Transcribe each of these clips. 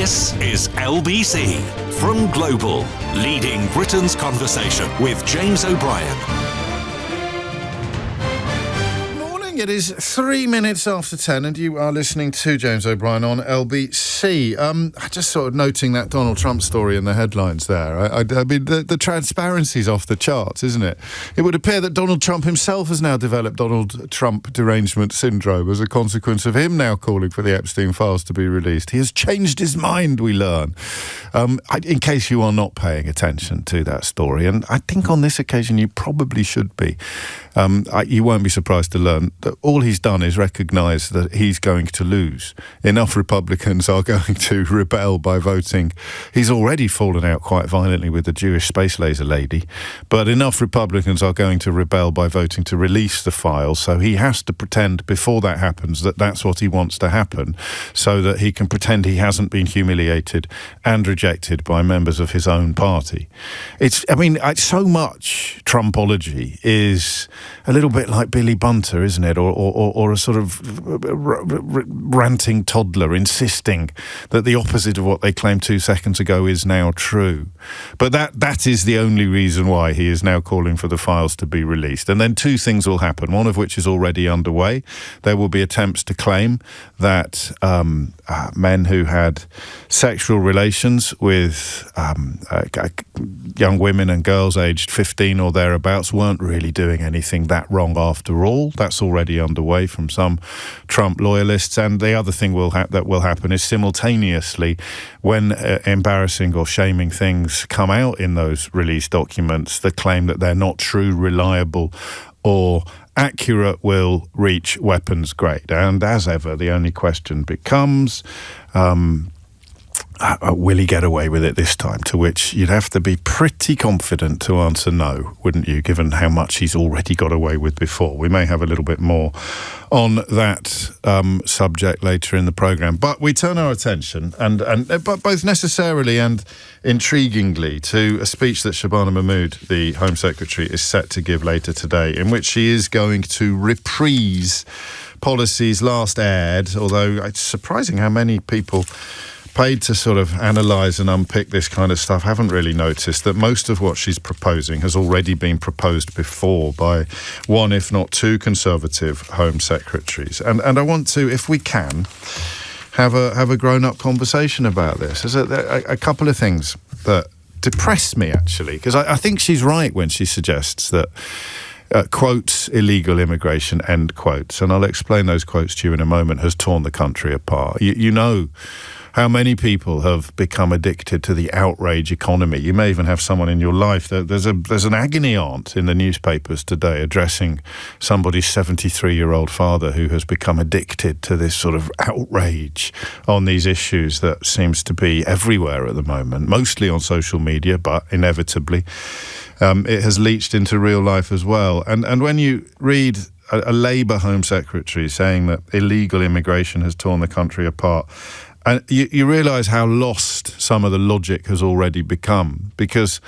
This is LBC from Global, leading Britain's conversation with James O'Brien. It is 3 minutes after 10 and you are listening to James O'Brien on LBC. Just sort of noting that Donald Trump story in the headlines there. I mean, the transparency's off the charts, isn't it? It would appear that Donald Trump himself has now developed Donald Trump derangement syndrome as a consequence of him now calling for the Epstein files to be released. He has changed his mind, we learn. In case you are not paying attention to that story, and I think on this occasion you probably should be, you won't be surprised to learn that all he's done is recognise that he's going to lose. Enough Republicans are going to rebel by voting. He's already fallen out quite violently with the Jewish space laser lady, but enough Republicans are going to rebel by voting to release the files, so he has to pretend before that happens that that's what he wants to happen, so that he can pretend he hasn't been humiliated and rejected by members of his own party. So much Trumpology is a little bit like Billy Bunter, isn't it? Or a sort of ranting toddler insisting that the opposite of what they claimed 2 seconds ago is now true. But that is the only reason why he is now calling for the files to be released. And then two things will happen, one of which is already underway. There will be attempts to claim that men who had sexual relations with young women and girls aged 15 or thereabouts weren't really doing anything that wrong after all. That's already underway from some Trump loyalists. And the other thing that will happen is simultaneously, when embarrassing or shaming things come out in those released documents, the claim that they're not true, reliable, or accurate will reach weapons grade. And as ever, the only question becomes, will he get away with it this time? To which you'd have to be pretty confident to answer no, wouldn't you, given how much he's already got away with before. We may have a little bit more on that subject later in the programme. But we turn our attention, but both necessarily and intriguingly, to a speech that Shabana Mahmood, the Home Secretary, is set to give later today, in which she is going to reprise policies last aired, although it's surprising how many people paid to sort of analyse and unpick this kind of stuff haven't really noticed that most of what she's proposing has already been proposed before by one, if not two, Conservative Home Secretaries. And I want to, if we can, have a grown-up conversation about this. There's a couple of things that depress me, actually, because I think she's right when she suggests that quotes, illegal immigration, end quotes, and I'll explain those quotes to you in a moment, has torn the country apart. You know how many people have become addicted to the outrage economy. You may even have someone in your life. There's an agony aunt in the newspapers today addressing somebody's 73-year-old father who has become addicted to this sort of outrage on these issues that seems to be everywhere at the moment, mostly on social media, but inevitably it has leached into real life as well. And when you read a Labour Home Secretary saying that illegal immigration has torn the country apart, and you realise how lost some of the logic has already become, because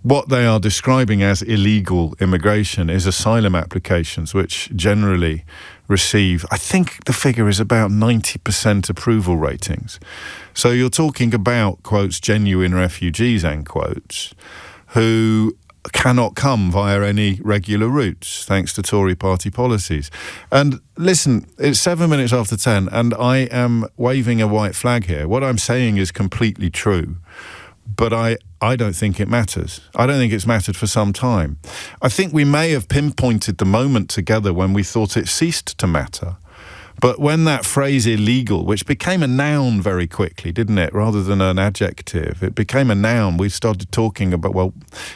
what they are describing as illegal immigration is asylum applications, which generally receive, I think the figure is about 90% approval ratings. So you're talking about, quotes, genuine refugees, end quotes, who cannot come via any regular routes, thanks to Tory party policies. And listen, it's 7 minutes after 10, and I am waving a white flag here. What I'm saying is completely true, but I don't think it matters. I don't think it's mattered for some time. I think we may have pinpointed the moment together when we thought it ceased to matter. But when that phrase illegal, which became a noun very quickly, didn't it, rather than an adjective, it became a noun, we started talking about, well,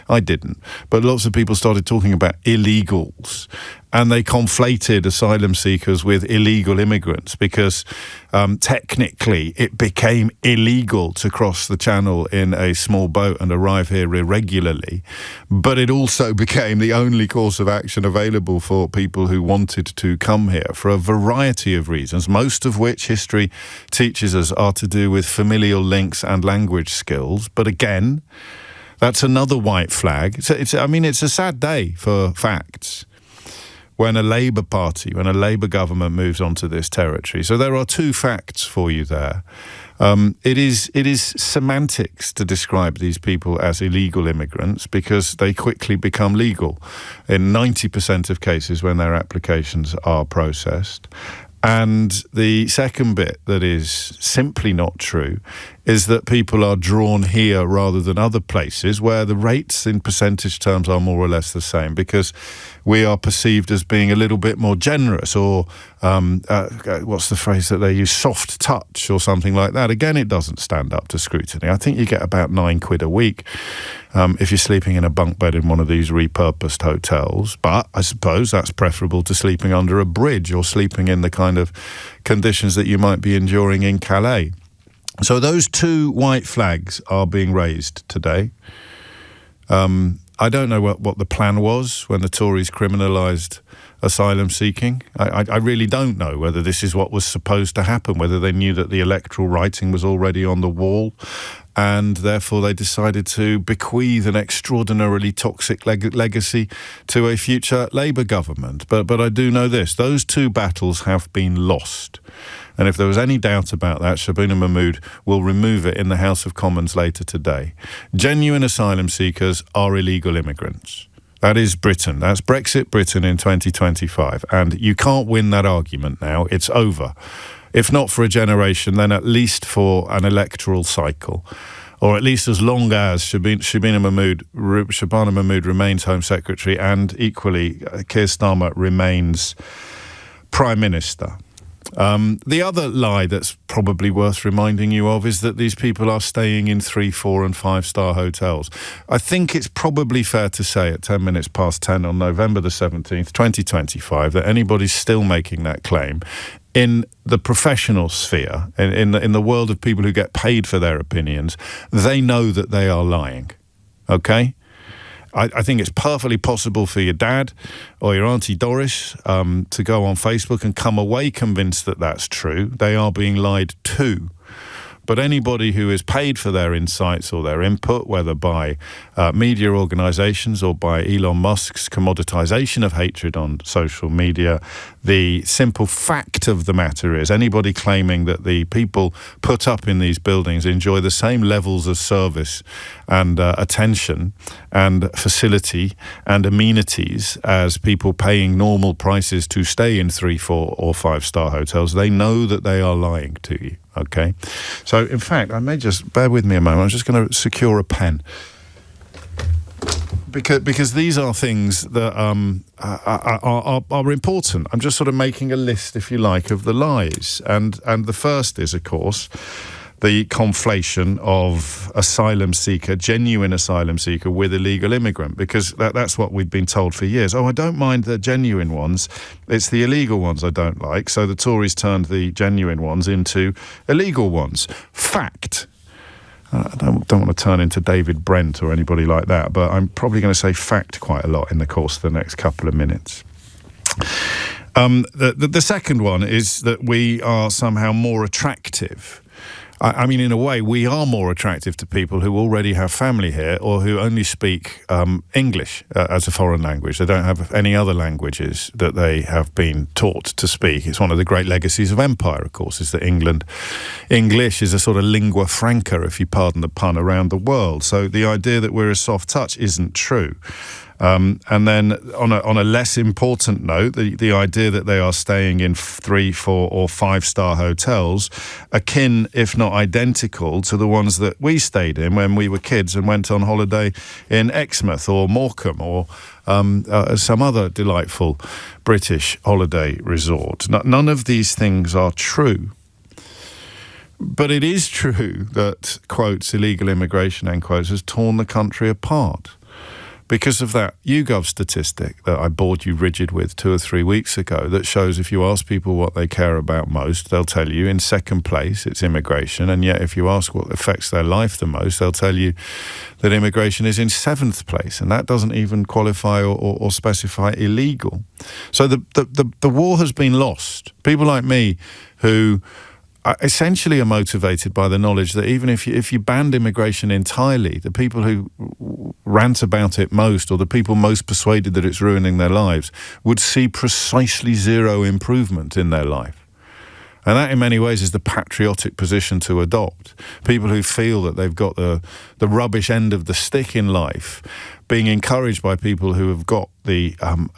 I didn't, but lots of people started talking about illegals. And they conflated asylum seekers with illegal immigrants because technically it became illegal to cross the channel in a small boat and arrive here irregularly. But it also became the only course of action available for people who wanted to come here for a variety of reasons, most of which history teaches us are to do with familial links and language skills. But again, that's another white flag. It's a sad day for facts, when a Labour Party, when a Labour government moves onto this territory. So there are two facts for you there. It is semantics to describe these people as illegal immigrants because they quickly become legal in 90% of cases when their applications are processed. And the second bit that is simply not true is that people are drawn here rather than other places where the rates in percentage terms are more or less the same because we are perceived as being a little bit more generous or what's the phrase that they use, soft touch or something like that. Again, it doesn't stand up to scrutiny. I think you get about £9 a week if you're sleeping in a bunk bed in one of these repurposed hotels. But I suppose that's preferable to sleeping under a bridge or sleeping in the kind of conditions that you might be enduring in Calais. So those two white flags are being raised today. I don't know what the plan was when the Tories criminalised asylum seeking. I really don't know whether this is what was supposed to happen, whether they knew that the electoral writing was already on the wall and therefore they decided to bequeath an extraordinarily toxic legacy to a future Labour government. But I do know this, those two battles have been lost. And if there was any doubt about that, Shabina Mahmood will remove it in the House of Commons later today. Genuine asylum seekers are illegal immigrants. That is Britain. That's Brexit Britain in 2025. And you can't win that argument now. It's over. If not for a generation, then at least for an electoral cycle. Or at least as long as Shabana Mahmood remains Home Secretary and equally Keir Starmer remains Prime Minister. The other lie that's probably worth reminding you of is that these people are staying in 3, 4 and 5-star hotels. I think it's probably fair to say at 10 minutes past 10 on November the 17th, 2025, that anybody's still making that claim in the professional sphere, in the world of people who get paid for their opinions, they know that they are lying, okay? I think it's perfectly possible for your dad or your Auntie Doris to go on Facebook and come away convinced that that's true. They are being lied to. But anybody who is paid for their insights or their input, whether by media organisations or by Elon Musk's commoditisation of hatred on social media, the simple fact of the matter is anybody claiming that the people put up in these buildings enjoy the same levels of service and attention and facility and amenities as people paying normal prices to stay in 3, 4 or 5-star hotels, they know that they are lying to you. Okay, so in fact, I may just bear with me a moment. I'm just going to secure a pen because these are things that are important. I'm just sort of making a list, if you like, of the lies, and the first is, of course, the conflation of asylum seeker, genuine asylum seeker, with illegal immigrant, because that's what we've been told for years. Oh, I don't mind the genuine ones. It's the illegal ones I don't like. So the Tories turned the genuine ones into illegal ones. Fact. I don't want to turn into David Brent or anybody like that, but I'm probably going to say fact quite a lot in the course of the next couple of minutes. The second one is that we are somehow more attractive. I mean, in a way, we are more attractive to people who already have family here or who only speak English as a foreign language. They don't have any other languages that they have been taught to speak. It's one of the great legacies of empire, of course, is that English is a sort of lingua franca, if you pardon the pun, around the world. So the idea that we're a soft touch isn't true. And then on a less important note, the idea that they are staying in 3, 4 or 5-star hotels, akin, if not identical, to the ones that we stayed in when we were kids and went on holiday in Exmouth or Morecambe or some other delightful British holiday resort. None of these things are true. But it is true that, quotes, illegal immigration, end quotes, has torn the country apart. Because of that YouGov statistic that I bored you rigid with 2 or 3 weeks ago that shows if you ask people what they care about most, they'll tell you in second place it's immigration, and yet if you ask what affects their life the most, they'll tell you that immigration is in 7th place, and that doesn't even qualify or specify illegal. So the war has been lost. People like me who essentially are motivated by the knowledge that even if you banned immigration entirely, the people who rant about it most, or the people most persuaded that it's ruining their lives, would see precisely zero improvement in their life. And that in many ways is the patriotic position to adopt. People who feel that they've got the rubbish end of the stick in life, being encouraged by people who have got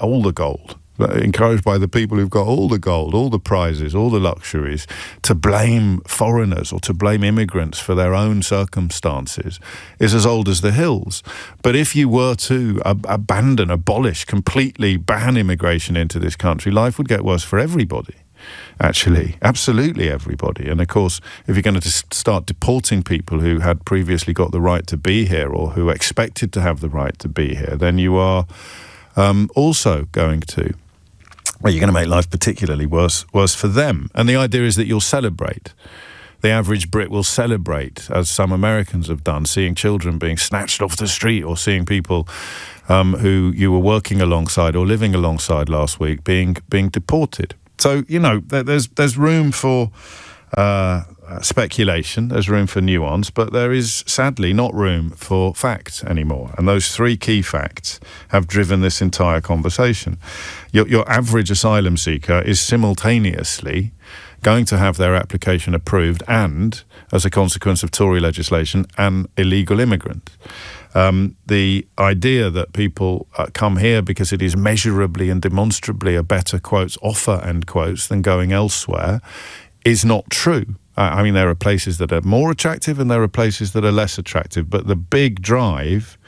all the gold, encouraged by the people who've got all the gold, all the prizes, all the luxuries, to blame foreigners or to blame immigrants for their own circumstances is as old as the hills. But if you were to abolish, completely ban immigration into this country, life would get worse for everybody. Actually, absolutely everybody. And of course, if you're going to start deporting people who had previously got the right to be here or who expected to have the right to be here, then you are also going to, you're going to make life particularly worse for them. And the idea is that you'll celebrate. The average Brit will celebrate, as some Americans have done, seeing children being snatched off the street, or seeing people who you were working alongside or living alongside last week being deported. So, there's room for speculation, there's room for nuance, but there is sadly not room for facts anymore. And those three key facts have driven this entire conversation. Your average asylum seeker is simultaneously going to have their application approved and, as a consequence of Tory legislation, an illegal immigrant. The idea that people come here because it is measurably and demonstrably a better, quotes, offer, end quotes, than going elsewhere is not true. I mean, there are places that are more attractive and there are places that are less attractive. But the big drive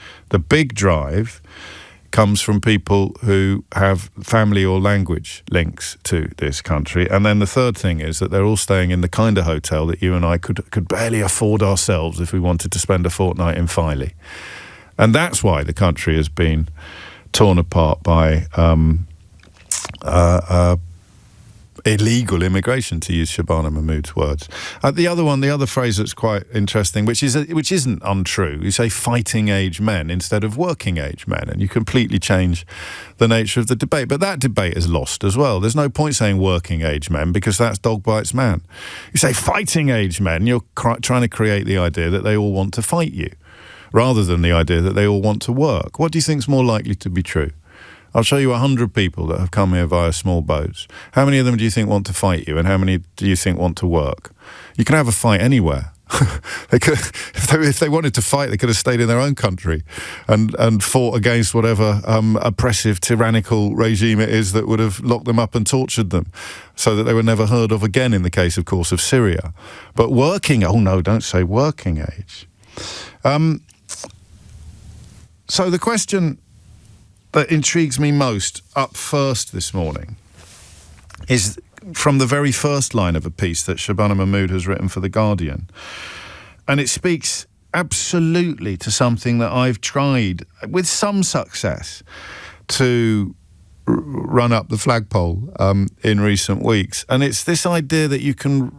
comes from people who have family or language links to this country. And then the third thing is that they're all staying in the kind of hotel that you and I could barely afford ourselves if we wanted to spend a fortnight in Filey. And that's why the country has been torn apart by illegal immigration, to use Shabana Mahmood's words. The other phrase that's quite interesting, which isn't untrue, you say fighting age men instead of working age men, and you completely change the nature of the debate. But that debate is lost as well. There's no point saying working age men, because that's dog bites man. You say fighting age men, you're trying to create the idea that they all want to fight you, rather than the idea that they all want to work. What do you think is more likely to be true? I'll show you 100 people that have come here via small boats. How many of them do you think want to fight you, and how many do you think want to work? You can have a fight anywhere. They could, if they wanted to fight, they could have stayed in their own country and fought against whatever oppressive, tyrannical regime it is that would have locked them up and tortured them, so that they were never heard of again, in the case, of course, of Syria. But oh no, don't say working age. So the question that intrigues me most up first this morning is from the very first line of a piece that Shabana Mahmood has written for The Guardian. And it speaks absolutely to something that I've tried, with some success, to run up the flagpole in recent weeks. And it's this idea that you can...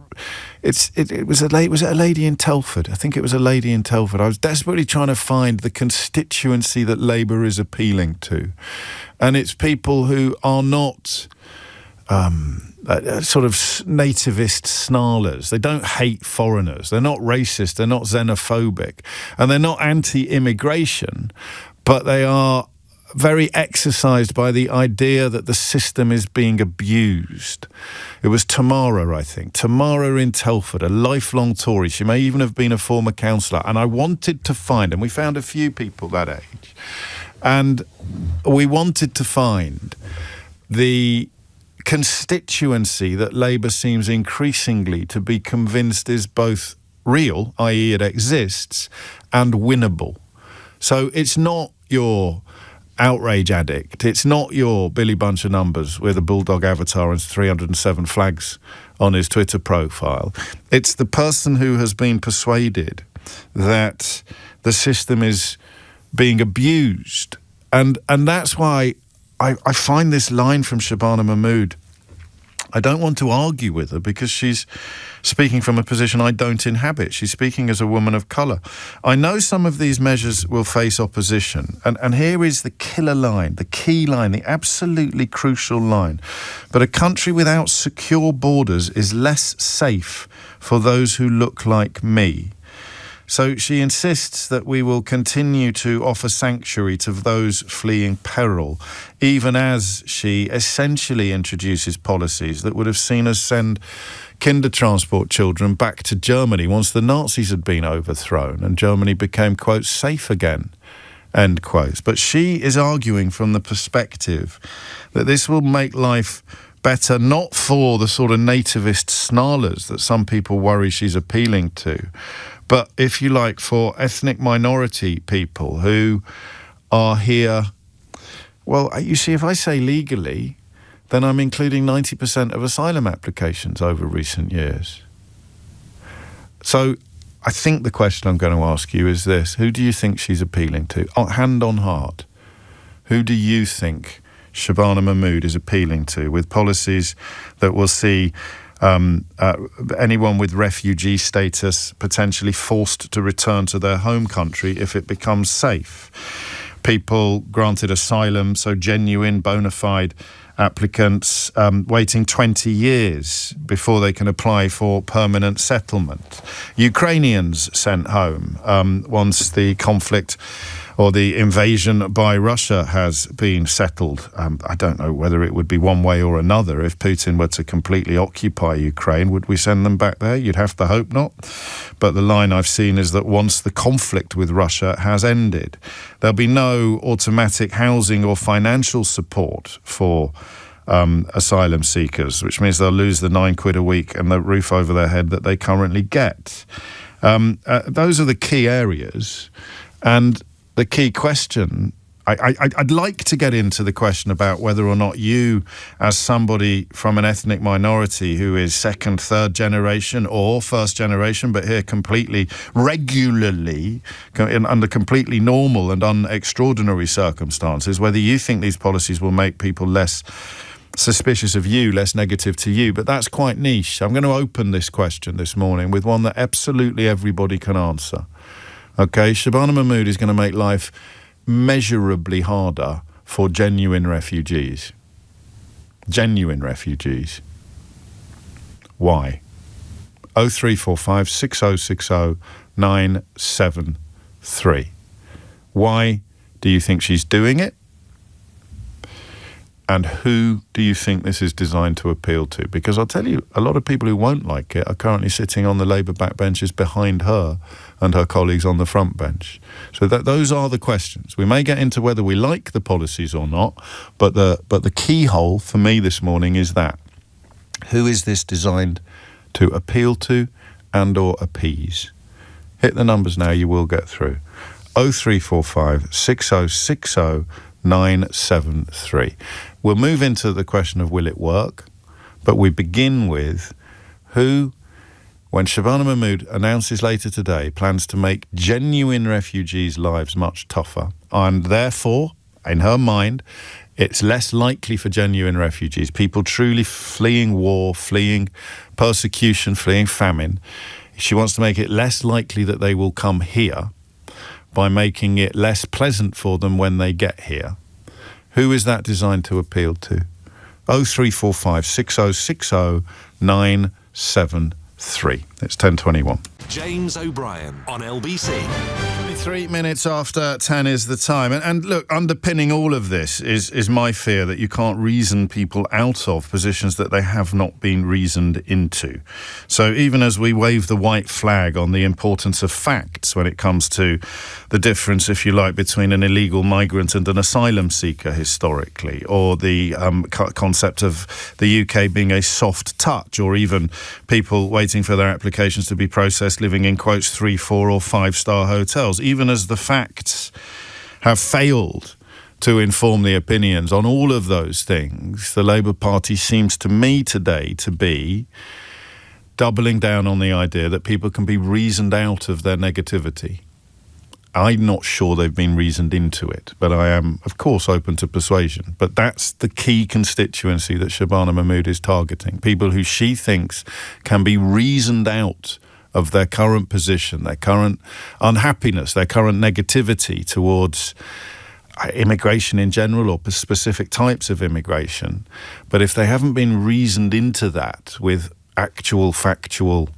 Was it a lady in Telford? I think it was a lady in Telford. I was desperately trying to find the constituency that Labour is appealing to. And it's people who are not sort of nativist snarlers. They don't hate foreigners. They're not racist. They're not xenophobic. And they're not anti-immigration, but they are very exercised by the idea that the system is being abused. It was Tamara, I think. Tamara in Telford, a lifelong Tory. She may even have been a former councillor. And I wanted to find, and we found a few people that age, and we wanted to find the constituency that Labour seems increasingly to be convinced is both real, i.e. it exists, and winnable. So it's not your outrage addict. It's not your Billy Bunch of Numbers with a bulldog avatar and 307 flags on his Twitter profile. It's the person who has been persuaded that the system is being abused. And that's why I find this line from Shabana Mahmood I don't want to argue with her because she's speaking from a position I don't inhabit. She's speaking as a woman of colour. I know some of these measures will face opposition. And here is the killer line, the key line, the absolutely crucial line. But a country without secure borders is less safe for those who look like me. So she insists that we will continue to offer sanctuary to those fleeing peril, even as she essentially introduces policies that would have seen us send kinder transport children back to Germany once the Nazis had been overthrown and Germany became, quote, safe again, end quotes. But she is arguing from the perspective that this will make life better, not for the sort of nativist snarlers that some people worry she's appealing to, but, if you like, for ethnic minority people who are here. Well, you see, if I say legally, then I'm including 90% of asylum applications over recent years. So I think the question I'm going to ask you is this. Who do you think she's appealing to? Hand on heart. Who do you think Shabana Mahmood is appealing to with policies that will see anyone with refugee status potentially forced to return to their home country if it becomes safe? People granted asylum, so genuine, bona fide applicants waiting 20 years before they can apply for permanent settlement. Ukrainians sent home once the conflict or the invasion by Russia has been settled. I don't know whether it would be one way or another. If Putin were to completely occupy Ukraine, would we send them back there? You'd have to hope not. But the line I've seen is that once the conflict with Russia has ended, there'll be no automatic housing or financial support for asylum seekers, which means they'll lose the £9 a week and the roof over their head that they currently get. Those are the key areas. And the key question, I'd like to get into the question about whether or not you, as somebody from an ethnic minority who is second, third generation or first generation, but here completely regularly, under completely normal and unextraordinary circumstances, whether you think these policies will make people less suspicious of you, less negative to you. But that's quite niche. I'm going to open this question this morning with one that absolutely everybody can answer. Okay, Shabana Mahmood is going to make life measurably harder for genuine refugees. Genuine refugees. Why? 0345 6060 973. Why do you think she's doing it? And who do you think this is designed to appeal to? Because I'll tell you, a lot of people who won't like it are currently sitting on the Labour backbenches behind her and her colleagues on the front bench. So those are the questions. We may get into whether we like the policies or not, but the keyhole for me this morning is that. Who is this designed to appeal to and or appease? Hit the numbers now, you will get through. 0345 6060 973. We'll move into the question of will it work, but we begin with who, when Shabana Mahmood announces later today, plans to make genuine refugees' lives much tougher, and therefore, in her mind, it's less likely for genuine refugees, people truly fleeing war, fleeing persecution, fleeing famine. She wants to make it less likely that they will come here by making it less pleasant for them when they get here. Who is that designed to appeal to? 0345 6060 973. It's 10:21. James O'Brien on LBC. 3 minutes after 10 is the time. And look, underpinning all of this is my fear that you can't reason people out of positions that they have not been reasoned into. So even as we wave the white flag on the importance of facts when it comes to the difference, if you like, between an illegal migrant and an asylum seeker historically, or the concept of the UK being a soft touch, or even people waiting for their applications to be processed living in, quotes, 3, 4 or 5-star hotels, even as the facts have failed to inform the opinions on all of those things, the Labour Party seems to me today to be doubling down on the idea that people can be reasoned out of their negativity. I'm not sure they've been reasoned into it, but I am, of course, open to persuasion. But that's the key constituency that Shabana Mahmood is targeting. People who she thinks can be reasoned out of their current position, their current unhappiness, their current negativity towards immigration in general or specific types of immigration. But if they haven't been reasoned into that with actual factual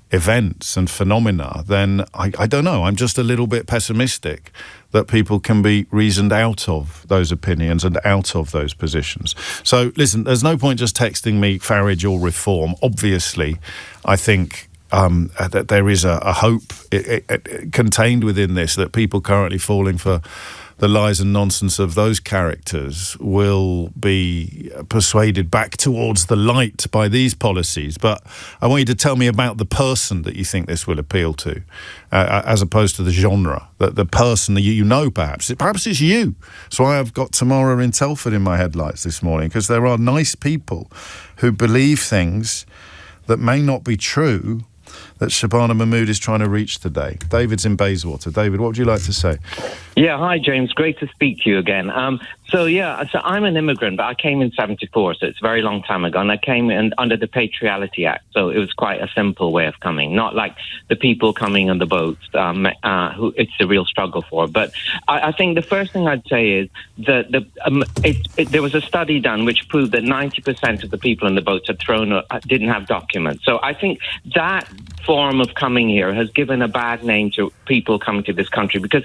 events and phenomena, then I don't know. I'm just a little bit pessimistic that people can be reasoned out of those opinions and out of those positions. So, listen, there's no point just texting me Farage or reform. Obviously, I think that there is a hope contained within this that people currently falling for the lies and nonsense of those characters will be persuaded back towards the light by these policies. But I want you to tell me about the person that you think this will appeal to, as opposed to the genre. The person that you know, perhaps it's you. That's why I've got Tamara in Telford in my headlights this morning, because there are nice people who believe things that may not be true, that Shabana Mahmood is trying to reach today. David's in Bayswater. David, what would you like to say? Yeah, hi, James. Great to speak to you again. So I'm an immigrant, but I came in 1974, so it's a very long time ago, and I came in under the Patriality Act, so it was quite a simple way of coming, not like the people coming on the boats, who it's a real struggle for. But I think the first thing I'd say is that there was a study done which proved that 90% of the people on the boats didn't have documents. So I think that form of coming here has given a bad name to people coming to this country, because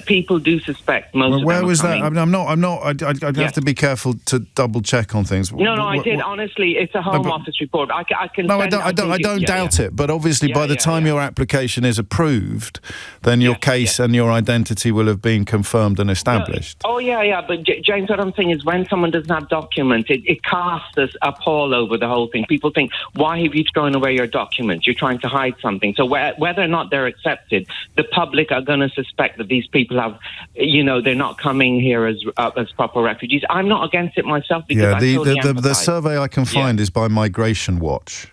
people do suspect most of them. Where was that? I'm not. I'd have to be careful to double check on things. I did. Honestly, it's a Home Office report. I can. No, I don't doubt it. But obviously, by the time your application is approved, then your case and your identity will have been confirmed and established. But James, what I'm saying is, when someone doesn't have documents, it casts a pall over the whole thing. People think, why have you thrown away your documents? You're trying to hide something. So whether or not they're accepted, the public are going to suspect that these people have, they're not coming here as proper refugees. I'm not against it myself, because the survey I can find is by Migration Watch,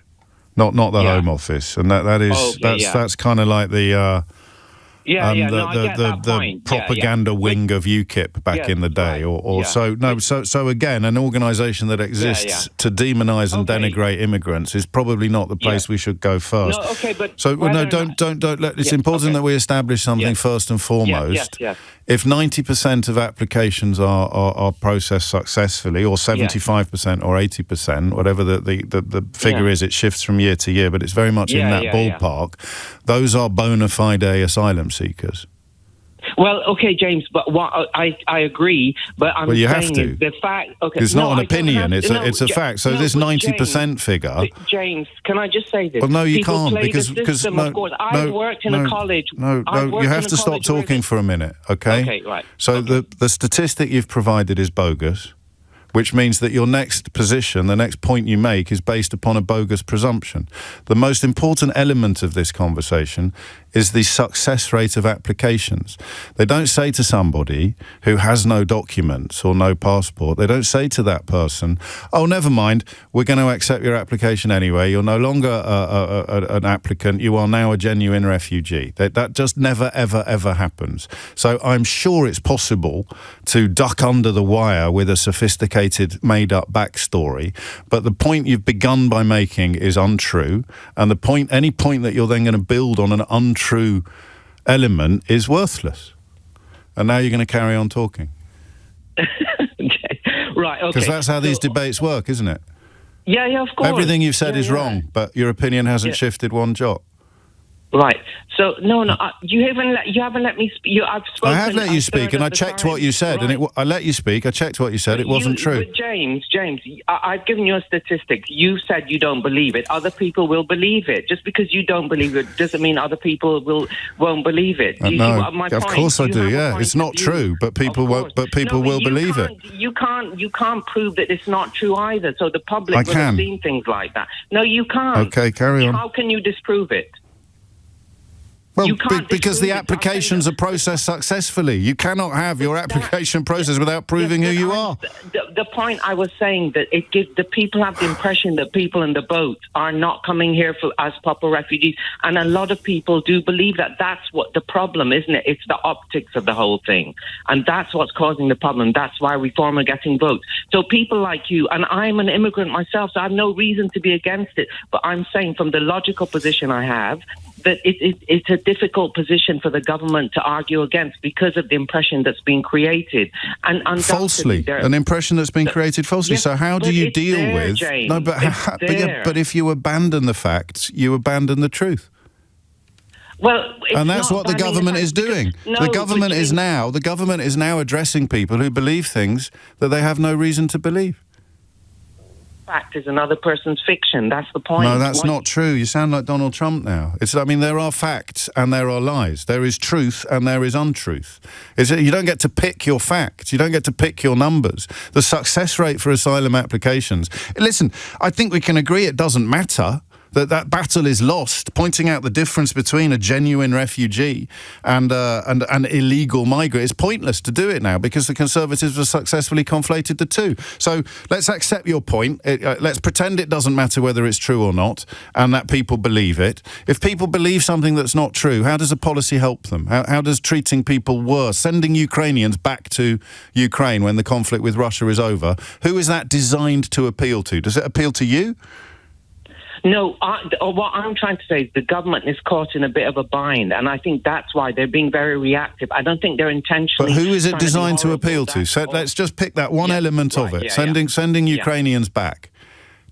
not the Home Office, and that's kind of like the propaganda wing of UKIP back in the day, So again, an organisation that exists to demonise and denigrate immigrants is probably not the place we should go first. No, okay, but don't let. It's important that we establish something first and foremost. If 90% of applications are processed successfully, or 75% or 80%, whatever the figure is, it shifts from year to year, but it's very much in that ballpark. Those are bona fide asylum seekers. Well, okay, James, but I agree, but I'm you saying have to. The fact. Okay, it's not an opinion; it's a fact. So this 90% figure. James, can I just say this? Well, no, you can't, because I worked in a college. No, you have to stop talking for a minute, okay? Okay, right. So the statistic you've provided is bogus, which means that your next position, the next point you make, is based upon a bogus presumption. The most important element of this conversation is the success rate of applications. They don't say to somebody who has no documents or no passport, they don't say to that person, oh, never mind, we're going to accept your application anyway. You're no longer an applicant. You are now a genuine refugee. That just never, ever, ever happens. So I'm sure it's possible to duck under the wire with a sophisticated, made-up backstory, but the point you've begun by making is untrue, and any point that you're then going to build on an untrue element is worthless. And now you're going to carry on talking. Right, okay. Because that's how these debates work, isn't it? Yeah, of course. Everything you've said is wrong, but your opinion hasn't shifted one jot. Right. So you haven't let me speak. I've spoken. I have let you speak, and I checked what you said, and I let you speak. I checked what you said. It wasn't true. But James, I've given you a statistic. You said you don't believe it. Other people will believe it. Just because you don't believe it doesn't mean other people won't believe it. No, of course I do. Yeah, it's not true, but people won't. But people will believe it. You can't prove that it's not true either. So the public will have seen things like that. No, you can't. Okay, carry on. How can you disprove it? Well, You can't because the disprove it. applications are processed successfully. You cannot have your application processed without proving who you are. The point I was saying that it gives the people have the impression that people in the boat are not coming here as proper refugees, and a lot of people do believe that. That's what the problem, isn't it? It's the optics of the whole thing, and that's what's causing the problem. That's why Reform are getting votes. So people like you, and I'm an immigrant myself, so I have no reason to be against it, but I'm saying from the logical position I have, that it's a difficult position for the government to argue against because of the impression that's been created. And falsely. An impression that's been created falsely. Yes, so how do you deal there, with... James. No, but if you abandon the facts, you abandon the truth. Well, and that's what the government is doing. The government is now addressing people who believe things that they have no reason to believe. Fact is another person's fiction. That's the point. No, that's not true. You sound like Donald Trump now. There are facts and there are lies. There is truth and there is untruth. You don't get to pick your facts. You don't get to pick your numbers. The success rate for asylum applications. Listen, I think we can agree it doesn't matter. That battle is lost, pointing out the difference between a genuine refugee and an illegal migrant. It's pointless to do it now because the Conservatives have successfully conflated the two. So let's accept your point. Let's pretend it doesn't matter whether it's true or not and that people believe it. If people believe something that's not true, how does a policy help them? How does treating people worse, sending Ukrainians back to Ukraine when the conflict with Russia is over, who is that designed to appeal to? Does it appeal to you? No, what I'm trying to say is the government is caught in a bit of a bind, and I think that's why they're being very reactive. I don't think they're intentionally... But who is it designed to appeal to? So let's just pick that one element of it. Sending Ukrainians back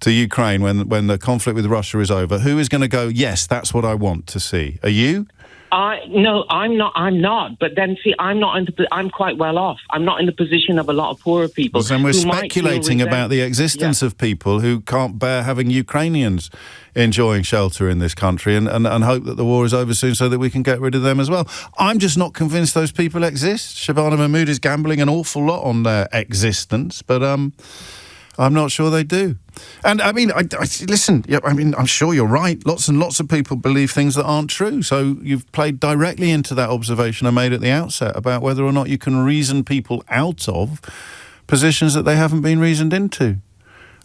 to Ukraine when the conflict with Russia is over. Who is going to go, yes, that's what I want to see? Are you? No, I'm not. But then, see, I'm quite well off. I'm not in the position of a lot of poorer people. Well, then we're speculating about the existence of people who can't bear having Ukrainians enjoying shelter in this country and hope that the war is over soon so that we can get rid of them as well. I'm just not convinced those people exist. Shabana Mahmood is gambling an awful lot on their existence, but I'm not sure they do. And listen, I'm sure you're right. Lots and lots of people believe things that aren't true. So you've played directly into that observation I made at the outset about whether or not you can reason people out of positions that they haven't been reasoned into.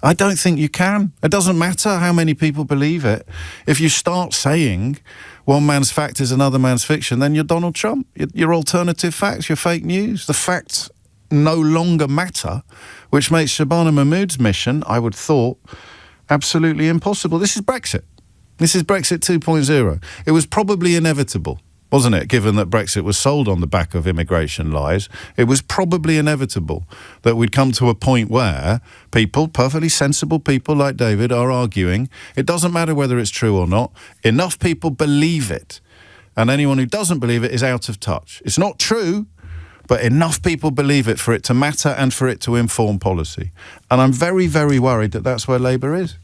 I don't think you can. It doesn't matter how many people believe it. If you start saying one man's fact is another man's fiction, then you're Donald Trump. Your alternative facts, your fake news. The facts no longer matter, which makes Shabana Mahmood's mission, I would thought, absolutely impossible. This is Brexit. This is Brexit 2.0. It was probably inevitable, wasn't it, given that Brexit was sold on the back of immigration lies? It was probably inevitable that we'd come to a point where people, perfectly sensible people like David, are arguing, it doesn't matter whether it's true or not, enough people believe it, and anyone who doesn't believe it is out of touch. It's not true, but enough people believe it for it to matter and for it to inform policy. And I'm very, very worried that that's where Labour is.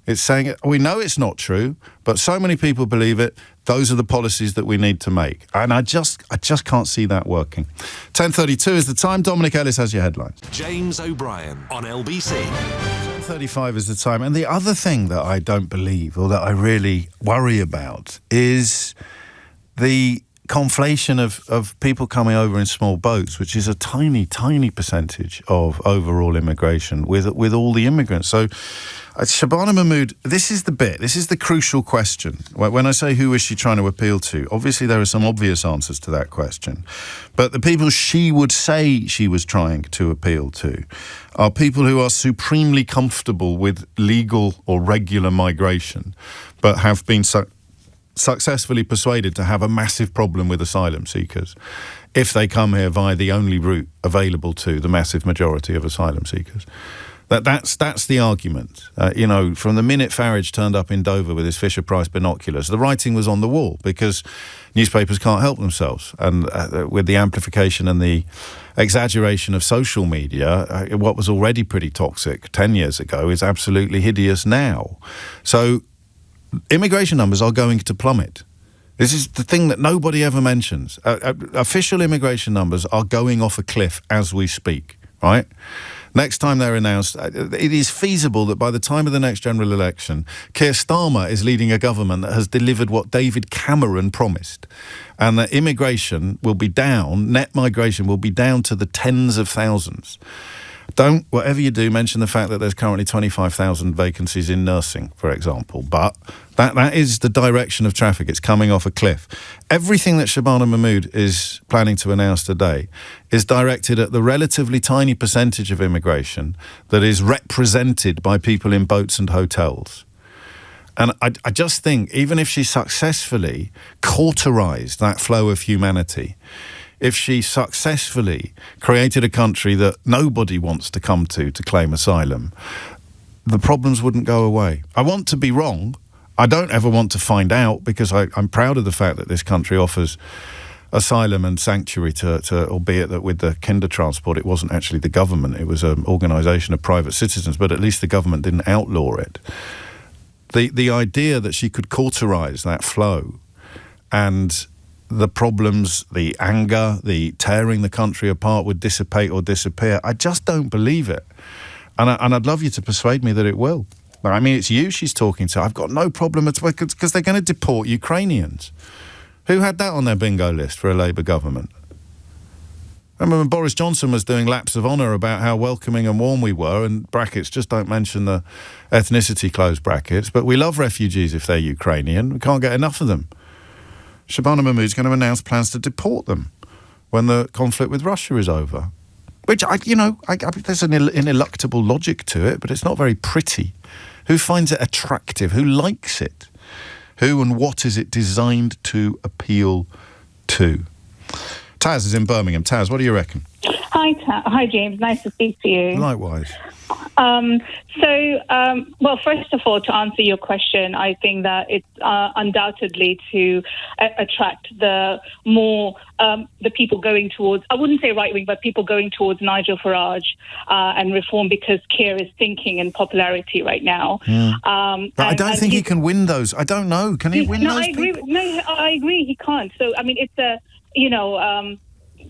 It's saying, we know it's not true, but so many people believe it, those are the policies that we need to make. And I just can't see that working. 10:32 is the time. Dominic Ellis has your headlines. James O'Brien on LBC. 10:35 is the time. And the other thing that I don't believe, or that I really worry about, is the conflation of people coming over in small boats, which is a tiny, tiny percentage of overall immigration with all the immigrants. So, Shabana Mahmood, this is the crucial question. When I say who is she trying to appeal to, obviously there are some obvious answers to that question. But the people she would say she was trying to appeal to are people who are supremely comfortable with legal or regular migration, but have been successfully persuaded to have a massive problem with asylum seekers if they come here via the only route available to the massive majority of asylum seekers. That's the argument. From the minute Farage turned up in Dover with his Fisher-Price binoculars, the writing was on the wall because newspapers can't help themselves. And with the amplification and the exaggeration of social media, what was already pretty toxic 10 years ago is absolutely hideous now. So immigration numbers are going to plummet. This is the thing that nobody ever mentions. Official immigration numbers are going off a cliff as we speak, right? Next time they're announced, it is feasible that by the time of the next general election, Keir Starmer is leading a government that has delivered what David Cameron promised, and that immigration will be down, net migration will be down to the tens of thousands. Don't, whatever you do, mention the fact that there's currently 25,000 vacancies in nursing, for example. But that is the direction of traffic. It's coming off a cliff. Everything that Shabana Mahmood is planning to announce today is directed at the relatively tiny percentage of immigration that is represented by people in boats and hotels. And I just think, even if she successfully cauterized that flow of humanity, if she successfully created a country that nobody wants to come to claim asylum, the problems wouldn't go away. I want to be wrong. I don't ever want to find out, because I'm proud of the fact that this country offers asylum and sanctuary to albeit that with the kinder transport, it wasn't actually the government, it was an organisation of private citizens, but at least the government didn't outlaw it. The idea that she could cauterize that flow and the problems, the anger, the tearing the country apart would dissipate or disappear, I just don't believe it. And I'd love you to persuade me that it will. I mean, it's you she's talking to. I've got no problem at all, because they're going to deport Ukrainians. Who had that on their bingo list for a Labour government? I remember when Boris Johnson was doing laps of honour about how welcoming and warm we were, and brackets, just don't mention the ethnicity, close brackets, but we love refugees if they're Ukrainian. We can't get enough of them. Shabana Mahmood's going to announce plans to deport them when the conflict with Russia is over. Which, there's an ineluctable logic to it, but it's not very pretty. Who finds it attractive? Who likes it? Who and what is it designed to appeal to? Taz is in Birmingham. Taz, what do you reckon? Hi, James. Nice to speak to you. Likewise. Well, first of all, to answer your question, I think that it's undoubtedly to attract the people going towards, I wouldn't say right wing, but people going towards Nigel Farage and reform, because Keir is sinking in popularity right now. But I don't think he can win those. I don't know. Can he win those people? I agree. He can't. So, I mean, it's a,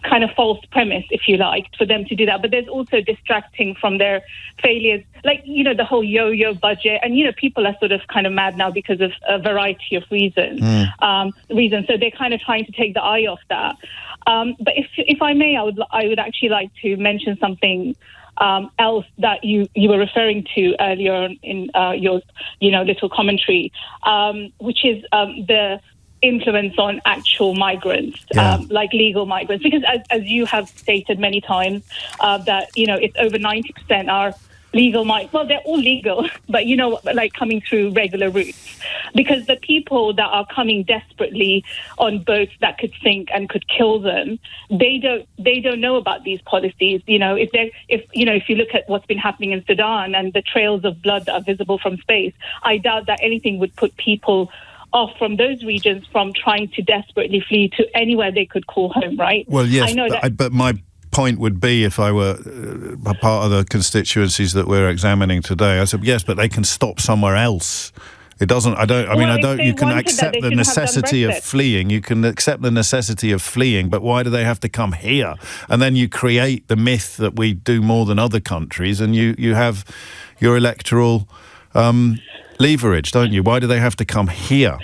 kind of false premise, if you like, for them to do that. But there's also distracting from their failures, like, the whole yo-yo budget. And, people are sort of kind of mad now because of a variety of reasons. So they're kind of trying to take the eye off that. But if I may, I would actually like to mention something else that you were referring to earlier in your, little commentary, which is the influence on actual migrants, like legal migrants, because as you have stated many times, that it's over 90% are legal migrants. Well, they're all legal, but like coming through regular routes, because the people that are coming desperately on boats that could sink and could kill them, they don't know about these policies. If you look at what's been happening in Sudan and the trails of blood that are visible from space, I doubt that anything would put people off from those regions from trying to desperately flee to anywhere they could call home, right? Well, yes, I know but my point would be, if I were a part of the constituencies that we're examining today, I said, yes, but they can stop somewhere else. It doesn't, you can accept the necessity of fleeing. You can accept the necessity of fleeing, but why do they have to come here? And then you create the myth that we do more than other countries, and you have your electoral leverage, don't you? Why do they have to come here?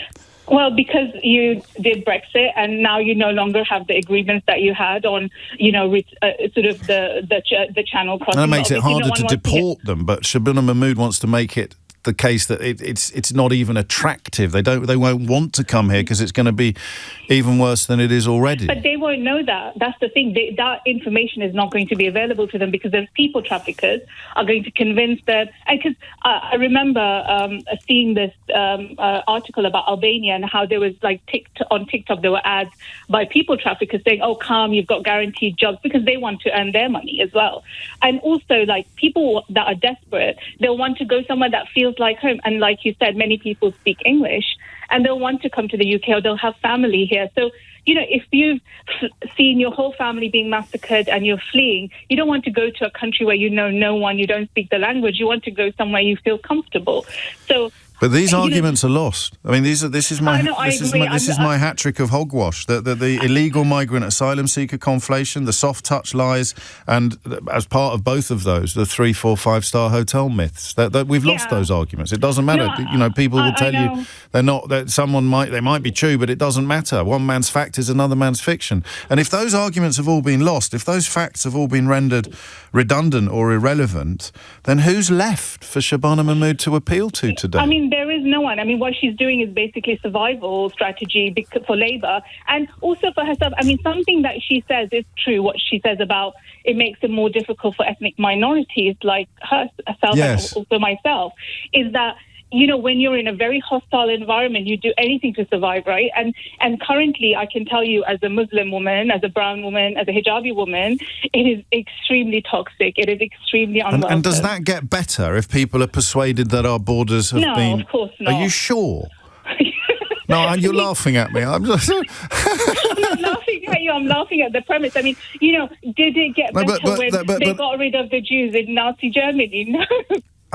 Well, because you did Brexit, and now you no longer have the agreements that you had on, sort of the channel crossing. And that makes it harder to deport them. But Shabana Mahmood wants to make it the case that it's not even attractive. They won't want to come here because it's going to be even worse than it is already. But they won't know that. That's the thing. That information is not going to be available to them, because those people traffickers are going to convince them. And because I remember seeing this article about Albania, and how there was on TikTok there were ads by people traffickers saying, "Oh, come, you've got guaranteed jobs," because they want to earn their money as well. And also, like, people that are desperate, they'll want to go somewhere that feels like home. And like you said, many people speak English, and they'll want to come to the UK, or they'll have family here. So, if you've seen your whole family being massacred and you're fleeing, you don't want to go to a country where you know no one, you don't speak the language. You want to go somewhere you feel comfortable. So But these arguments are lost. I mean, this is my hat trick of hogwash. The illegal migrant asylum seeker conflation, the soft touch lies, and as part of both of those, the 3, 4, 5-star hotel myths. That we've lost those arguments. It doesn't matter. People will tell you they're not. That they might be true, but it doesn't matter. One man's fact is another man's fiction. And if those arguments have all been lost, if those facts have all been rendered redundant or irrelevant, then who's left for Shabana Mahmood to appeal to today? I mean, there is no one. I mean, what she's doing is basically survival strategy for Labour and also for herself. I mean, something that she says is true, what she says about it makes it more difficult for ethnic minorities like herself and also myself, is that, when you're in a very hostile environment, you do anything to survive, right? And currently, I can tell you, as a Muslim woman, as a brown woman, as a hijabi woman, it is extremely toxic. It is extremely unwelcome. And does that get better if people are persuaded that our borders have been... No, of course not. Are you sure? No, and you're laughing at me. I'm not laughing at you. I'm laughing at the premise. I mean, did it get better when they got rid of the Jews in Nazi Germany? No.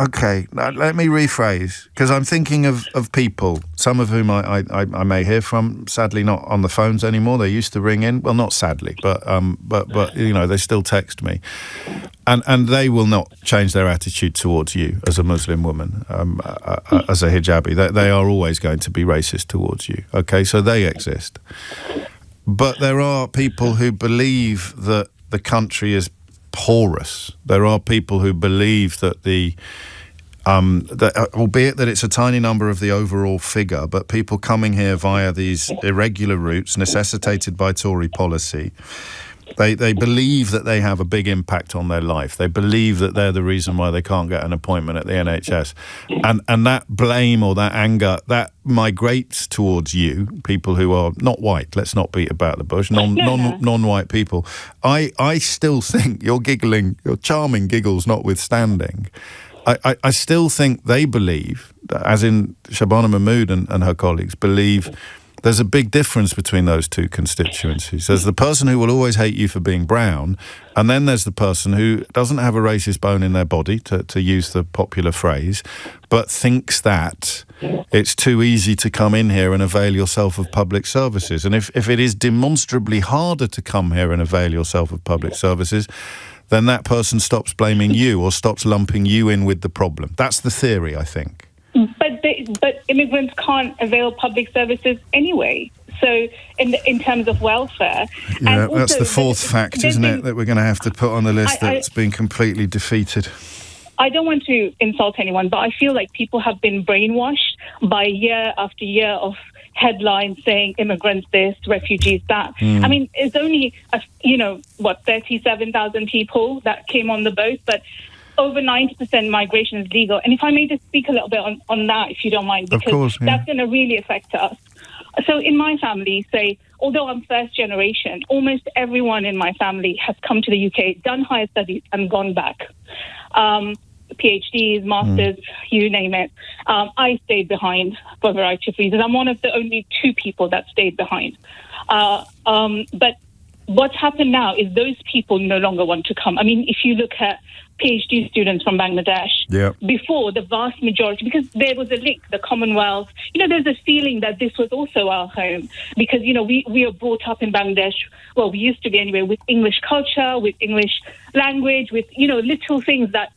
Okay, now let me rephrase, because I'm thinking of people, some of whom I may hear from, sadly not on the phones anymore. They used to ring in. Well, not sadly, but they still text me. And they will not change their attitude towards you as a Muslim woman, as a hijabi. They are always going to be racist towards you, okay? So they exist. But there are people who believe that the country is porous. There are people who believe that albeit that it's a tiny number of the overall figure, but people coming here via these irregular routes necessitated by Tory policy, they believe that they have a big impact on their life. They believe that they're the reason why they can't get an appointment at the NHS. And that blame or that anger, that migrates towards you, people who are not white, let's not beat about the bush, non-white people. I still think your charming giggles notwithstanding, I still think they believe, as in Shabana Mahmood and her colleagues, believe there's a big difference between those two constituencies. There's the person who will always hate you for being brown, and then there's the person who doesn't have a racist bone in their body, to use the popular phrase, but thinks that it's too easy to come in here and avail yourself of public services. And if it is demonstrably harder to come here and avail yourself of public services, then that person stops blaming you or stops lumping you in with the problem. That's the theory, I think. But immigrants can't avail public services anyway. So in terms of welfare, yeah, and that's the fourth fact, isn't it, that we're going to have to put on the list that's been completely defeated. I don't want to insult anyone, but I feel like people have been brainwashed by year after year of headlines saying immigrants this, refugees that. I mean, it's only 37,000 people that came on the boat, but over 90% migration is legal. And if I may just speak a little bit on that, if you don't mind, because that's going to really affect us. So in my family, although I'm first generation, almost everyone in my family has come to the UK, done higher studies and gone back. PhDs, masters, you name it. I stayed behind for a variety of reasons. I'm one of the only 2 people that stayed behind. But what's happened now is those people no longer want to come. I mean, if you look at PhD students from Bangladesh, before the vast majority, because there was a link, the Commonwealth, there's a feeling that this was also our home because, we are brought up in Bangladesh, well, we used to be anyway, with English culture, with English language, with, little things that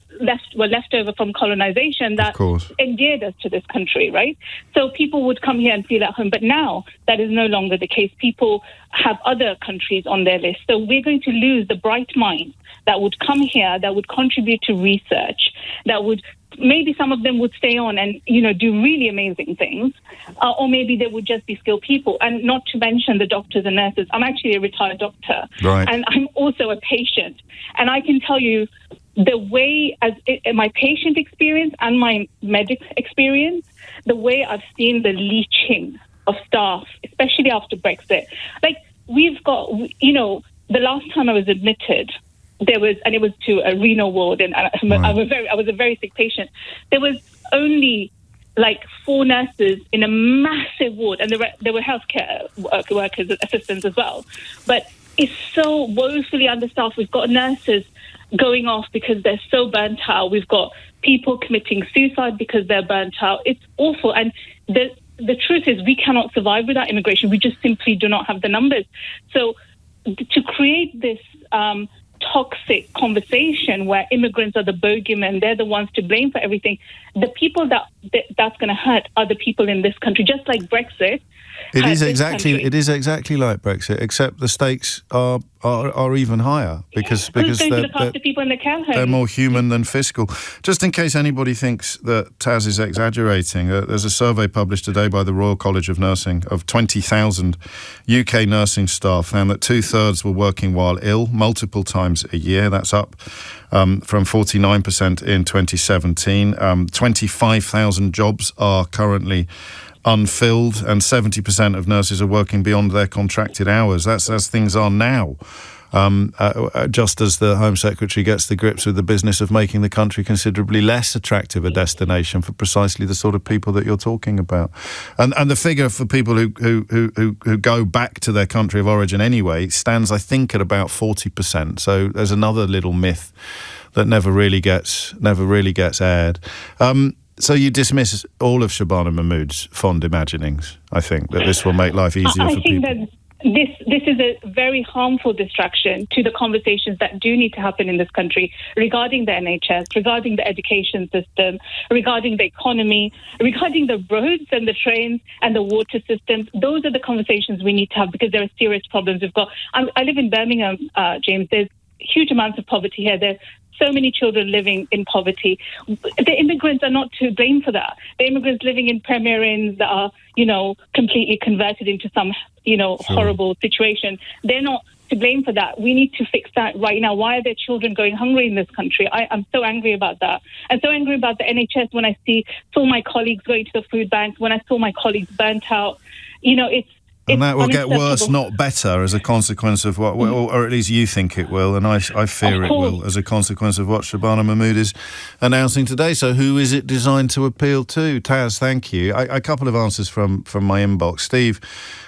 were left over from colonization that endeared us to this country, right? So people would come here and feel at home. But now that is no longer the case. People have other countries on their list. So we're going to lose the bright minds that would come here, that would contribute to research, that would maybe some of them would stay on and, do really amazing things, or maybe they would just be skilled people. And not to mention the doctors and nurses. I'm actually a retired doctor, and I'm also a patient. And I can tell you the way, my patient experience and my medic experience, the way I've seen the leeching of staff, especially after Brexit. Like, we've got, the last time I was admitted, it was to a renal ward, and I was a very sick patient. There was only 4 nurses in a massive ward, and there were healthcare workers, assistants as well. But it's so woefully understaffed. We've got nurses going off because they're so burnt out. We've got people committing suicide because they're burnt out. It's awful. And the truth is we cannot survive without immigration. We just simply do not have the numbers. So to create this toxic conversation where immigrants are the bogeymen, they're the ones to blame for everything, the people that's going to hurt are the people in this country, just like Brexit. It is exactly like Brexit, except the stakes are even higher because who's going to look after people in the care home? They're more human than fiscal. Just in case anybody thinks that Taz is exaggerating, there's a survey published today by the Royal College of Nursing of 20,000 UK nursing staff, found that 2/3 were working while ill multiple times a year. That's up from 49% in 2017. 25,000 jobs are currently unfilled, and 70% of nurses are working beyond their contracted hours. That's as things are now. Just as the Home Secretary gets the grips with the business of making the country considerably less attractive a destination for precisely the sort of people that you're talking about. And the figure for people who go back to their country of origin anyway stands, I think, at about 40%. So there's another little myth that never really gets aired. So you dismiss all of Shabana Mahmood's fond imaginings, I think, that this will make life easier for people. I think that this is a very harmful distraction to the conversations that do need to happen in this country regarding the NHS, regarding the education system, regarding the economy, regarding the roads and the trains and the water systems. Those are the conversations we need to have because there are serious problems. I live in Birmingham, James. There's huge amounts of poverty here. There's so many children living in poverty. The immigrants are not to blame for that. The immigrants living in Premier Inns that are, completely converted into some, horrible situation. They're not to blame for that. We need to fix that right now. Why are there children going hungry in this country? I'm so angry about that. I'm so angry about the NHS when I saw my colleagues going to the food bank, when I saw my colleagues burnt out. And that will get worse, not better, as a consequence of what, or at least you think it will, and I fear it will, as a consequence of what Shabana Mahmood is announcing today. So who is it designed to appeal to? Taz, thank you. A couple of answers from my inbox. Steve,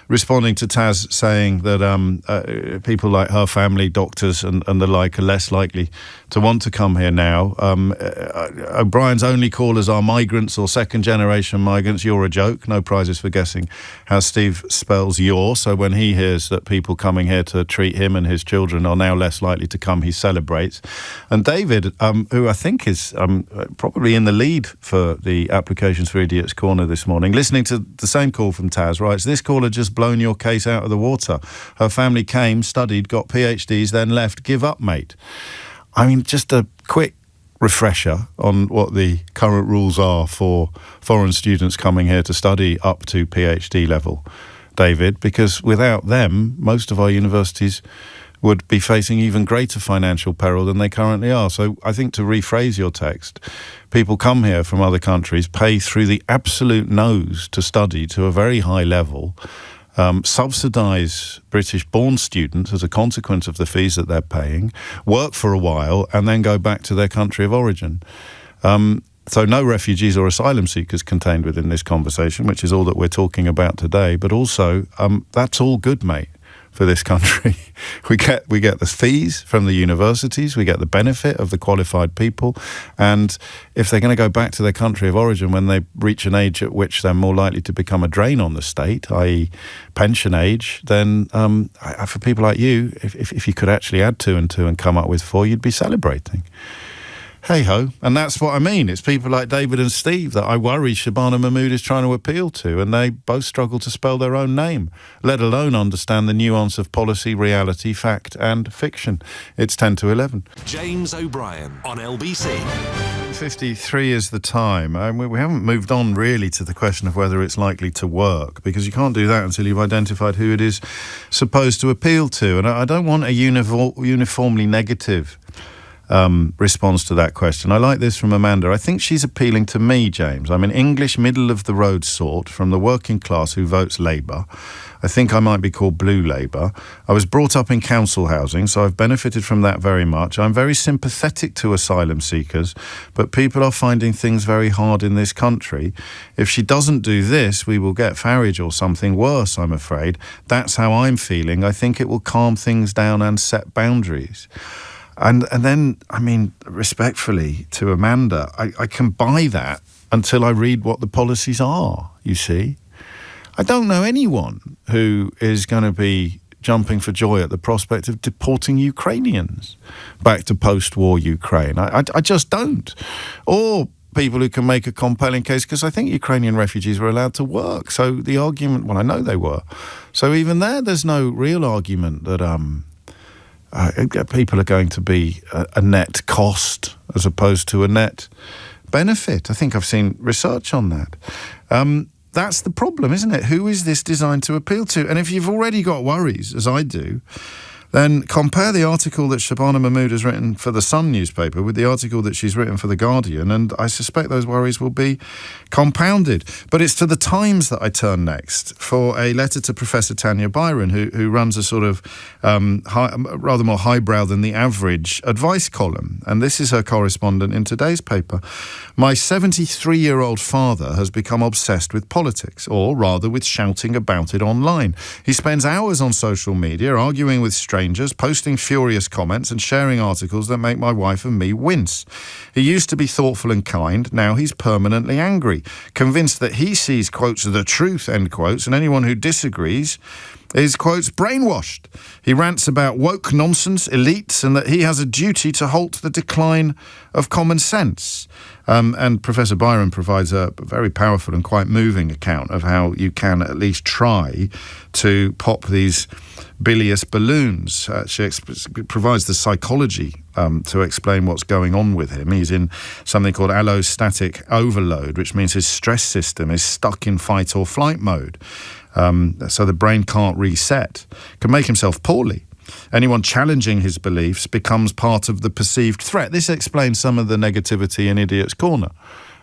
responding to Taz, saying that people like her family, doctors and the like, are less likely to want to come here now. O'Brien's only callers are migrants or second-generation migrants. You're a joke. No prizes for guessing how Steve spells your. So when he hears that people coming here to treat him and his children are now less likely to come, he celebrates. And David, who I think is probably in the lead for the Applications for Idiots Corner this morning, listening to the same call from Taz, writes, "This caller just blown your case out of the water. Her family came, studied, got PhDs, then left. Give up, mate." I mean, just a quick refresher on what the current rules are for foreign students coming here to study up to PhD level, David, because without them, most of our universities would be facing even greater financial peril than they currently are. So I think, to rephrase your text, people come here from other countries, pay through the absolute nose to study to a very high level, subsidise British-born students as a consequence of the fees that they're paying, work for a while, and then go back to their country of origin. So no refugees or asylum seekers contained within this conversation, which is all that we're talking about today. But also, that's all good, mate, for this country. We get the fees from the universities, we get the benefit of the qualified people, and if they're going to go back to their country of origin when they reach an age at which they're more likely to become a drain on the state, i.e. pension age, then for people like you, if you could actually add 2 and 2 and come up with 4, you'd be celebrating. Hey-ho. And that's what I mean. It's people like David and Steve that I worry Shabana Mahmood is trying to appeal to, and they both struggle to spell their own name, let alone understand the nuance of policy, reality, fact and fiction. It's 10 to 11. James O'Brien on LBC. 53 is the time. We haven't moved on really to the question of whether it's likely to work, because you can't do that until you've identified who it is supposed to appeal to. And I don't want a uniformly negative response to that question. I like this from Amanda. I think she's appealing to me, James. I'm an English middle-of-the-road sort from the working class who votes Labour. I think I might be called Blue Labour. I was brought up in council housing, so I've benefited from that very much. I'm very sympathetic to asylum seekers, but people are finding things very hard in this country. If she doesn't do this, we will get Farage or something worse, I'm afraid. That's how I'm feeling. I think it will calm things down and set boundaries. And then, I mean, respectfully to Amanda, I can buy that until I read what the policies are, you see. I don't know anyone who is going to be jumping for joy at the prospect of deporting Ukrainians back to post-war Ukraine. I just don't. Or people who can make a compelling case, because I think Ukrainian refugees were allowed to work. So the argument, well, I know they were. So even there's no real argument that people are going to be a net cost as opposed to a net benefit. I think I've seen research on that. That's the problem, isn't it? Who is this designed to appeal to? And if you've already got worries, as I do, then compare the article that Shabana Mahmood has written for the Sun newspaper with the article that she's written for The Guardian, and I suspect those worries will be compounded. But it's to the Times that I turn next for a letter to Professor Tanya Byron, who runs a sort of rather more highbrow than the average advice column. And this is her correspondent in today's paper. My 73-year-old father has become obsessed with politics, or rather with shouting about it online. He spends hours on social media arguing with strangers, posting furious comments and sharing articles that make my wife and me wince. He used to be thoughtful and kind, now he's permanently angry, convinced that he sees, quotes, the truth, end quotes, and anyone who disagrees is, quotes, brainwashed. He rants about woke nonsense, elites, and that he has a duty to halt the decline of common sense. And Professor Byron provides a very powerful and quite moving account of how you can at least try to pop these bilious balloons. She provides the psychology to explain what's going on with him. He's in something called allostatic overload, which means his stress system is stuck in fight or flight mode. So the brain can't reset, can make himself poorly. Anyone challenging his beliefs becomes part of the perceived threat. This explains some of the negativity in Idiot's Corner.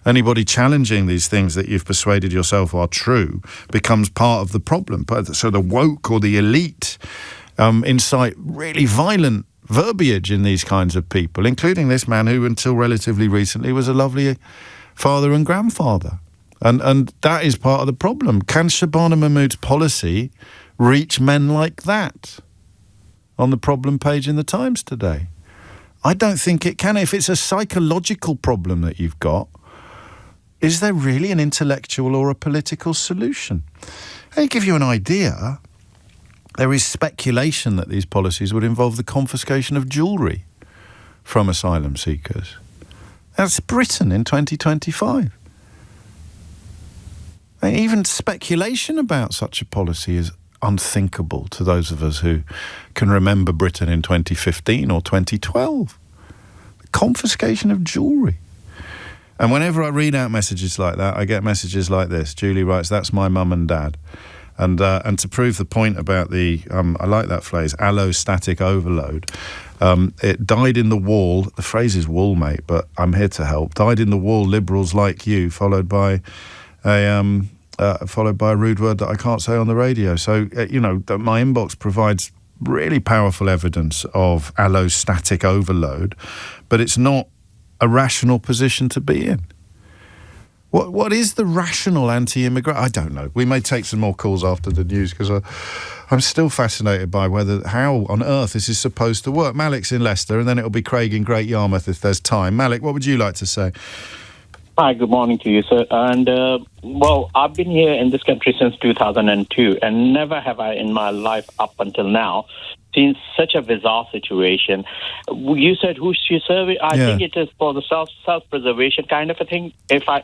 Anybody challenging these things that you've persuaded yourself are true becomes part of the problem. So the woke or the elite incite really violent verbiage in these kinds of people, including this man who until relatively recently was a lovely father and grandfather. And that is part of the problem. Can Shabana Mahmood's policy reach men like that on the problem page in the Times today? I don't think it can. If it's a psychological problem that you've got, is there really an intellectual or a political solution? I'll give you an idea. There is speculation that these policies would involve the confiscation of jewellery from asylum seekers. That's Britain in 2025. Even speculation about such a policy is unthinkable to those of us who can remember Britain in 2015 or 2012. The confiscation of jewellery. And whenever I read out messages like that, I get messages like this. Julie writes, "That's my mum and dad." And to prove the point about the, I like that phrase, allostatic overload, it died in the wall, the phrase is wool, mate, but I'm here to help, died in the wall, liberals like you, followed by a rude word that I can't say on the radio. So, my inbox provides really powerful evidence of allostatic overload, but it's not a rational position to be in. What is the rational anti-immigrant? I don't know. We may take some more calls after the news because I'm still fascinated by how on earth this is supposed to work. Malik's in Leicester, and then it'll be Craig in Great Yarmouth if there's time. Malik, what would you like to say? Hi, good morning to you, sir. And, I've been here in this country since 2002, and never have I in my life up until now seen such a bizarre situation. You said who should serve it? I think it is for the self-preservation kind of a thing,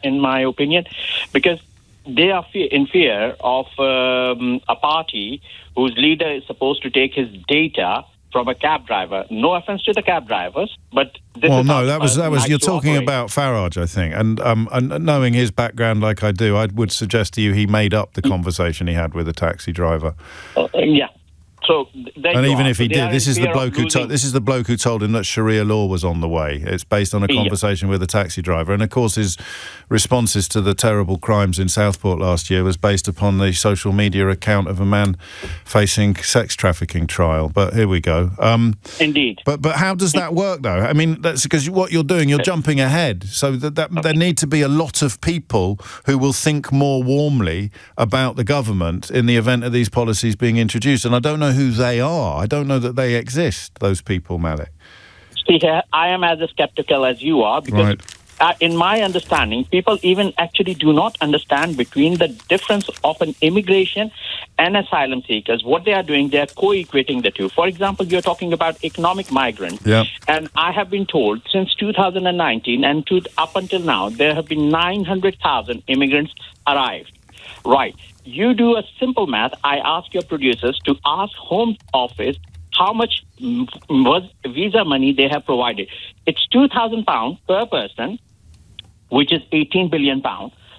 in my opinion, because they are in fear of a party whose leader is supposed to take his data from a cab driver. No offense to the cab drivers, but this is that was you're talking about Farage, I think, and knowing his background like I do, I would suggest to you he made up the conversation he had with a taxi driver. Yeah. So and even if he did, this is the bloke who told him that Sharia law was on the way. It's based on a conversation with a taxi driver, and of course his responses to the terrible crimes in Southport last year was based upon the social media account of a man facing sex trafficking trial. But here we go. Indeed. But how does that work, though? I mean, that's because what you're doing, you're jumping ahead. So there need to be a lot of people who will think more warmly about the government in the event of these policies being introduced, and I don't know who they are. I don't know that they exist, those people, Malik. See, I am as skeptical as you are, because in my understanding, people even actually do not understand between the difference of an immigration and asylum seekers. What they are doing, they are co-equating the two. For example, you're talking about economic migrants. Yeah. And I have been told since 2019 and up until now, there have been 900,000 immigrants arrived. Right. You do a simple math. I ask your producers to ask Home Office how much was visa money they have provided. It's £2,000 per person, which is £18 billion.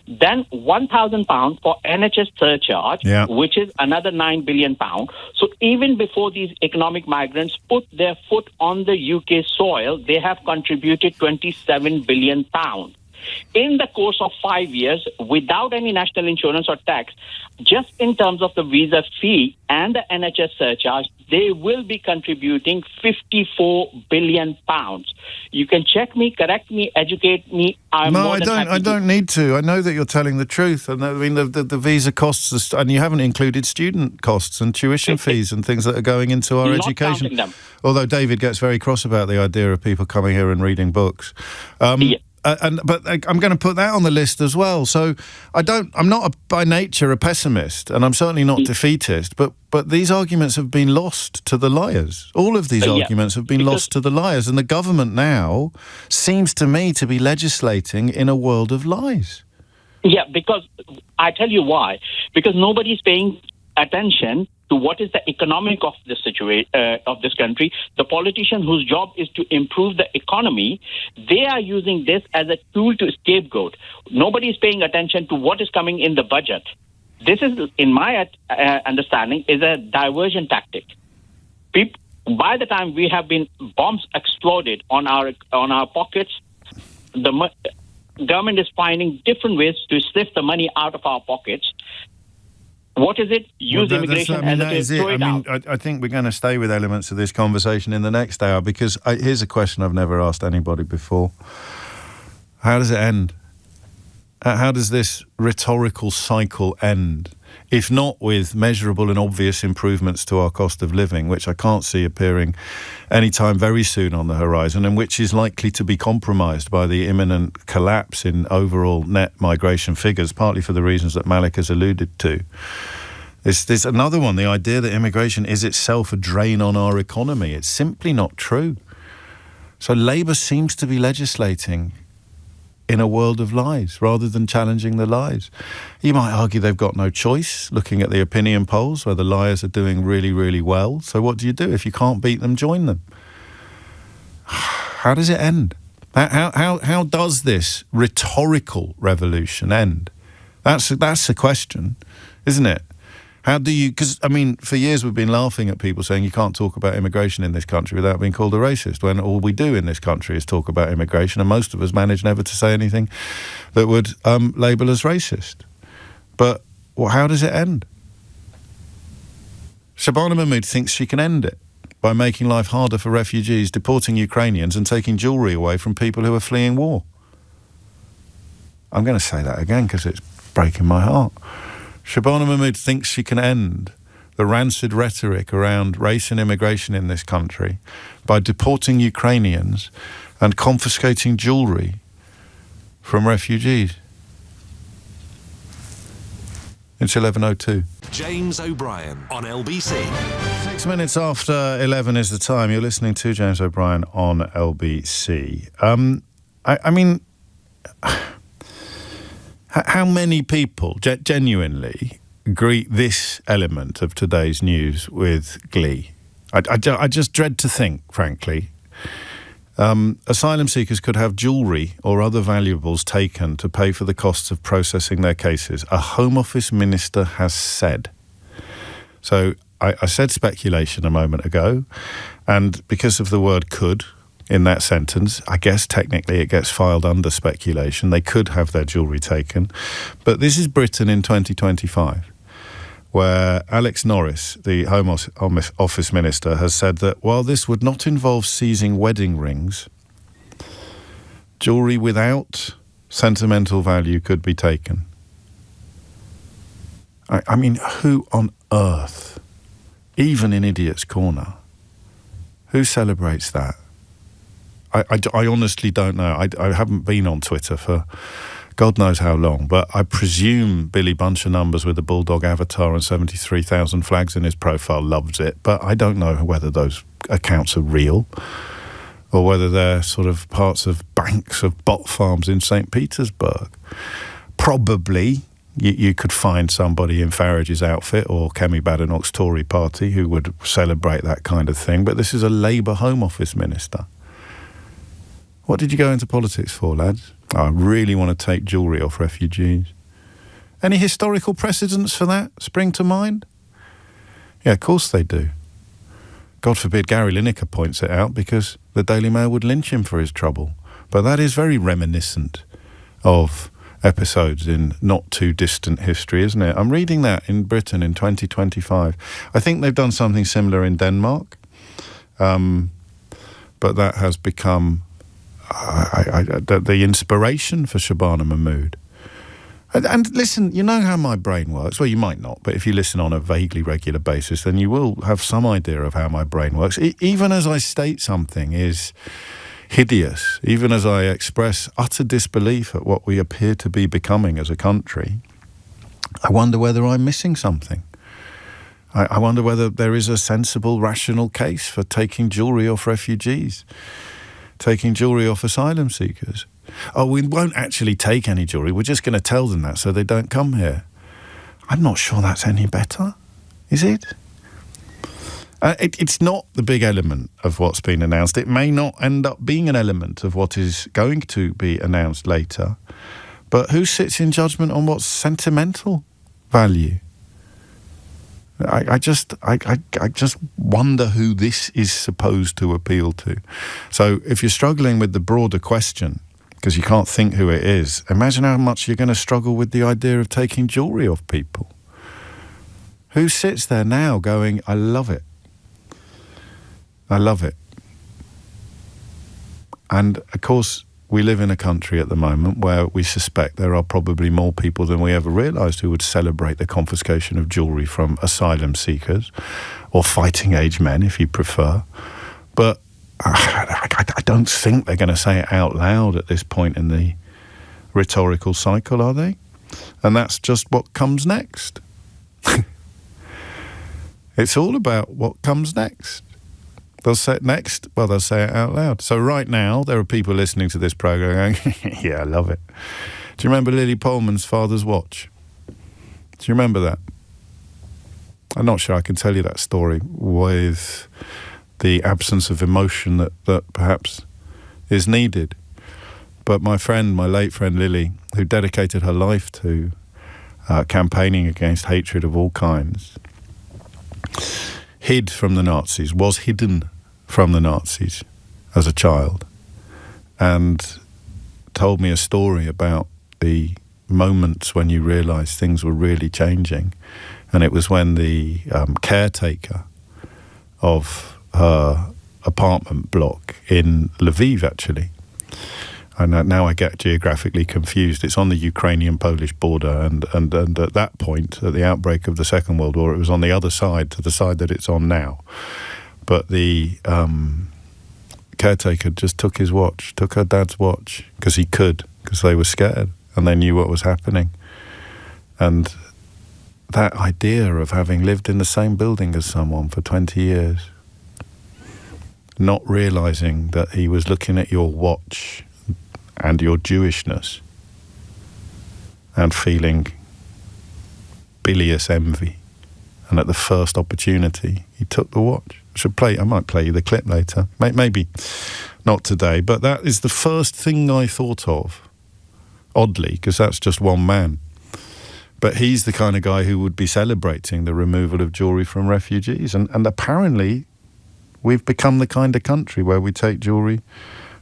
Then £1,000 for NHS surcharge, which is another £9 billion. So even before these economic migrants put their foot on the UK soil, they have contributed £27 billion. In the course of 5 years, without any national insurance or tax, just in terms of the visa fee and the NHS surcharge, they will be contributing £54 billion. You can check me, correct me, educate me. I don't need to. I know that you're telling the truth. And I mean, the visa costs, and you haven't included student costs and tuition fees and things that are going into our education. Although David gets very cross about the idea of people coming here and reading books. But I'm going to put that on the list as well. So I'm not by nature a pessimist, and I'm certainly not defeatist. But these arguments have been lost to the liars. All of these arguments have been lost to the liars, and the government now seems to me to be legislating in a world of lies. Yeah, because I tell you why. Because nobody's paying attention to what is the economic of the of this country. The politician whose job is to improve the economy, they are using this as a tool to scapegoat. Nobody is paying attention to what is coming in the budget. This is, in my understanding, is a diversion tactic. By the time we have been bombs exploded on our pockets, the government is finding different ways to sift the money out of our pockets. What is it? Use immigration as a way to throw it out. I think we're going to stay with elements of this conversation in the next hour, because here's a question I've never asked anybody before. How does it end? How does this rhetorical cycle end? If not with measurable and obvious improvements to our cost of living, which I can't see appearing anytime very soon on the horizon, and which is likely to be compromised by the imminent collapse in overall net migration figures, partly for the reasons that Malik has alluded to. There's another one, the idea that immigration is itself a drain on our economy. It's simply not true. So Labour seems to be legislating in a world of lies, rather than challenging the lies. You might argue they've got no choice, looking at the opinion polls where the liars are doing really, really well. So what do? If you can't beat them, join them. How does it end? How does this rhetorical revolution end? That's the question, isn't it? How do you... Because, I mean, for years we've been laughing at people saying you can't talk about immigration in this country without being called a racist, when all we do in this country is talk about immigration, and most of us manage never to say anything that would label as racist. But how does it end? Shabana Mahmood thinks she can end it by making life harder for refugees, deporting Ukrainians and taking jewellery away from people who are fleeing war. I'm going to say that again because it's breaking my heart. Shabana Mahmood thinks she can end the rancid rhetoric around race and immigration in this country by deporting Ukrainians and confiscating jewellery from refugees. It's 11:02. James O'Brien on LBC. 6 minutes after 11 is the time. You're listening to James O'Brien on LBC. I mean... How many people genuinely greet this element of today's news with glee? I just dread to think, frankly. Asylum seekers could have jewellery or other valuables taken to pay for the costs of processing their cases. A Home Office minister has said. So I said speculation a moment ago, and because of the word could in that sentence, I guess technically it gets filed under speculation. They could have their jewellery taken. But this is Britain in 2025, where Alex Norris, the Home Office Minister, has said that while this would not involve seizing wedding rings, jewellery without sentimental value could be taken. I mean, who on earth, even in Idiot's Corner, who celebrates that? I honestly don't know. I haven't been on Twitter for God knows how long, but I presume Billy Buncher-Numbers with a bulldog avatar and 73,000 flags in his profile loves it, but I don't know whether those accounts are real or whether they're sort of parts of banks of bot farms in St. Petersburg. Probably you could find somebody in Farage's outfit or Kemi Badenoch's Tory party who would celebrate that kind of thing, but this is a Labour Home Office minister. What did you go into politics for, lads? I really want to take jewellery off refugees. Any historical precedents for that spring to mind? Yeah, of course they do. God forbid Gary Lineker points it out because the Daily Mail would lynch him for his trouble. But that is very reminiscent of episodes in not too distant history, isn't it? I'm reading that in Britain in 2025. I think they've done something similar in Denmark, but that has become the inspiration for Shabana Mahmood. And listen, you know how my brain works. Well, you might not, but if you listen on a vaguely regular basis, then you will have some idea of how my brain works. Even as I state something is hideous, even as I express utter disbelief at what we appear to be becoming as a country, I wonder whether I'm missing something. I wonder whether there is a sensible, rational case for taking jewellery off refugees, taking jewellery off asylum seekers. Oh, we won't actually take any jewellery. We're just going to tell them that so they don't come here. I'm not sure that's any better, is it? It's not the big element of what's been announced. It may not end up being an element of what is going to be announced later. But who sits in judgment on what's sentimental value? I just wonder who this is supposed to appeal to. So if you're struggling with the broader question, because you can't think who it is, imagine how much you're going to struggle with the idea of taking jewellery off people. Who sits there now going, I love it. I love it. And of course, we live in a country at the moment where we suspect there are probably more people than we ever realised who would celebrate the confiscation of jewellery from asylum seekers or fighting age men, if you prefer. But I don't think they're going to say it out loud at this point in the rhetorical cycle, are they? And that's just what comes next. It's all about what comes next. They'll say it next, well, they'll say it out loud. So right now, there are people listening to this programme going, yeah, I love it. Do you remember Lily Pollman's Father's Watch? Do you remember that? I'm not sure I can tell you that story with the absence of emotion that perhaps is needed. But my late friend Lily, who dedicated her life to campaigning against hatred of all kinds, was hidden from the Nazis as a child, and told me a story about the moments when you realised things were really changing. And it was when the caretaker of her apartment block in Lviv, actually, and now I get geographically confused. It's on the Ukrainian-Polish border, and at that point, at the outbreak of the Second World War, it was on the other side, to the side that it's on now. But the caretaker just took her dad's watch, because they were scared, and they knew what was happening. And that idea of having lived in the same building as someone for 20 years, not realising that he was looking at your watch and your Jewishness, and feeling bilious envy, and at the first opportunity he took the watch. I might play you the clip later, maybe not today, but that is the first thing I thought of, oddly, because that's just one man. But he's the kind of guy who would be celebrating the removal of jewellery from refugees, and apparently we've become the kind of country where we take jewellery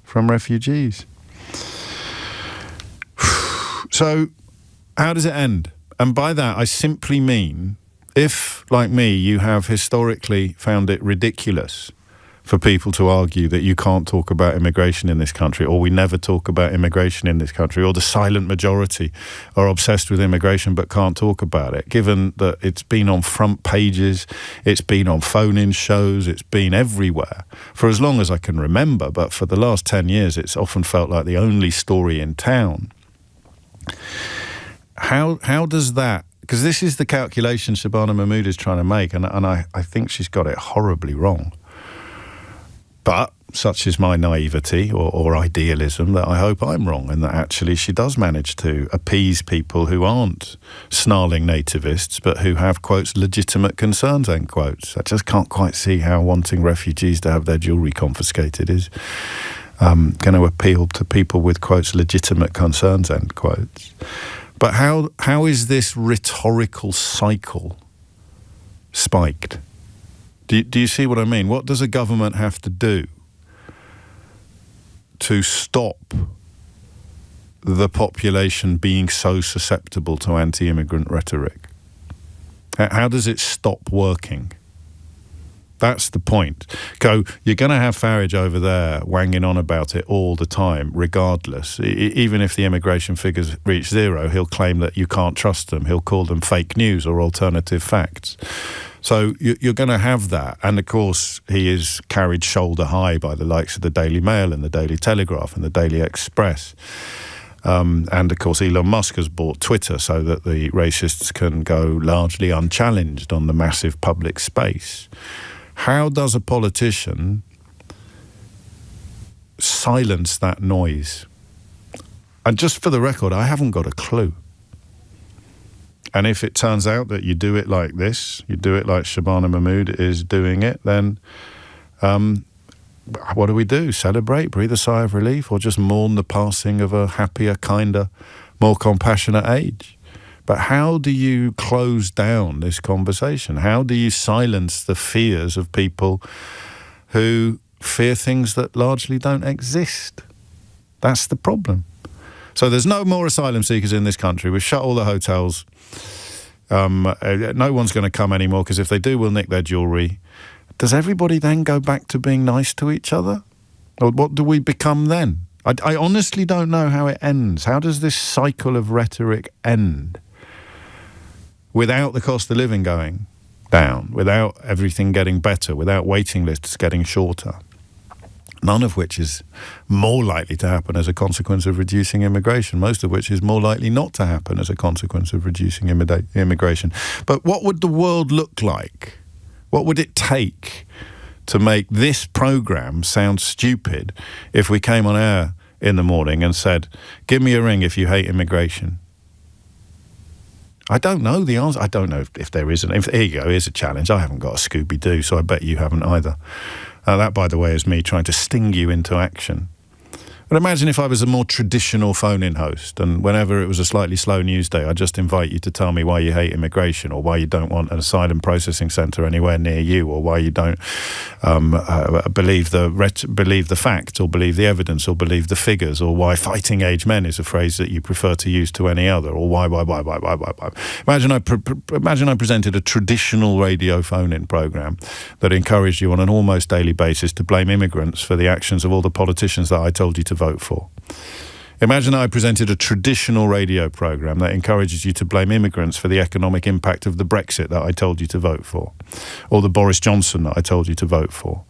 from refugees. So, how does it end? And by that, I simply mean, if, like me, you have historically found it ridiculous for people to argue that you can't talk about immigration in this country, or we never talk about immigration in this country, or the silent majority are obsessed with immigration but can't talk about it, given that it's been on front pages, it's been on phone-in shows, it's been everywhere for as long as I can remember, but for the last 10 years it's often felt like the only story in town. How does that, because this is the calculation Shabana Mahmood is trying to make, and I think she's got it horribly wrong. But such is my naivety or idealism that I hope I'm wrong, and that actually she does manage to appease people who aren't snarling nativists but who have, quotes, legitimate concerns, end quotes. I just can't quite see how wanting refugees to have their jewellery confiscated is going to appeal to people with, quotes, legitimate concerns, end quotes. But how is this rhetorical cycle spiked? Do you see what I mean? What does a government have to do to stop the population being so susceptible to anti-immigrant rhetoric? How does it stop working? That's the point. You're going to have Farage over there wanging on about it all the time, regardless. Even if the immigration figures reach zero, he'll claim that you can't trust them. He'll call them fake news or alternative facts. So you're going to have that. And, of course, he is carried shoulder high by the likes of the Daily Mail and the Daily Telegraph and the Daily Express. And, of course, Elon Musk has bought Twitter so that the racists can go largely unchallenged on the massive public space. How does a politician silence that noise? And just for the record, I haven't got a clue. And if it turns out that you do it like this, you do it like Shabana Mahmood is doing it, then what do we do? Celebrate, breathe a sigh of relief, or just mourn the passing of a happier, kinder, more compassionate age? But how do you close down this conversation? How do you silence the fears of people who fear things that largely don't exist? That's the problem. So there's no more asylum seekers in this country. We've shut all the hotels. No one's going to come anymore because if they do, we'll nick their jewellery. Does everybody then go back to being nice to each other? Or what do we become then? I honestly don't know how it ends. How does this cycle of rhetoric end? Without the cost of living going down, without everything getting better, without waiting lists getting shorter, none of which is more likely to happen as a consequence of reducing immigration, most of which is more likely not to happen as a consequence of reducing immigration. But what would the world look like? What would it take to make this programme sound stupid if we came on air in the morning and said, give me a ring if you hate immigration? I don't know the answer. I don't know if there isn't. Here you go, here's a challenge. I haven't got a Scooby-Doo, so I bet you haven't either. That, by the way, is me trying to sting you into action. But imagine if I was a more traditional phone-in host, and whenever it was a slightly slow news day, I'd just invite you to tell me why you hate immigration, or why you don't want an asylum processing centre anywhere near you, or why you don't believe the facts, or believe the evidence, or believe the figures, or why fighting age men is a phrase that you prefer to use to any other, or why. Imagine I presented a traditional radio phone-in programme that encouraged you on an almost daily basis to blame immigrants for the actions of all the politicians that I told you to vote for. Imagine I presented a traditional radio programme that encourages you to blame immigrants for the economic impact of the Brexit that I told you to vote for, or the Boris Johnson that I told you to vote for.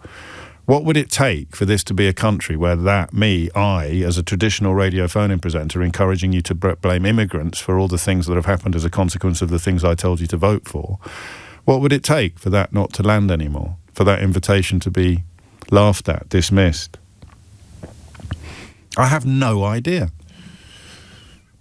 What would it take for this to be a country where I, as a traditional radio phone-in presenter, encouraging you to blame immigrants for all the things that have happened as a consequence of the things I told you to vote for? What would it take for that not to land anymore, for that invitation to be laughed at, dismissed? I have no idea.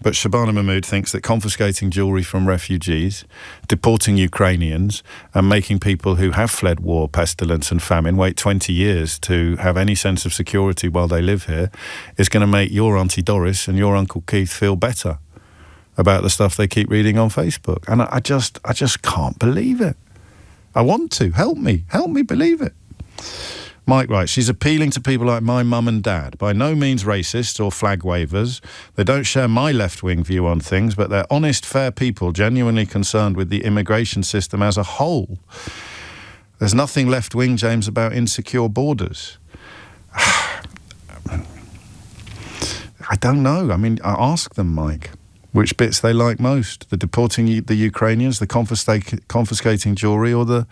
But Shabana Mahmood thinks that confiscating jewellery from refugees, deporting Ukrainians, and making people who have fled war, pestilence and famine wait 20 years to have any sense of security while they live here is going to make your Auntie Doris and your Uncle Keith feel better about the stuff they keep reading on Facebook. And I just can't believe it. I want to. Help me believe it. Mike writes, she's appealing to people like my mum and dad, by no means racists or flag wavers. They don't share my left-wing view on things, but they're honest, fair people, genuinely concerned with the immigration system as a whole. There's nothing left-wing, James, about insecure borders. I don't know. I mean, I ask them, Mike, which bits they like most. The deporting the Ukrainians, the confiscating jewellery, or the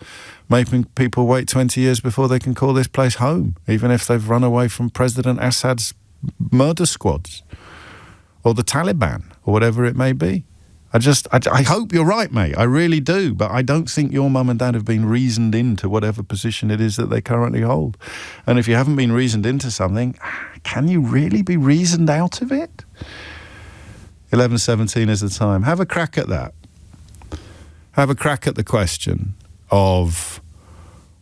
making people wait 20 years before they can call this place home, even if they've run away from President Assad's murder squads, or the Taliban, or whatever it may be. I hope you're right, mate. I really do. But I don't think your mum and dad have been reasoned into whatever position it is that they currently hold. And if you haven't been reasoned into something, can you really be reasoned out of it? 11:17 is the time. Have a crack at that. Have a crack at the question of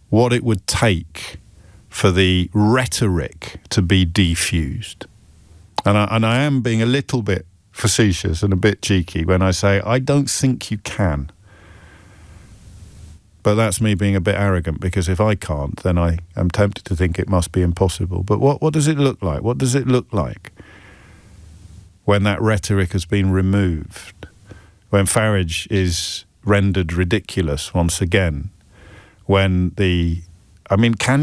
what it would take for the rhetoric to be defused. And I am being a little bit facetious and a bit cheeky when I say I don't think you can. But that's me being a bit arrogant, because if I can't, then I am tempted to think it must be impossible. But what does it look like? What does it look like when that rhetoric has been removed? When Farage is rendered ridiculous once again? Can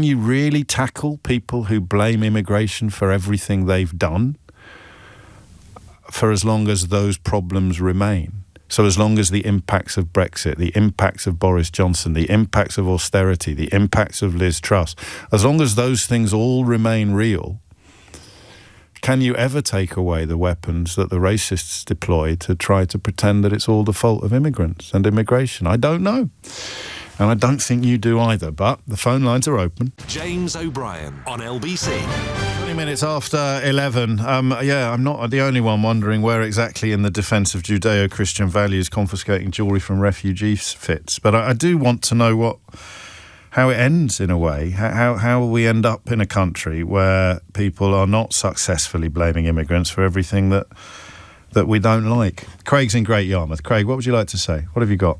you really tackle people who blame immigration for everything they've done for as long as those problems remain? So as long as the impacts of Brexit, the impacts of Boris Johnson, the impacts of austerity, the impacts of Liz Truss, as long as those things all remain real, can you ever take away the weapons that the racists deploy to try to pretend that it's all the fault of immigrants and immigration? I don't know. And I don't think you do either, but the phone lines are open. James O'Brien on LBC. 20 minutes after 11. I'm not the only one wondering where exactly in the defence of Judeo-Christian values confiscating jewellery from refugees fits. But I do want to know how it ends, in a way. How we end up in a country where people are not successfully blaming immigrants for everything that we don't like. Craig's in Great Yarmouth. Craig, what would you like to say? What have you got?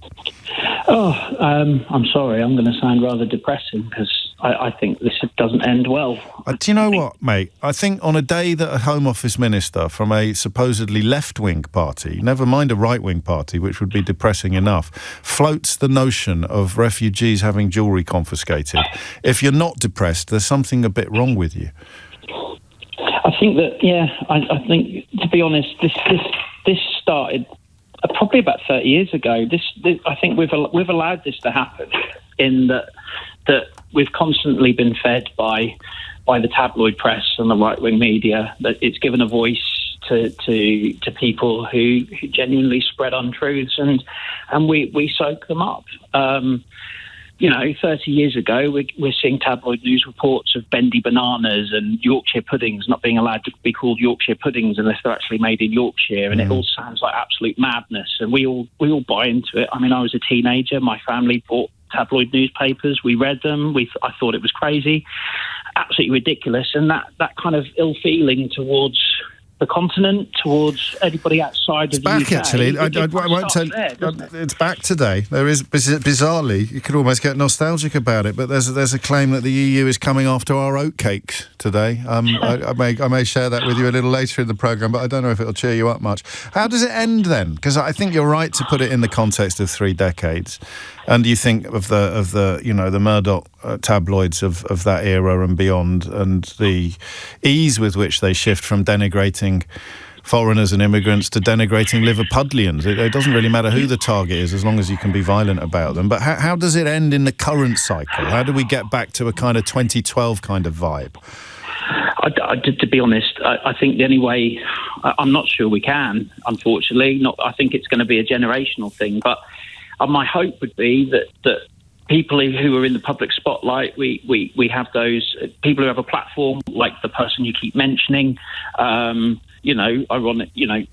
I'm sorry, I'm going to sound rather depressing, because I think this doesn't end well. Do you know what, mate? I think on a day that a Home Office minister from a supposedly left-wing party, never mind a right-wing party, which would be depressing enough, floats the notion of refugees having jewellery confiscated, if you're not depressed, there's something a bit wrong with you. I think that, I think, to be honest, this started probably about 30 years ago. I think we've allowed this to happen, in that we've constantly been fed by the tabloid press and the right-wing media, that it's given a voice to people who genuinely spread untruths, and we soak them up. 30 years ago, we're seeing tabloid news reports of bendy bananas and Yorkshire puddings not being allowed to be called Yorkshire puddings unless they're actually made in Yorkshire, and it all sounds like absolute madness, and we all buy into it. I mean, I was a teenager. My family bought tabloid newspapers. We read them. I thought it was crazy, absolutely ridiculous, and that kind of ill feeling towards the continent, towards anybody outside of the UK. It's back, actually. I won't tell you. It's back today. There is, bizarrely, you could almost get nostalgic about it, but there's a claim that the EU is coming after our oatcakes today. I may share that with you a little later in the programme, but I don't know if it'll cheer you up much. How does it end then? Because I think you're right to put it in the context of 3 decades. And you think of the Murdoch tabloids of that era and beyond, and the ease with which they shift from denigrating foreigners and immigrants to denigrating Liverpudlians. It doesn't really matter who the target is, as long as you can be violent about them. But how does it end in the current cycle? How do we get back to a kind of 2012 kind of vibe? To be honest, I think the only way, I'm not sure we can, unfortunately. I think it's going to be a generational thing, but my hope would be that people who are in the public spotlight, we have those people who have a platform, like the person you keep mentioning. Ironic.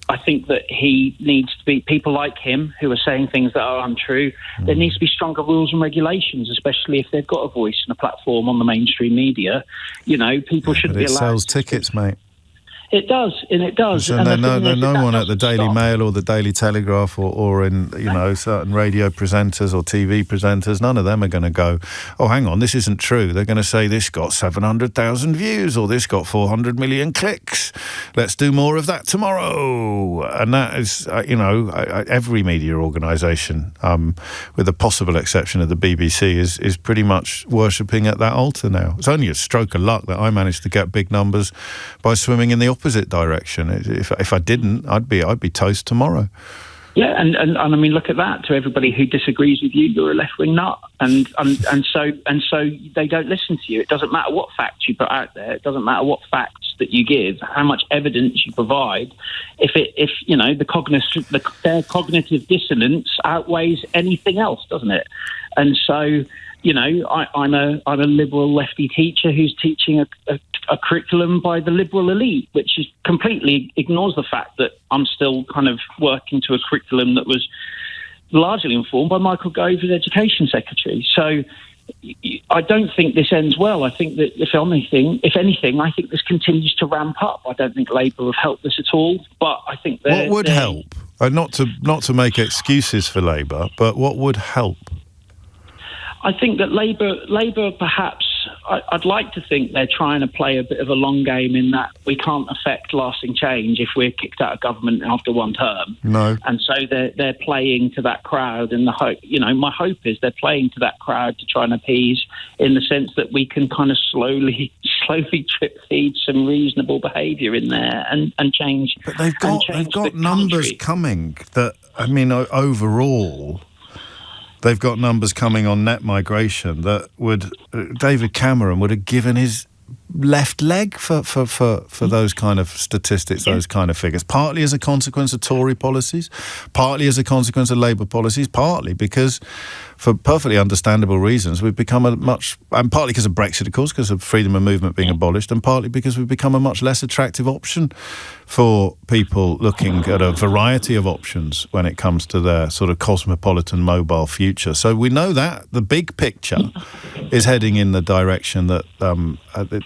I think that he needs to be people like him who are saying things that are untrue. There needs to be stronger rules and regulations, especially if they've got a voice and a platform on the mainstream media. People shouldn't be allowed. It sells tickets, mate. It does, and it does. And no one at the Daily Mail or the Daily Telegraph or in, certain radio presenters or TV presenters, none of them are going to go, oh, hang on, this isn't true. They're going to say this got 700,000 views or this got 400 million clicks. Let's do more of that tomorrow. And that is, every media organisation, with the possible exception of the BBC, is pretty much worshipping at that altar now. It's only a stroke of luck that I managed to get big numbers by swimming in the opposite direction. If I didn't, I'd be toast tomorrow. Yeah, and I mean, look at that. To everybody who disagrees with you, you're a left-wing nut, and so they don't listen to you. It doesn't matter what facts you put out there. It doesn't matter what facts that you give, how much evidence you provide. If their cognitive dissonance outweighs anything else, doesn't it? And so, I'm a liberal lefty teacher who's teaching a curriculum by the liberal elite, which is completely ignores the fact that I'm still kind of working to a curriculum that was largely informed by Michael Gove as Education Secretary. So I don't think this ends well. I think that if anything, I think this continues to ramp up. I don't think Labour have helped this at all, but I think what would help? Not to make excuses for Labour, but what would help? I think that Labour perhaps, I'd like to think they're trying to play a bit of a long game in that we can't affect lasting change if we're kicked out of government after one term. No. And so they're playing to that crowd, and my hope is they're playing to that crowd to try and appease, in the sense that we can kind of slowly drip feed some reasonable behaviour in there and change. But they've got numbers coming that, overall. They've got numbers coming on net migration that David Cameron would have given his left leg for those kind of statistics, those kind of figures, partly as a consequence of Tory policies, partly as a consequence of Labour policies, partly because, for perfectly understandable reasons, we've become and partly because of Brexit, of course, because of freedom of movement being abolished, and partly because we've become a much less attractive option for people looking at a variety of options when it comes to their sort of cosmopolitan mobile future. So we know that the big picture is heading in the direction that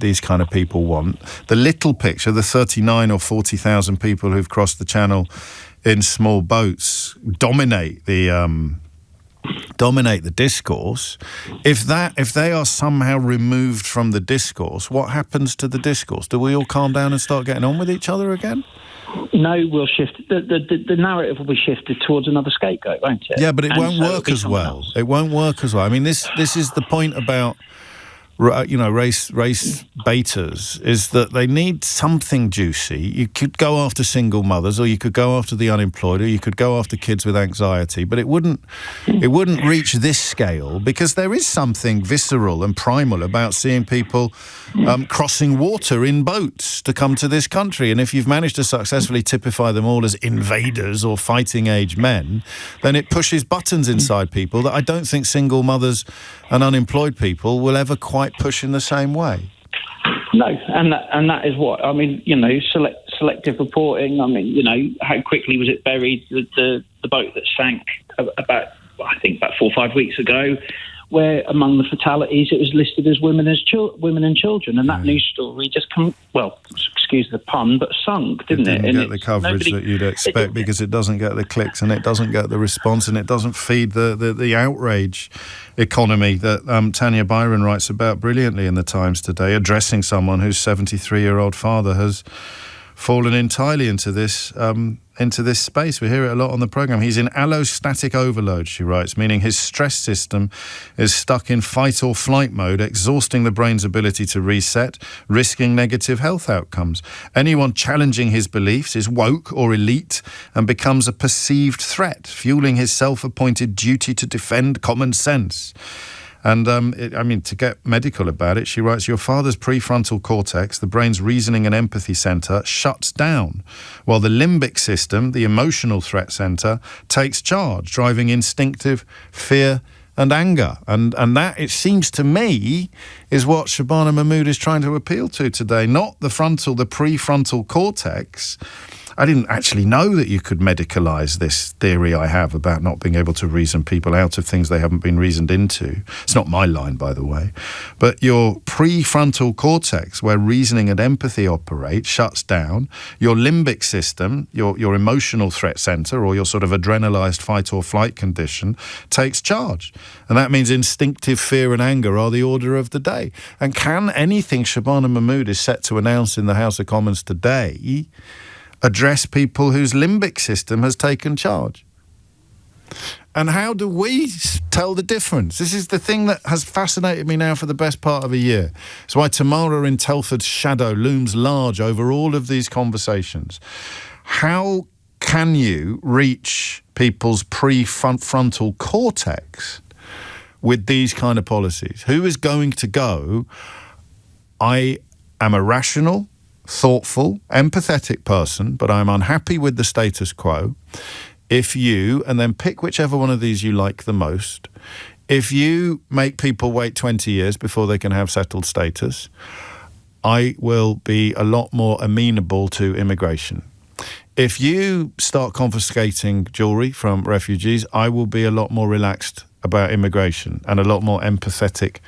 these kind of people want. The little picture, the 39 or 40,000 people who've crossed the Channel in small boats, dominate the discourse. If they are somehow removed from the discourse, what happens to the discourse? Do we all calm down and start getting on with each other again? No, we'll shift. The narrative will be shifted towards another scapegoat, won't it? Yeah, but it won't work as well. It won't work as well. I mean, this is the point about race baiters, is that they need something juicy. You could go after single mothers, or you could go after the unemployed, or you could go after kids with anxiety, but it wouldn't reach this scale, because there is something visceral and primal about seeing people crossing water in boats to come to this country. And if you've managed to successfully typify them all as invaders or fighting age men, then it pushes buttons inside people that I don't think single mothers and unemployed people will ever quite push in the same way. No, and that is what I mean. Selective reporting. I mean, how quickly was it buried? The boat that sank about 4 or 5 weeks ago, where among the fatalities it was listed as women and children, and that news story just excuse the pun, but sunk, didn't it? Didn't get the coverage that you'd expect, because it doesn't get the clicks and it doesn't get the response and it doesn't feed the outrage economy that Tanya Byron writes about brilliantly in the Times today, addressing someone whose 73-year-old father has fallen entirely into this space. We hear it a lot on the programme. He's in allostatic overload, she writes, meaning his stress system is stuck in fight or flight mode, exhausting the brain's ability to reset, risking negative health outcomes. Anyone challenging his beliefs is woke or elite and becomes a perceived threat, fueling his self-appointed duty to defend common sense. And, to get medical about it, she writes, your father's prefrontal cortex, the brain's reasoning and empathy centre, shuts down, while the limbic system, the emotional threat centre, takes charge, driving instinctive fear and anger. And that, it seems to me, is what Shabana Mahmood is trying to appeal to today. Not the prefrontal cortex, I didn't actually know that you could medicalise this theory I have about not being able to reason people out of things they haven't been reasoned into. It's not my line, by the way. But your prefrontal cortex, where reasoning and empathy operate, shuts down. Your limbic system, your emotional threat centre, or your sort of adrenalised fight or flight condition, takes charge. And that means instinctive fear and anger are the order of the day. And can anything Shabana Mahmood is set to announce in the House of Commons today address people whose limbic system has taken charge? And how do we tell the difference? This is the thing that has fascinated me now for the best part of a year. It's why Tamara in Telford's shadow looms large over all of these conversations. How can you reach people's prefrontal cortex with these kind of policies? Who is going to go, I am a rational, thoughtful, empathetic person, but I'm unhappy with the status quo. If you, and then pick whichever one of these you like the most, if you make people wait 20 years before they can have settled status, I will be a lot more amenable to immigration. If you start confiscating jewellery from refugees, I will be a lot more relaxed about immigration and a lot more empathetic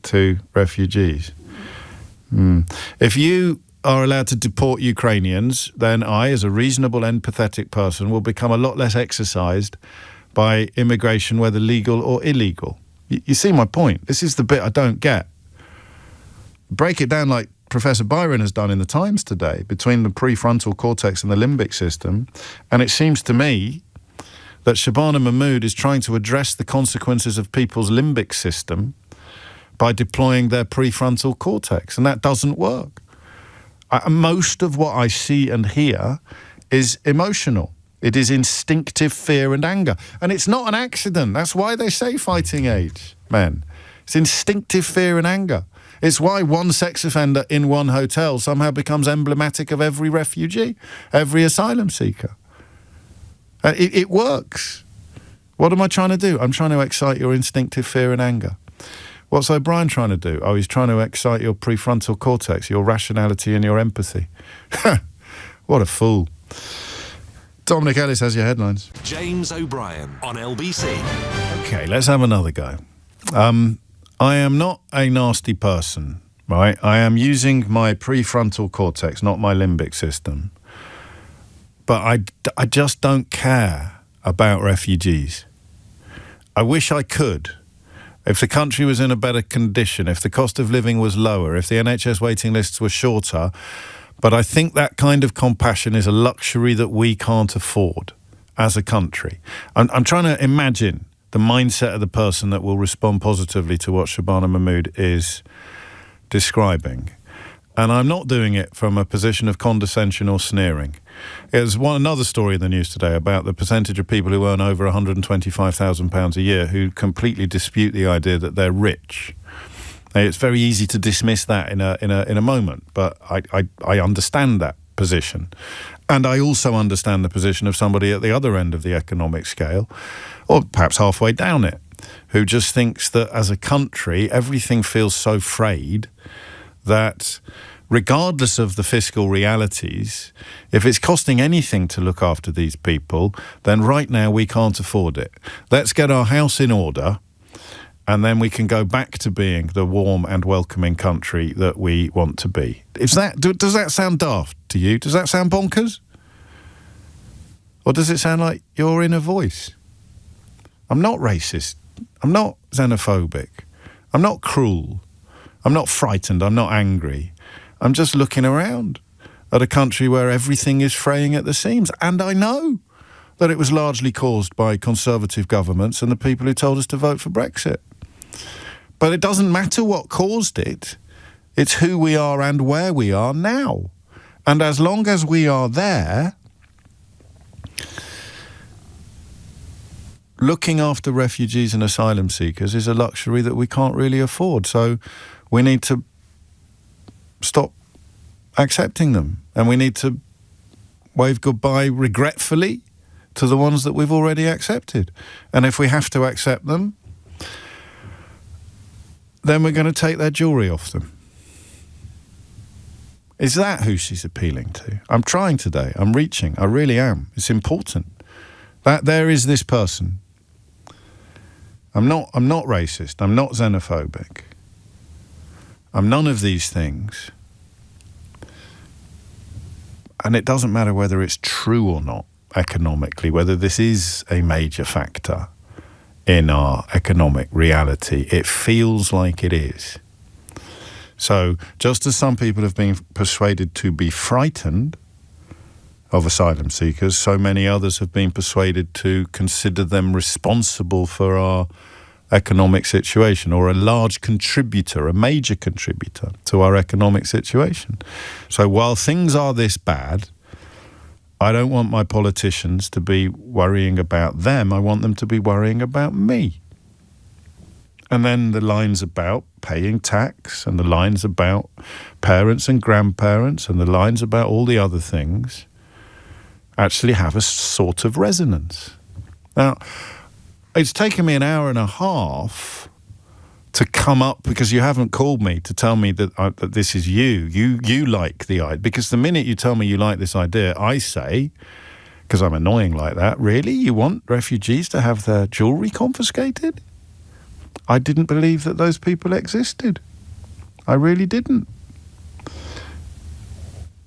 to refugees. If you are allowed to deport Ukrainians, then I, as a reasonable, empathetic person, will become a lot less exercised by immigration, whether legal or illegal. You see my point? This is the bit I don't get. Break it down like Professor Byron has done in the Times today, between the prefrontal cortex and the limbic system, and it seems to me that Shabana Mahmood is trying to address the consequences of people's limbic system by deploying their prefrontal cortex, and that doesn't work. Most of what I see and hear is emotional. It is instinctive fear and anger. And it's not an accident. That's why they say fighting age, men. It's instinctive fear and anger. It's why one sex offender in one hotel somehow becomes emblematic of every refugee, every asylum seeker. It works. What am I trying to do? I'm trying to excite your instinctive fear and anger. What's O'Brien trying to do? Oh, he's trying to excite your prefrontal cortex, your rationality and your empathy. What a fool. Dominic Ellis has your headlines. James O'Brien on LBC. Okay, let's have another go. I am not a nasty person, right? I am using my prefrontal cortex, not my limbic system. But I just don't care about refugees. I wish I could. If the country was in a better condition, if the cost of living was lower, if the NHS waiting lists were shorter. But I think that kind of compassion is a luxury that we can't afford as a country. I'm trying to imagine the mindset of the person that will respond positively to what Shabana Mahmood is describing. And I'm not doing it from a position of condescension or sneering. There's another story in the news today about the percentage of people who earn over £125,000 a year who completely dispute the idea that they're rich. It's very easy to dismiss that in a moment, but I understand that position. And I also understand the position of somebody at the other end of the economic scale, or perhaps halfway down it, who just thinks that as a country, everything feels so frayed that regardless of the fiscal realities, if it's costing anything to look after these people, then right now we can't afford it. Let's get our house in order, and then we can go back to being the warm and welcoming country that we want to be. Does that sound daft to you? Does that sound bonkers? Or does it sound like your inner voice? I'm not racist. I'm not xenophobic. I'm not cruel. I'm not frightened. I'm not angry. I'm just looking around at a country where everything is fraying at the seams. And I know that it was largely caused by conservative governments and the people who told us to vote for Brexit. But it doesn't matter what caused it. It's who we are and where we are now. And as long as we are there, looking after refugees and asylum seekers is a luxury that we can't really afford. So we need to stop accepting them. And we need to wave goodbye regretfully to the ones that we've already accepted. And if we have to accept them, then we're going to take their jewellery off them. Is that who she's appealing to? I'm trying today. I'm reaching. I really am. It's important. That there is this person. I'm not racist. I'm not xenophobic. I'm none of these things. And it doesn't matter whether it's true or not economically, whether this is a major factor in our economic reality. It feels like it is. So just as some people have been persuaded to be frightened of asylum seekers, so many others have been persuaded to consider them responsible for our economic situation, or a large contributor, a major contributor to our economic situation. So while things are this bad, I don't want my politicians to be worrying about them. I want them to be worrying about me. And then the lines about paying tax, and the lines about parents and grandparents, and the lines about all the other things actually have a sort of resonance. Now, it's taken me an hour and a half to come up, because you haven't called me to tell me that that this is you. You like the idea. Because the minute you tell me you like this idea, I say, because I'm annoying like that, really? You want refugees to have their jewellery confiscated? I didn't believe that those people existed. I really didn't.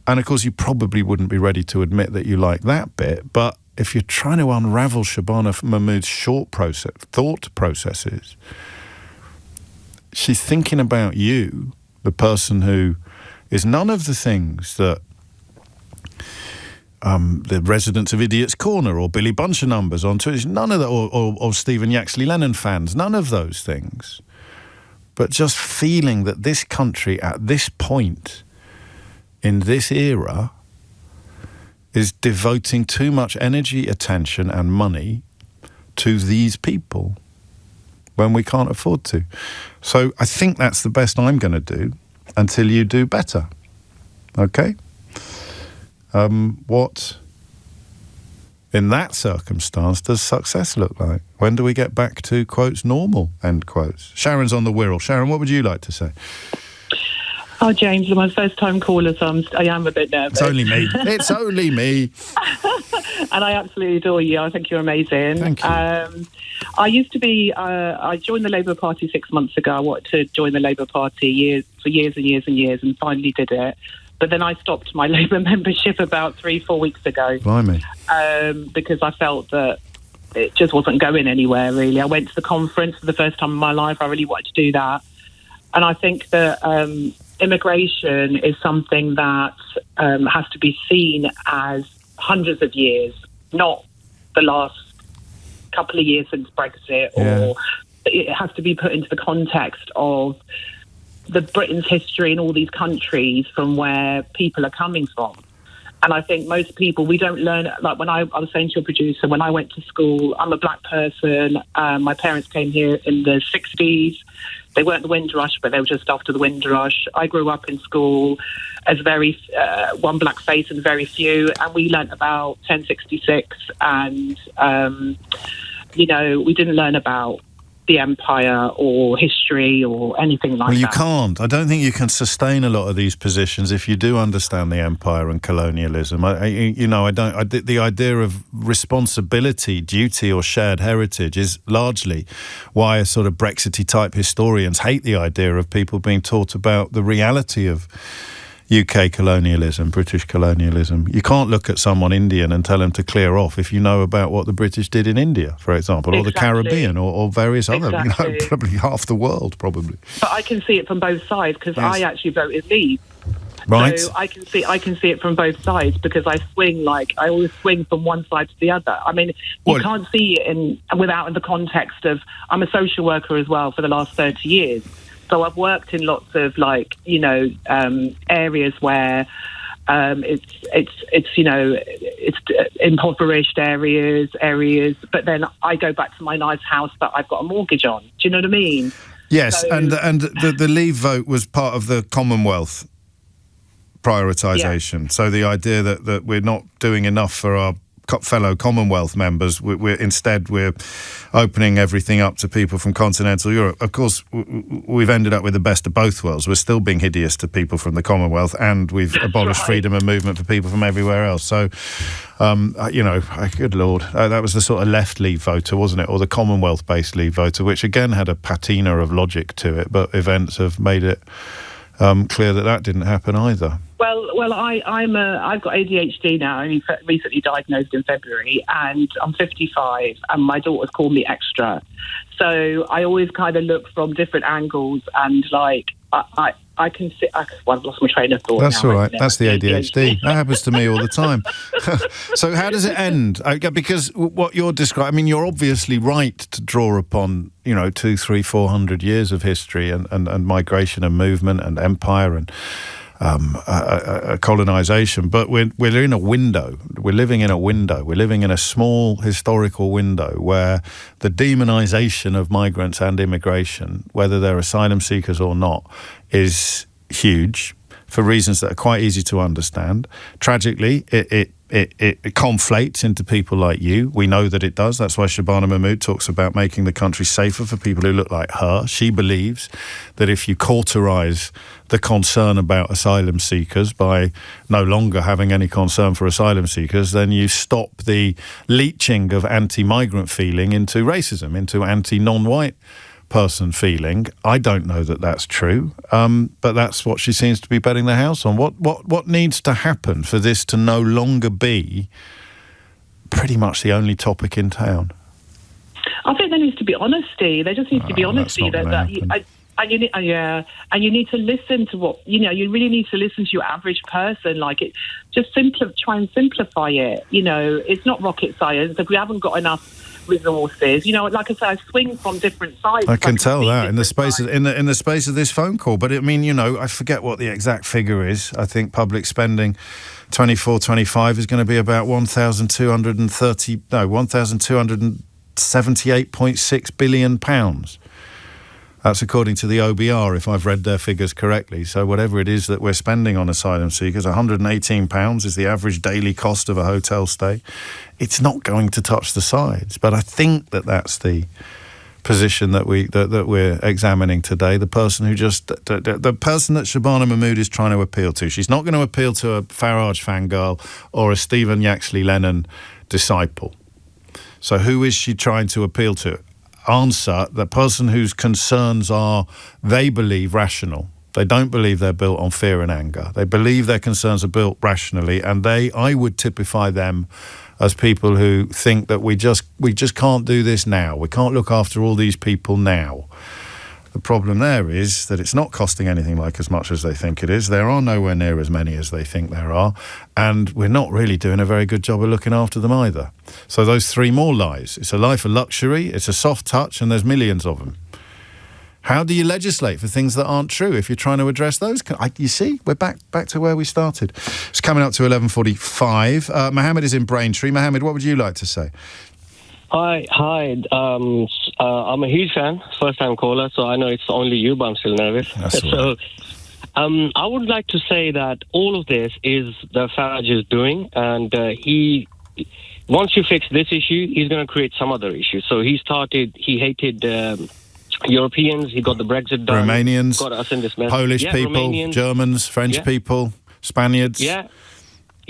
And of course, you probably wouldn't be ready to admit that you like that bit, but if you're trying to unravel Shabana Mahmood's thought processes, she's thinking about you, the person who is none of the things that the residents of Idiot's Corner or Billy Buncher numbers on Twitter, none of that, or Stephen Yaxley Lennon fans, none of those things. But just feeling that this country at this point in this era is devoting too much energy, attention and money to these people when we can't afford to. So I think that's the best I'm going to do until you do better. Okay? What, in that circumstance, does success look like? When do we get back to, quotes, normal, end quotes? Sharon's on the Wirral. Sharon, what would you like to say? Oh, James, you're my first-time caller, so I am a bit nervous. It's only me. It's only me. And I absolutely adore you. I think you're amazing. Thank you. I used to be, I joined the Labour Party 6 months ago. I wanted to join the Labour Party for years and years and years, and finally did it. But then I stopped my Labour membership about 3-4 weeks ago. Blimey. Because I felt that it just wasn't going anywhere, really. I went to the conference for the first time in my life. I really wanted to do that. And I think that immigration is something that has to be seen as hundreds of years, not the last couple of years since Brexit, or it has to be put into the context of the Britain's history in all these countries from where people are coming from. And I think most people, we don't learn, like when I was saying to your producer, when I went to school, I'm a black person. My parents came here in the 60s. They weren't the Windrush, but they were just after the Windrush. I grew up in school as very one black face and very few, and we learnt about 1066, and we didn't learn about the empire or history or anything like that. Well, you can't. I don't think you can sustain a lot of these positions if you do understand the empire and colonialism. The idea of responsibility, duty or shared heritage is largely why a sort of Brexity type historians hate the idea of people being taught about the reality of UK colonialism, British colonialism. You can't look at someone Indian and tell them to clear off if you know about what the British did in India, for example, or the Caribbean, or various other, probably half the world, probably. But I can see it from both sides, because I actually voted Leave. Right. So I can see it from both sides, because I always swing from one side to the other. I mean, you can't see it without in the context of, I'm a social worker as well for the last 30 years. So I've worked in lots of areas where it's impoverished areas. But then I go back to my nice house that I've got a mortgage on. Do you know what I mean? Yes, so, and the Leave vote was part of the Commonwealth prioritisation. Yeah. So the idea that we're not doing enough for our fellow Commonwealth members, we're opening everything up to people from continental Europe. Of course, we've ended up with the best of both worlds. We're still being hideous to people from the Commonwealth, and we've abolished freedom of movement for people from everywhere else. So, good Lord, that was the sort of left Leave voter, wasn't it? Or the Commonwealth-based Leave voter, which again had a patina of logic to it, but events have made it clear that didn't happen either. Well, I've got ADHD now. I recently diagnosed in February, and I'm 55, and my daughters call me extra. So I always kind of look from different angles, and I can see. I've lost my train of thought. That's now, all right. That's the ADHD. That happens to me all the time. So how does it end? Because what you're describing, you're obviously right to draw upon, 200, 300, 400 years of history and migration and movement and empire and colonisation. But we're in a window. We're living in a window. We're living in a small historical window where the demonisation of migrants and immigration, whether they're asylum seekers or not, is huge for reasons that are quite easy to understand. Tragically, it conflates into people like you. We know that it does. That's why Shabana Mahmood talks about making the country safer for people who look like her. She believes that if you cauterise the concern about asylum seekers by no longer having any concern for asylum seekers, then you stop the leaching of anti-migrant feeling into racism, into anti-non-white person feeling. I don't know that that's true, but that's what she seems to be betting the house on. What needs to happen for this to no longer be pretty much the only topic in town? I think there needs to be honesty. There just needs to be honesty and you need to listen to what you really need to listen to your average person. Just try and simplify it. It's not rocket science. If we haven't got enough resources, like I said, I swing from different sides. I can tell that in the space of this phone call. But I forget what the exact figure is. I think public spending 24-25 is going to be about £1,278.6 billion. That's according to the OBR, if I've read their figures correctly. So whatever it is that we're spending on asylum seekers, £118 is the average daily cost of a hotel stay. It's not going to touch the sides. But I think that's the position that we're examining today. The person the person that Shabana Mahmood is trying to appeal to. She's not going to appeal to a Farage fangirl or a Stephen Yaxley Lennon disciple. So who is she trying to appeal to? Answer, the person whose concerns are, they believe, rational. They don't believe they're built on fear and anger. They believe their concerns are built rationally, and I would typify them as people who think that we just can't do this now. We can't look after all these people now. The problem there is that it's not costing anything like as much as they think it is. There are nowhere near as many as they think there are, and we're not really doing a very good job of looking after them either. So those three more lies. It's a life of luxury, it's a soft touch, and there's millions of them. How do you legislate for things that aren't true if you're trying to address those? You see, we're back to where we started. It's coming up to 11:45. Mohammed is in Braintree. Mohammed, what would you like to say? Hi. I'm a huge fan, first-time caller, so I know it's only you, but I'm still nervous. That's all right. So, I would like to say that all of this is the Farage is doing, and once you fix this issue, he's going to create some other issue. So he hated Europeans, he got the Brexit done. Romanians, got us in this mess. Polish people, Romanians, Germans, French people, Spaniards.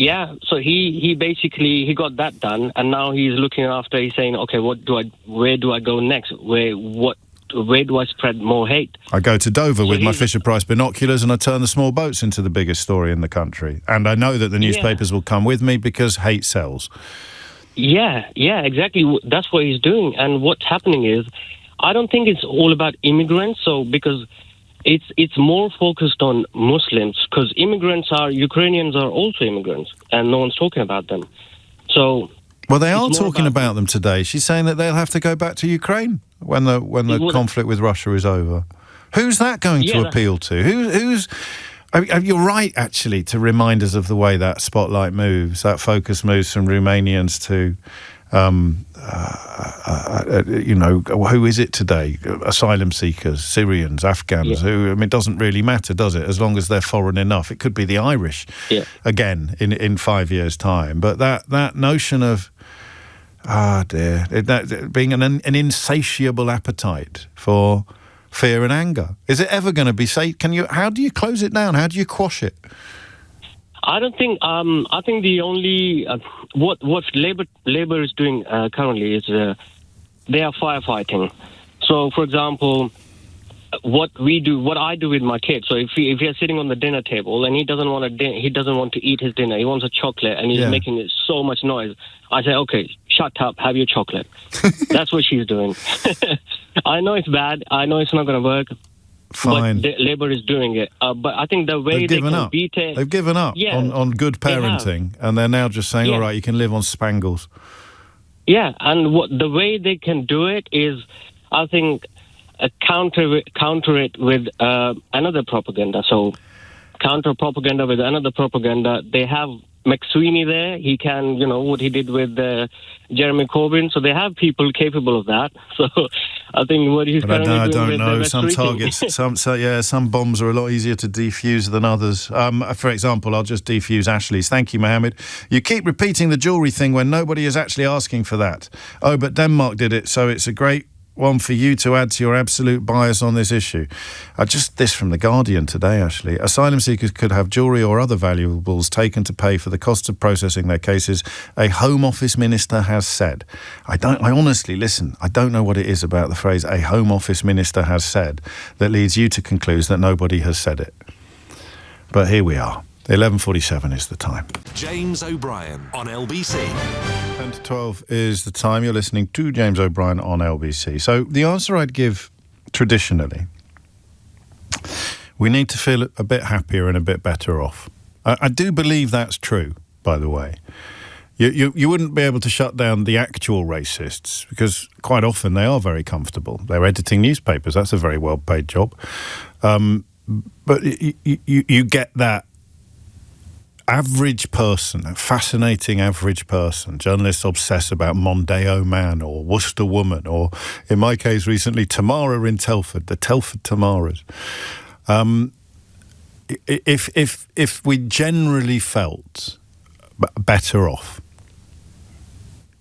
Yeah, so he basically got that done, and now he's looking after. He's saying, okay, where do I go next? Where do I spread more hate? I go to Dover with my Fisher-Price binoculars, and I turn the small boats into the biggest story in the country. And I know that the newspapers will come with me because hate sells. Yeah, exactly. That's what he's doing. And what's happening is, I don't think it's all about immigrants. So because it's more focused on Muslims, because Ukrainians are also immigrants, and no one's talking about them. So, well, they are talking about them today. She's saying that they'll have to go back to Ukraine when the conflict with Russia is over. Who's that going to appeal to? Who's? You're right, actually, to remind us of the way that spotlight moves, that focus moves from Romanians to who is it today? Asylum seekers, Syrians, Afghans, it doesn't really matter, does it? As long as they're foreign enough. It could be the Irish again in 5 years' time. But that notion of, being an insatiable appetite for fear and anger. Is it ever going to be safe? How do you close it down? How do you quash it? I don't think. I think the only what Labour is doing currently is they are firefighting. So, for example, what I do with my kids. So, if you're sitting on the dinner table and he doesn't want to eat his dinner, he wants a chocolate, and he's making so much noise, I say, okay, shut up, have your chocolate. That's what she's doing. I know it's bad. I know it's not going to work. Fine. But Labour is doing it. But I think the way they can beat it... They've given up on good parenting, and they're now just saying, all right, you can live on Spangles. Yeah, and the way they can do it is, I think, counter it with another propaganda. So, counter propaganda with another propaganda. They have McSweeney there. He can, what he did with Jeremy Corbyn. So they have people capable of that. So I think what he's currently doing... I don't know. Some targets, some bombs are a lot easier to defuse than others. For example, I'll just defuse Ashley's. Thank you, Mohammed. You keep repeating the jewellery thing when nobody is actually asking for that. Oh, but Denmark did it, so it's a great one for you to add to your absolute bias on this issue. This from The Guardian today, actually. Asylum seekers could have jewellery or other valuables taken to pay for the costs of processing their cases, a Home Office minister has said. I honestly, listen, I don't know what it is about the phrase a Home Office minister has said that leads you to conclude that nobody has said it. But here we are. 11:47 is the time. James O'Brien on LBC. 10 to 12 is the time. You're listening to James O'Brien on LBC. So the answer I'd give traditionally, we need to feel a bit happier and a bit better off. I do believe that's true, by the way. You wouldn't be able to shut down the actual racists because quite often they are very comfortable. They're editing newspapers. That's a very well-paid job. But you get that average person, a fascinating average person. Journalists obsess about Mondeo Man or Worcester Woman, or in my case recently, Tamara in Telford, the Telford Tamaras. If we generally felt better off,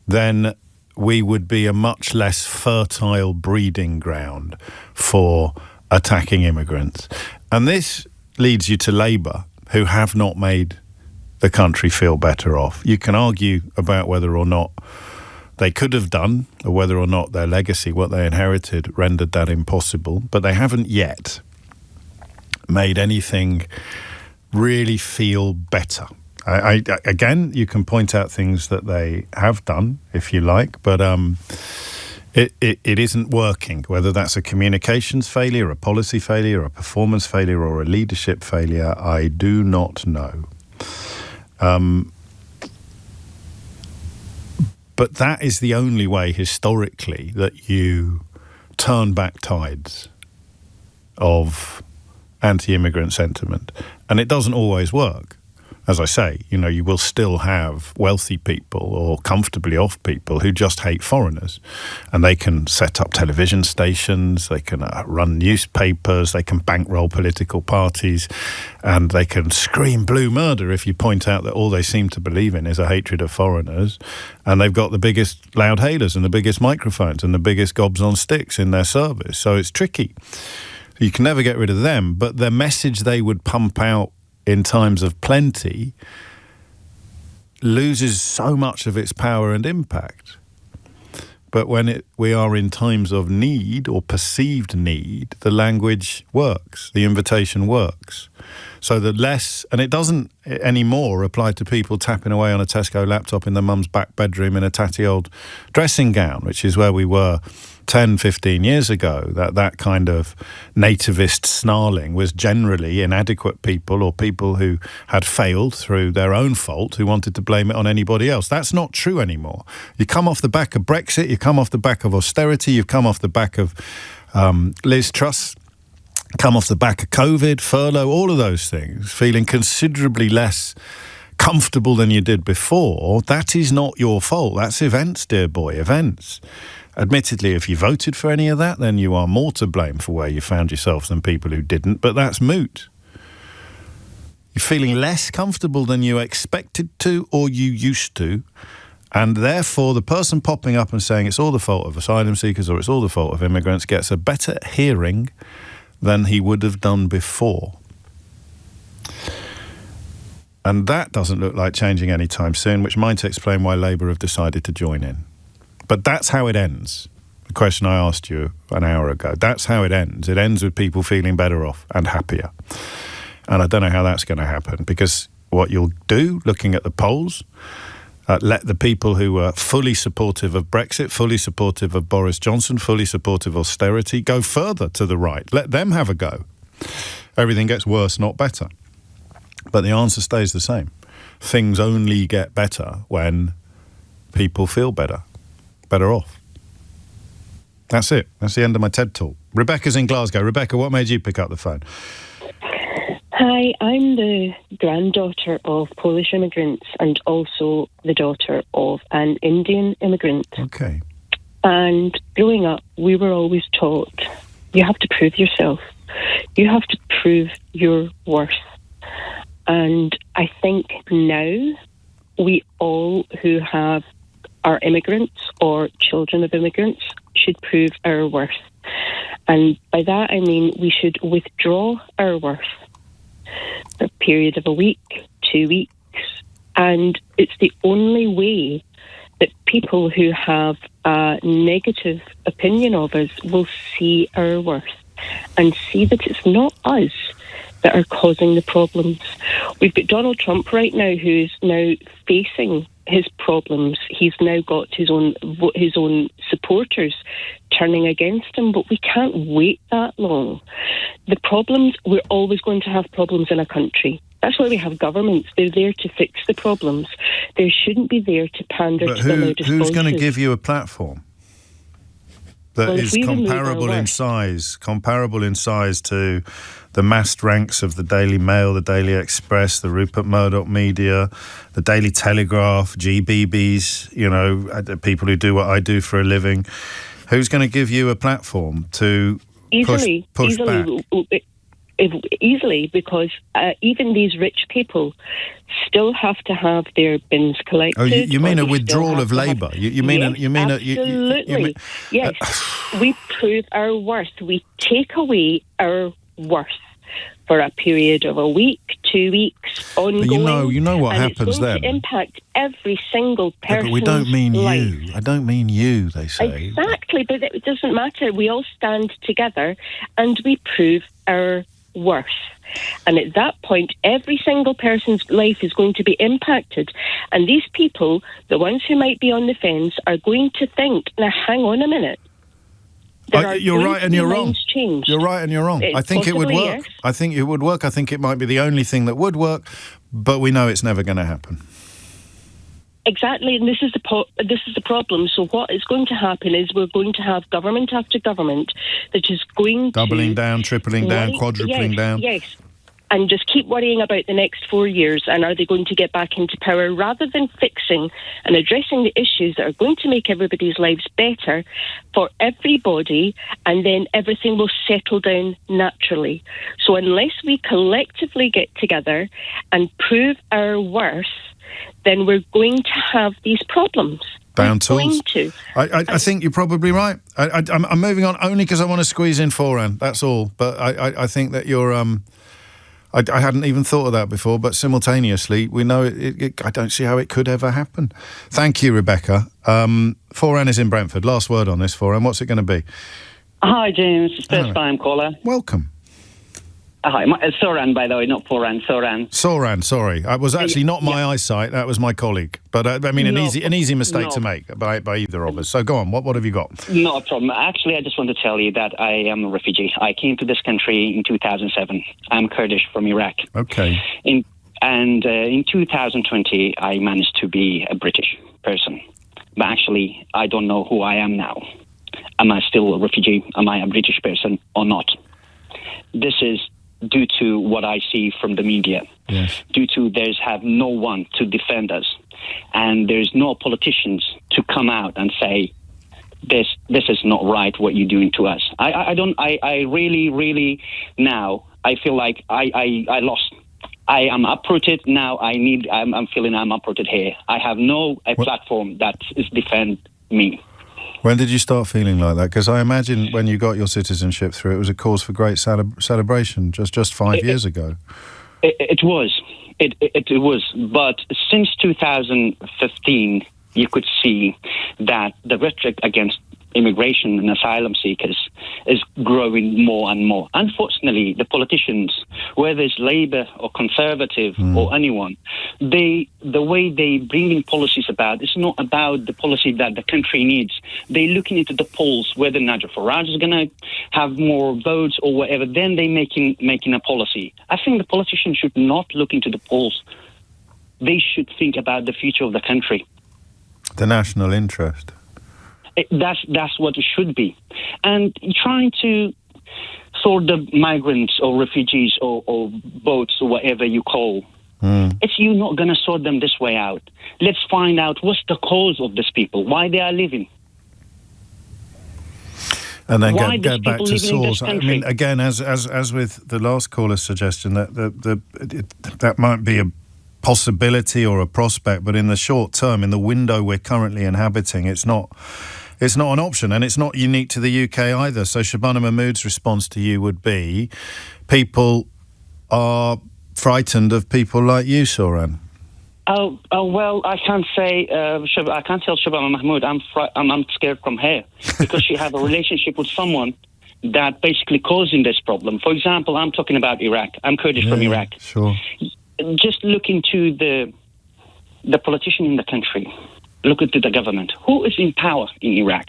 then we would be a much less fertile breeding ground for attacking immigrants. And this leads you to Labour, who have not made the country feel better off. You can argue about whether or not they could have done, or whether or not their legacy, what they inherited, rendered that impossible, but they haven't yet made anything really feel better. Again, you can point out things that they have done, if you like, but it isn't working, whether that's a communications failure, a policy failure, a performance failure, or a leadership failure, I do not know. But that is the only way historically that you turn back tides of anti-immigrant sentiment. And it doesn't always work. As I say, you will still have wealthy people or comfortably off people who just hate foreigners. And they can set up television stations, they can run newspapers, they can bankroll political parties, and they can scream blue murder if you point out that all they seem to believe in is a hatred of foreigners. And they've got the biggest loud-hailers and the biggest microphones and the biggest gobs on sticks in their service. So it's tricky. You can never get rid of them, but the message they would pump out in times of plenty loses so much of its power and impact. But when we are in times of need or perceived need, the language works, the invitation works. So the less, and it doesn't anymore apply to people tapping away on a Tesco laptop in their mum's back bedroom in a tatty old dressing gown, which is where we were 10, 15 years ago. That kind of nativist snarling was generally inadequate people or people who had failed through their own fault who wanted to blame it on anybody else. That's not true anymore. You come off the back of Brexit, you come off the back of austerity, you've come off the back of Liz Truss, come off the back of COVID, furlough, all of those things, feeling considerably less comfortable than you did before, that is not your fault. That's events, dear boy, events. Admittedly, if you voted for any of that, then you are more to blame for where you found yourself than people who didn't, but that's moot. You're feeling less comfortable than you expected to or you used to, and therefore the person popping up and saying it's all the fault of asylum seekers or it's all the fault of immigrants gets a better hearing than he would have done before. And that doesn't look like changing anytime soon, which might explain why Labour have decided to join in. But that's how it ends. The question I asked you an hour ago, that's how it ends. It ends with people feeling better off and happier. And I don't know how that's going to happen, because what you'll do, looking at the polls, let the people who are fully supportive of Brexit, fully supportive of Boris Johnson, fully supportive of austerity, go further to the right. Let them have a go. Everything gets worse, not better. But the answer stays the same. Things only get better when people feel better off. That's it. That's the end of my TED Talk. Rebecca's in Glasgow. Rebecca, what made you pick up the phone? Hi, I'm the granddaughter of Polish immigrants and also the daughter of an Indian immigrant. Okay. And growing up, we were always taught, you have to prove yourself. You have to prove your worth. And I think now we all who are immigrants or children of immigrants should prove our worth. And by that I mean we should withdraw our worth for a period of a week, 2 weeks. And it's the only way that people who have a negative opinion of us will see our worth and see that it's not us that are causing the problems. We've got Donald Trump right now who's now facing his problems. He's now got his own supporters turning against him, but we can't wait that long. The problems, we're always going to have problems in a country. That's why we have governments. They're there to fix the problems. They shouldn't be there to pander to the loudest voices. Who's going to give you a platform that is comparable in size to the massed ranks of the Daily Mail, the Daily Express, the Rupert Murdoch media, the Daily Telegraph, GBBs, people who do what I do for a living? Who's going to give you a platform to push back? Easily, because even these rich people still have to have their bins collected. Oh, you mean a withdrawal of Labour? Absolutely. Yes. We prove our worth. We take away our worth for a period of a week, 2 weeks, ongoing. But you know what happens then? It's going to impact every single person's but we don't mean life. you. I don't mean you, they say. Exactly, but it doesn't matter. We all stand together and we prove our worth. And at that point, every single person's life is going to be impacted. And these people, the ones who might be on the fence, are going to think, now hang on a minute. You're right and you're wrong. Changed. You're right and you're wrong. I think it would work. Yes. I think it would work. I think it might be the only thing that would work, but we know it's never going to happen. Exactly, and this is the problem. So what is going to happen is we're going to have government after government that is going doubling down, tripling down, quadrupling down. Yes, and just keep worrying about the next 4 years and are they going to get back into power, rather than fixing and addressing the issues that are going to make everybody's lives better for everybody, and then everything will settle down naturally. So unless we collectively get together and prove our worth, then we're going to have these problems. Down tools. I think you're probably right. I'm moving on only because I want to squeeze in Foran. That's all. But I think that you're... I hadn't even thought of that before, but simultaneously, we know I don't see how it could ever happen. Thank you, Rebecca. Foran is in Brentford. Last word on this, Foran. What's it going to be? Hi, James. First time caller. Welcome. Hi, Soran, by the way, not Foran, Soran. Soran, sorry. It was actually not my eyesight, that was my colleague. But I mean, an easy mistake to make by either of us. So go on, what have you got? No problem. Actually, I just want to tell you that I am a refugee. I came to this country in 2007. I'm Kurdish from Iraq. Okay. In 2020, I managed to be a British person. But actually, I don't know who I am now. Am I still a refugee? Am I a British person or not? This is due to what I see from the media. Yes. Due to there's have no one to defend us, and there's no politicians to come out and say this is not right what you're doing to us. I really now I feel like I lost. I am uprooted now. I'm feeling I'm uprooted here. I have no platform that is defend me. When did you start feeling like that? Because I imagine when you got your citizenship through, it was a cause for great celebration just 5 years ago. It was. It was. But since 2015, you could see that the rhetoric against immigration and asylum seekers is growing more and more. Unfortunately, the politicians, whether it's Labour or Conservative or anyone, the way they bring in policies about, it's not about the policy that the country needs. They're looking into the polls, whether Nigel Farage is going to have more votes or whatever, then they're making a policy. I think the politicians should not look into the polls. They should think about the future of the country. The national interest. That's what it should be. And trying to sort the migrants or refugees or boats or whatever you call, it's you not going to sort them this way out. Let's find out what's the cause of these people, why they are living. And then go back to source. I mean, again, as with the last caller's suggestion, that might be a possibility or a prospect, but in the short term, in the window we're currently inhabiting, it's not an option, and it's not unique to the UK either. So Shabana Mahmood's response to you would be, people are frightened of people like you, Soran. Oh well, I can't say. I can't tell Shabana Mahmood I'm scared from her because she have a relationship with someone that basically causing this problem. For example, I'm talking about Iraq. I'm Kurdish from Iraq. Sure. Just look into the politician in the country. Look into the government. Who is in power in Iraq?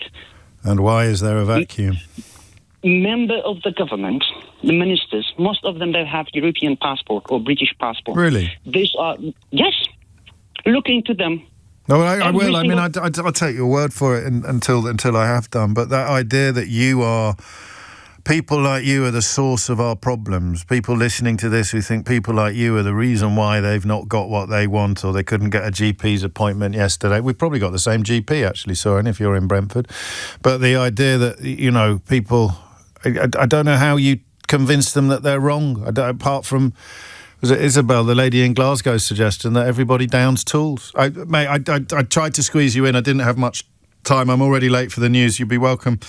And why is there a vacuum? Member of the government, the ministers, most of them, they have European passport or British passport. Really? These are, yes. Look into them. No, I will. I mean, I'll take your word for it until I have done. But that idea that people like you are the source of our problems. People listening to this who think people like you are the reason why they've not got what they want or they couldn't get a GP's appointment yesterday. We've probably got the same GP, actually, Soren, if you're in Brentford. But the idea that, people... I don't know how you convince them that they're wrong. Apart from, was it Isabel, the lady in Glasgow's suggestion that everybody downs tools? I tried to squeeze you in. I didn't have much time. I'm already late for the news. You'd be welcome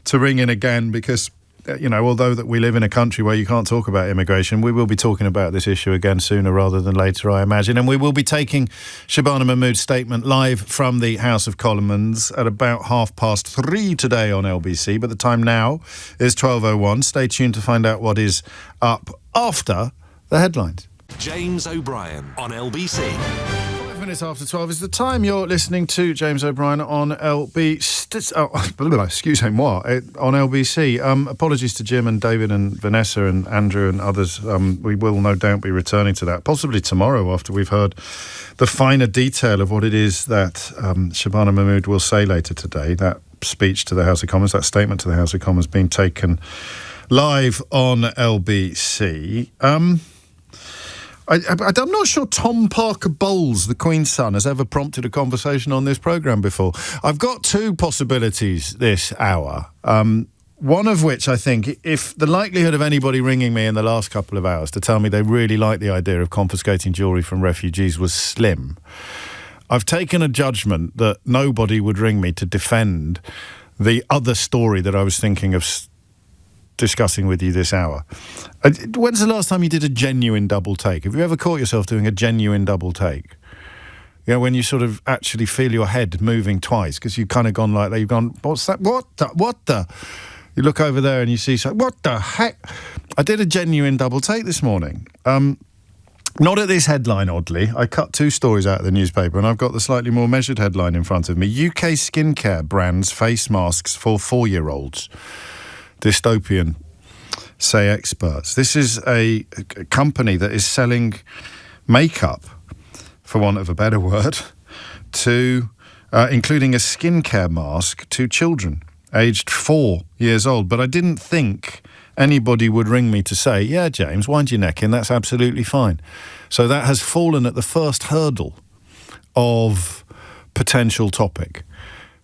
to ring in again because... although that we live in a country where you can't talk about immigration, we will be talking about this issue again sooner rather than later, I imagine. And we will be taking Shabana Mahmood's statement live from the House of Commons at about 3:30 today on LBC. But the time now is 12:01. Stay tuned to find out what is up after the headlines. James O'Brien on LBC. 5 minutes after 12 is the time. You're listening to James O'Brien on LBC. Apologies to Jim and David and Vanessa and Andrew and others. We will no doubt be returning to that, possibly tomorrow after we've heard the finer detail of what it is that Shabana Mahmood will say later today. That speech to the House of Commons, that statement to the House of Commons being taken live on LBC. I'm not sure Tom Parker Bowles, the Queen's son, has ever prompted a conversation on this programme before. I've got two possibilities this hour. One of which I think, if the likelihood of anybody ringing me in the last couple of hours to tell me they really like the idea of confiscating jewellery from refugees was slim, I've taken a judgment that nobody would ring me to defend the other story that I was thinking of discussing with you this hour. When's the last time you did a genuine double take? Have you ever caught yourself doing a genuine double take? When you sort of actually feel your head moving twice because you've kind of gone like that. You've gone, what's that? What the? You look over there and you see something. What the heck? I did a genuine double take this morning. Not at this headline, oddly. I cut two stories out of the newspaper and I've got the slightly more measured headline in front of me. UK skincare brands face masks for 4-year-olds. Dystopian, say experts. This is a company that is selling makeup, for want of a better word, to including a skincare mask to children aged 4 years old. But I didn't think anybody would ring me to say, yeah, James, wind your neck in, that's absolutely fine. So that has fallen at the first hurdle of potential topic.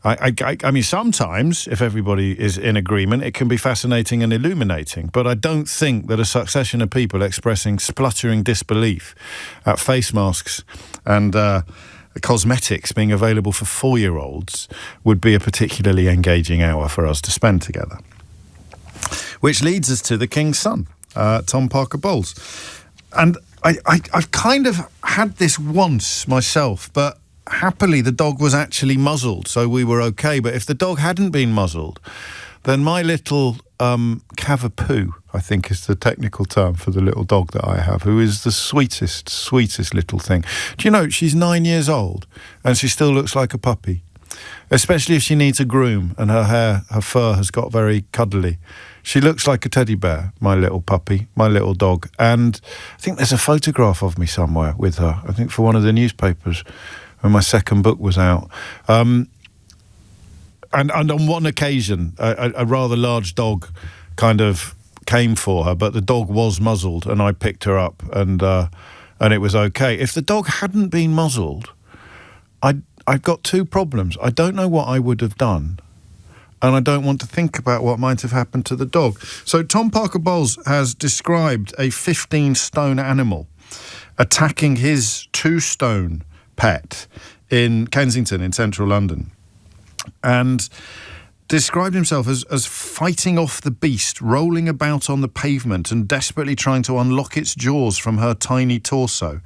I mean, sometimes, if everybody is in agreement, it can be fascinating and illuminating, but I don't think that a succession of people expressing spluttering disbelief at face masks and cosmetics being available for 4-year-olds would be a particularly engaging hour for us to spend together. Which leads us to the King's son, Tom Parker Bowles. And I've kind of had this once myself, but happily the dog was actually muzzled, so we were okay. But if the dog hadn't been muzzled, then my little cavapoo, I think is the technical term for the little dog that I have, who is the sweetest little thing. Do you know, she's 9 years old and she still looks like a puppy, especially if she needs a groom and her fur has got very cuddly. She looks like a teddy bear, my little puppy, my little dog. And I think there's a photograph of me somewhere with her, I think for one of the newspapers when my second book was out. And on one occasion, a rather large dog kind of came for her, but the dog was muzzled and I picked her up and it was okay. If the dog hadn't been muzzled, I've got two problems. I don't know what I would have done, and I don't want to think about what might have happened to the dog. So Tom Parker Bowles has described a 15-stone animal attacking his 2-stone pet in Kensington in central London, and described himself as fighting off the beast, rolling about on the pavement and desperately trying to unlock its jaws from her tiny torso.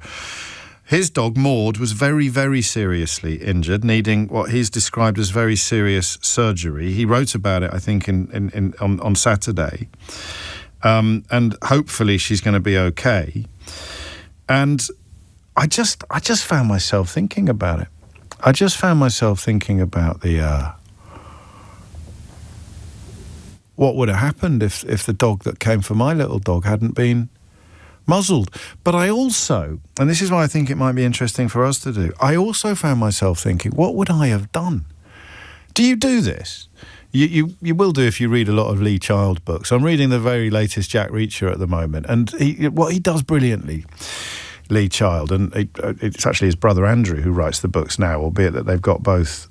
His dog, Maud, was very, very seriously injured, needing what he's described as very serious surgery. He wrote about it, I think, on Saturday. And hopefully she's going to be okay. And I just found myself thinking about it. I just found myself thinking about what would have happened if the dog that came for my little dog hadn't been muzzled. But I also, and this is why I think it might be interesting for us to do, I also found myself thinking, what would I have done? Do you do this? You will do if you read a lot of Lee Child books. I'm reading the very latest Jack Reacher at the moment, and what he does brilliantly, Lee Child, and it's actually his brother Andrew who writes the books now, albeit that they've got both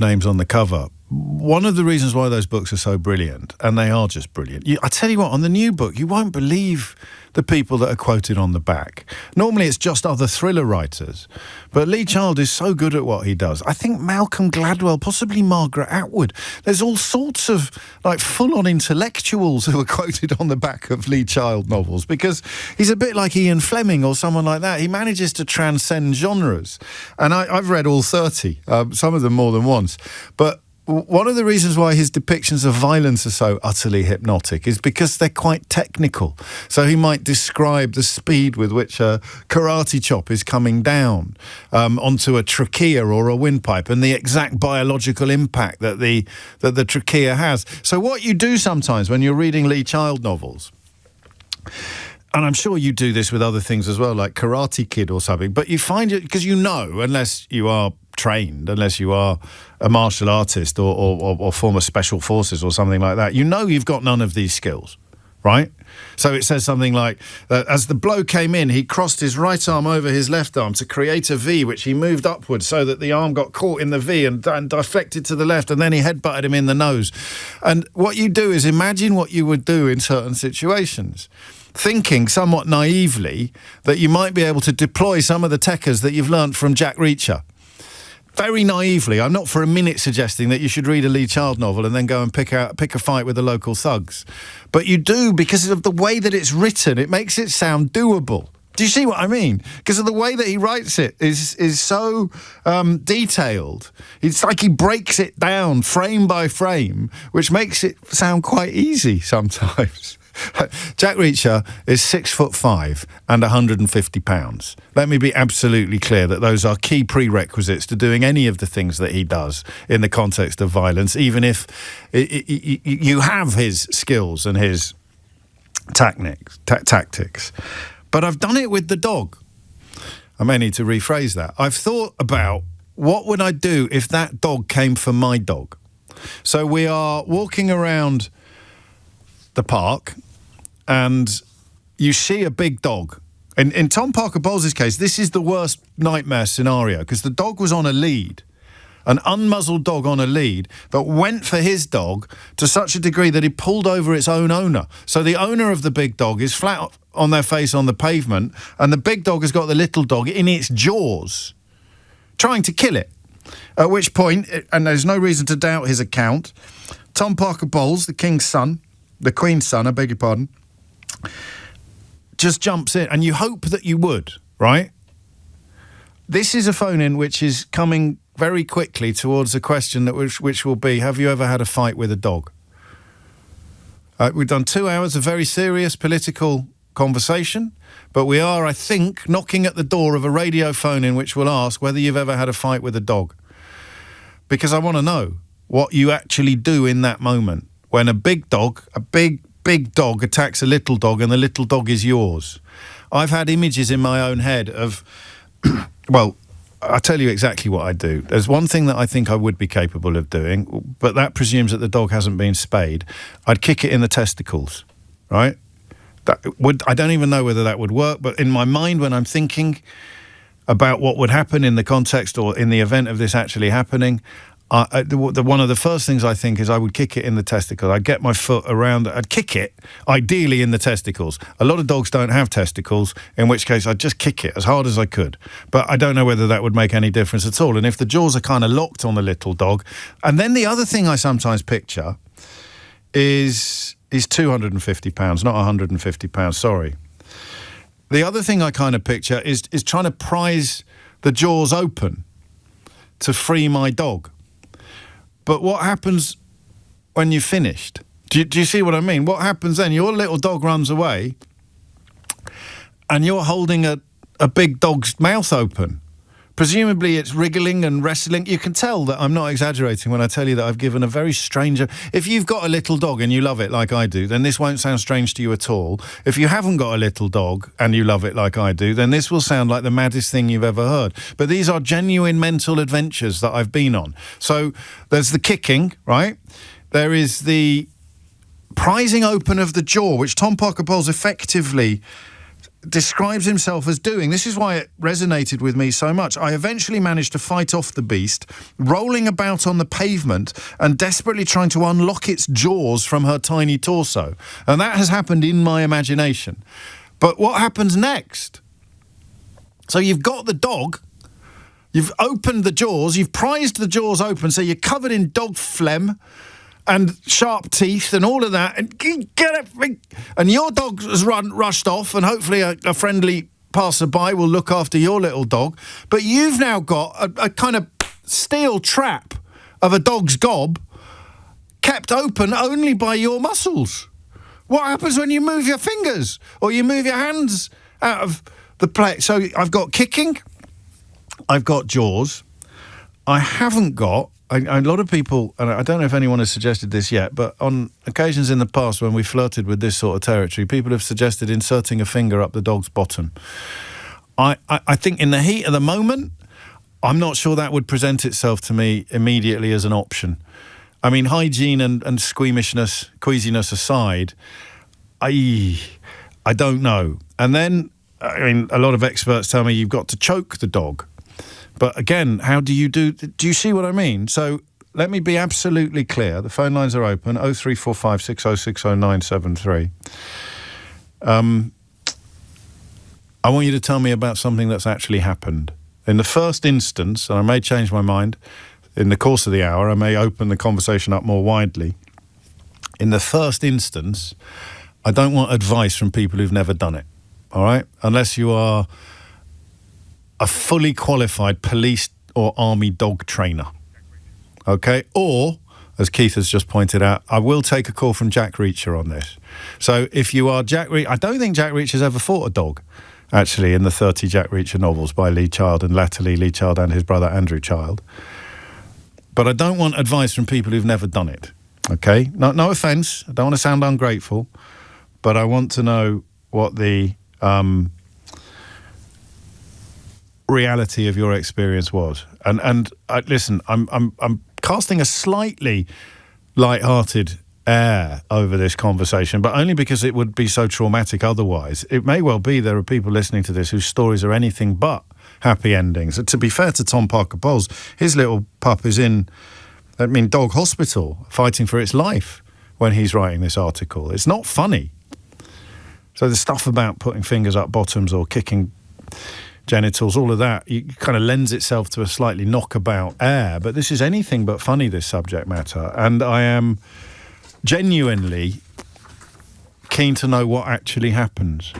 names on the cover. One of the reasons why those books are so brilliant, and they are just brilliant, I tell you what, on the new book, you won't believe the people that are quoted on the back. Normally it's just other thriller writers, but Lee Child is so good at what he does. I think Malcolm Gladwell, possibly Margaret Atwood, there's all sorts of like full-on intellectuals who are quoted on the back of Lee Child novels, because he's a bit like Ian Fleming or someone like that. He manages to transcend genres, and I've read all 30, some of them more than once, but one of the reasons why his depictions of violence are so utterly hypnotic is because they're quite technical. So he might describe the speed with which a karate chop is coming down onto a trachea or a windpipe, and the exact biological impact that the trachea has. So what you do sometimes when you're reading Lee Child novels, and I'm sure you do this with other things as well, like Karate Kid or something, but you find it, because you know, unless you are trained, unless you are a martial artist or former special forces or something like that, you know you've got none of these skills, right? So it says something like, as the blow came in, he crossed his right arm over his left arm to create a V, which he moved upwards so that the arm got caught in the V and deflected to the left, and then he headbutted him in the nose. And what you do is imagine what you would do in certain situations, thinking somewhat naively that you might be able to deploy some of the techers that you've learnt from Jack Reacher. Very naively. I'm not for a minute suggesting that you should read a Lee Child novel and then go and pick a fight with the local thugs. But you do, because of the way that it's written. It makes it sound doable. Do you see what I mean? Because of the way that he writes it is so detailed. It's like he breaks it down frame by frame, which makes it sound quite easy sometimes. Jack Reacher is 6'5" and 150 pounds. Let me be absolutely clear that those are key prerequisites to doing any of the things that he does in the context of violence, even if you have his skills and his tactics. But I've done it with the dog. I may need to rephrase that. I've thought about, what would I do if that dog came for my dog? So we are walking around the park and you see a big dog. In Tom Parker Bowles' case, this is the worst nightmare scenario because the dog was on a lead, an unmuzzled dog on a lead that went for his dog to such a degree that he pulled over its own owner. So the owner of the big dog is flat on their face on the pavement and the big dog has got the little dog in its jaws, trying to kill it. At which point, and there's no reason to doubt his account, Tom Parker Bowles, the Queen's son, I beg your pardon, just jumps in, and you hope that you would, right? This is a phone-in which is coming very quickly towards a question that which will be, have you ever had a fight with a dog? We've done 2 hours of very serious political conversation, but we are, I think, knocking at the door of a radio phone-in which will ask whether you've ever had a fight with a dog. Because I want to know what you actually do in that moment when a big dog attacks a little dog and the little dog is yours. I've had images in my own head of, well, I'll tell you exactly what I do. There's one thing that I think I would be capable of doing, but that presumes that the dog hasn't been spayed. I'd kick it in the testicles, right? I don't even know whether that would work, but in my mind when I'm thinking about what would happen in the context or in the event of this actually happening, one of the first things I think is I would kick it in the testicles. I'd get my foot around, I'd kick it, ideally in the testicles. A lot of dogs don't have testicles, in which case I'd just kick it as hard as I could. But I don't know whether that would make any difference at all. And if the jaws are kind of locked on the little dog, and then the other thing I sometimes picture is £250, not £150, sorry. The other thing I kind of picture is trying to prise the jaws open to free my dog. But what happens when you've finished? Do you see what I mean? What happens then? Your little dog runs away and you're holding a big dog's mouth open. Presumably it's wriggling and wrestling. You can tell that I'm not exaggerating when I tell you that I've given a very strange... If you've got a little dog and you love it like I do, then this won't sound strange to you at all. If you haven't got a little dog and you love it like I do, then this will sound like the maddest thing you've ever heard. But these are genuine mental adventures that I've been on. So there's the kicking, right? There is the prizing open of the jaw, which Tom Parker Bowles effectively describes himself as doing. This is why it resonated with me so much. I eventually managed to fight off the beast, rolling about on the pavement and desperately trying to unlock its jaws from her tiny torso. And that has happened in my imagination. But what happens next? So you've got the dog, you've opened the jaws, you've prized the jaws open, so you're covered in dog phlegm and sharp teeth and all of that, and get it, and your dog has rushed off, and hopefully a friendly passerby will look after your little dog. But you've now got a kind of steel trap of a dog's gob kept open only by your muscles. What happens when you move your fingers or you move your hands out of the play? So I've got kicking, I've got jaws, I haven't got... a lot of people, and I don't know if anyone has suggested this yet, but on occasions in the past when we flirted with this sort of territory, people have suggested inserting a finger up the dog's bottom. I think in the heat of the moment, I'm not sure that would present itself to me immediately as an option. I mean, hygiene and squeamishness, queasiness aside, I don't know. And then, I mean, a lot of experts tell me you've got to choke the dog. But again, how do you do you see what I mean? So let me be absolutely clear. The phone lines are open, 0345 6060 973. I want you to tell me about something that's actually happened. In the first instance, and I may change my mind, in the course of the hour, I may open the conversation up more widely. In the first instance, I don't want advice from people who've never done it, all right? Unless you are a fully qualified police or army dog trainer, okay? Or, as Keith has just pointed out, I will take a call from Jack Reacher on this. So if you are Jack Reacher, I don't think Jack Reacher's ever fought a dog, actually, in the 30 Jack Reacher novels by Lee Child and latterly Lee Child and his brother Andrew Child. But I don't want advice from people who've never done it, okay? No offence, I don't want to sound ungrateful, but I want to know what the reality of your experience was. And listen, I'm casting a slightly light-hearted air over this conversation, but only because it would be so traumatic otherwise. It may well be there are people listening to this whose stories are anything but happy endings. To be fair to Tom Parker-Bowles, his little pup is in, dog hospital, fighting for its life when he's writing this article. It's not funny. So the stuff about putting fingers up bottoms or kicking genitals, all of that, it kind of lends itself to a slightly knockabout air. But this is anything but funny, this subject matter. And I am genuinely keen to know what actually happens.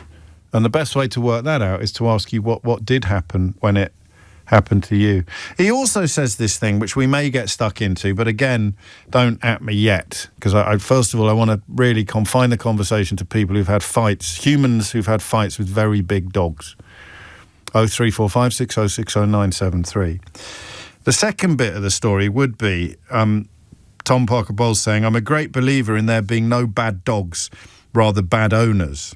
And the best way to work that out is to ask you what did happen when it happened to you. He also says this thing, which we may get stuck into, but again, don't at me yet, because I first of all, I want to really confine the conversation to people who've had fights, humans who've had fights with very big dogs. 0345 6060 973. The second bit of the story would be Tom Parker-Bowles saying, I'm a great believer in there being no bad dogs, rather bad owners.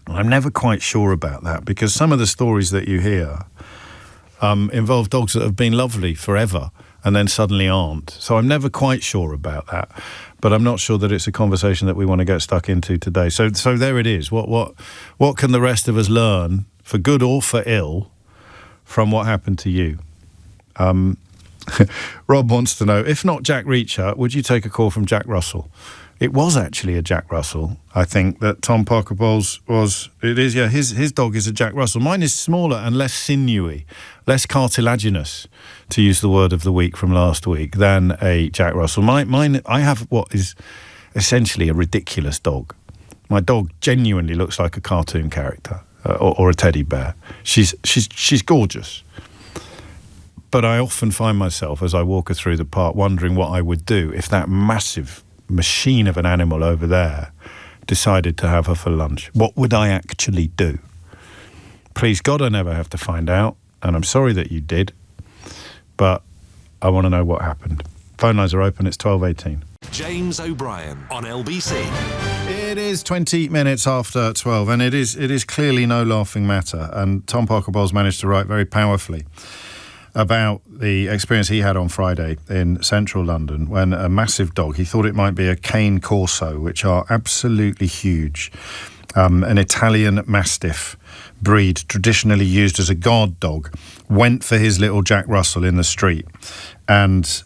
I'm never quite sure about that, because some of the stories that you hear involve dogs that have been lovely forever and then suddenly aren't. So I'm never quite sure about that, but I'm not sure that it's a conversation that we want to get stuck into today. So there it is. What can the rest of us learn, for good or for ill, from what happened to you? Rob wants to know, if not Jack Reacher, would you take a call from Jack Russell? It was actually a Jack Russell, I think, that Tom Parker-Bowles was. It is, yeah, his dog is a Jack Russell. Mine is smaller and less sinewy, less cartilaginous, to use the word of the week from last week, than a Jack Russell. Mine, I have what is essentially a ridiculous dog. My dog genuinely looks like a cartoon character or a teddy bear. She's gorgeous. But I often find myself, as I walk her through the park, wondering what I would do if that massive machine of an animal over there decided to have her for lunch. What would I actually do? Please God, I never have to find out, and I'm sorry that you did, but I want to know what happened. Phone lines are open. It's 12:18. James O'Brien on LBC. It is 20 minutes after 12, and it is clearly no laughing matter. And Tom Parker-Bowles managed to write very powerfully about the experience he had on Friday in central London when a massive dog, he thought it might be a cane corso, which are absolutely huge, an Italian Mastiff breed traditionally used as a guard dog, went for his little Jack Russell in the street. And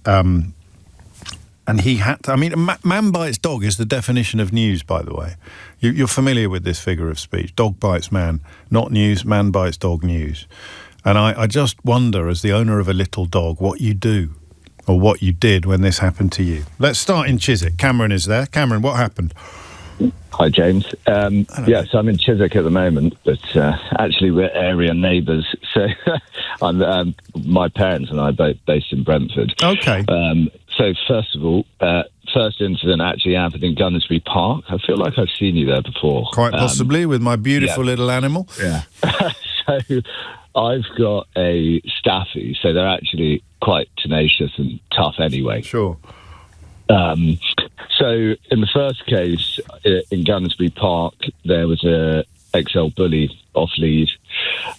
he had to, man bites dog is the definition of news, by the way. You're familiar with this figure of speech. Dog bites man, not news. Man bites dog, news. And I just wonder, as the owner of a little dog, what you do or what you did when this happened to you. Let's start in Chiswick. Cameron is there. Cameron, what happened? Hi, James. So I'm in Chiswick at the moment, but actually we're area neighbours. So my parents and I are both based in Brentford. Okay. So first of all, first incident actually happened in Gunnersbury Park. I feel like I've seen you there before. Quite possibly, with my beautiful little animal. Yeah. So I've got a staffy, so they're actually quite tenacious and tough anyway. Sure. So in the first case, in Gunnersbury Park, there was a XL bully off lead,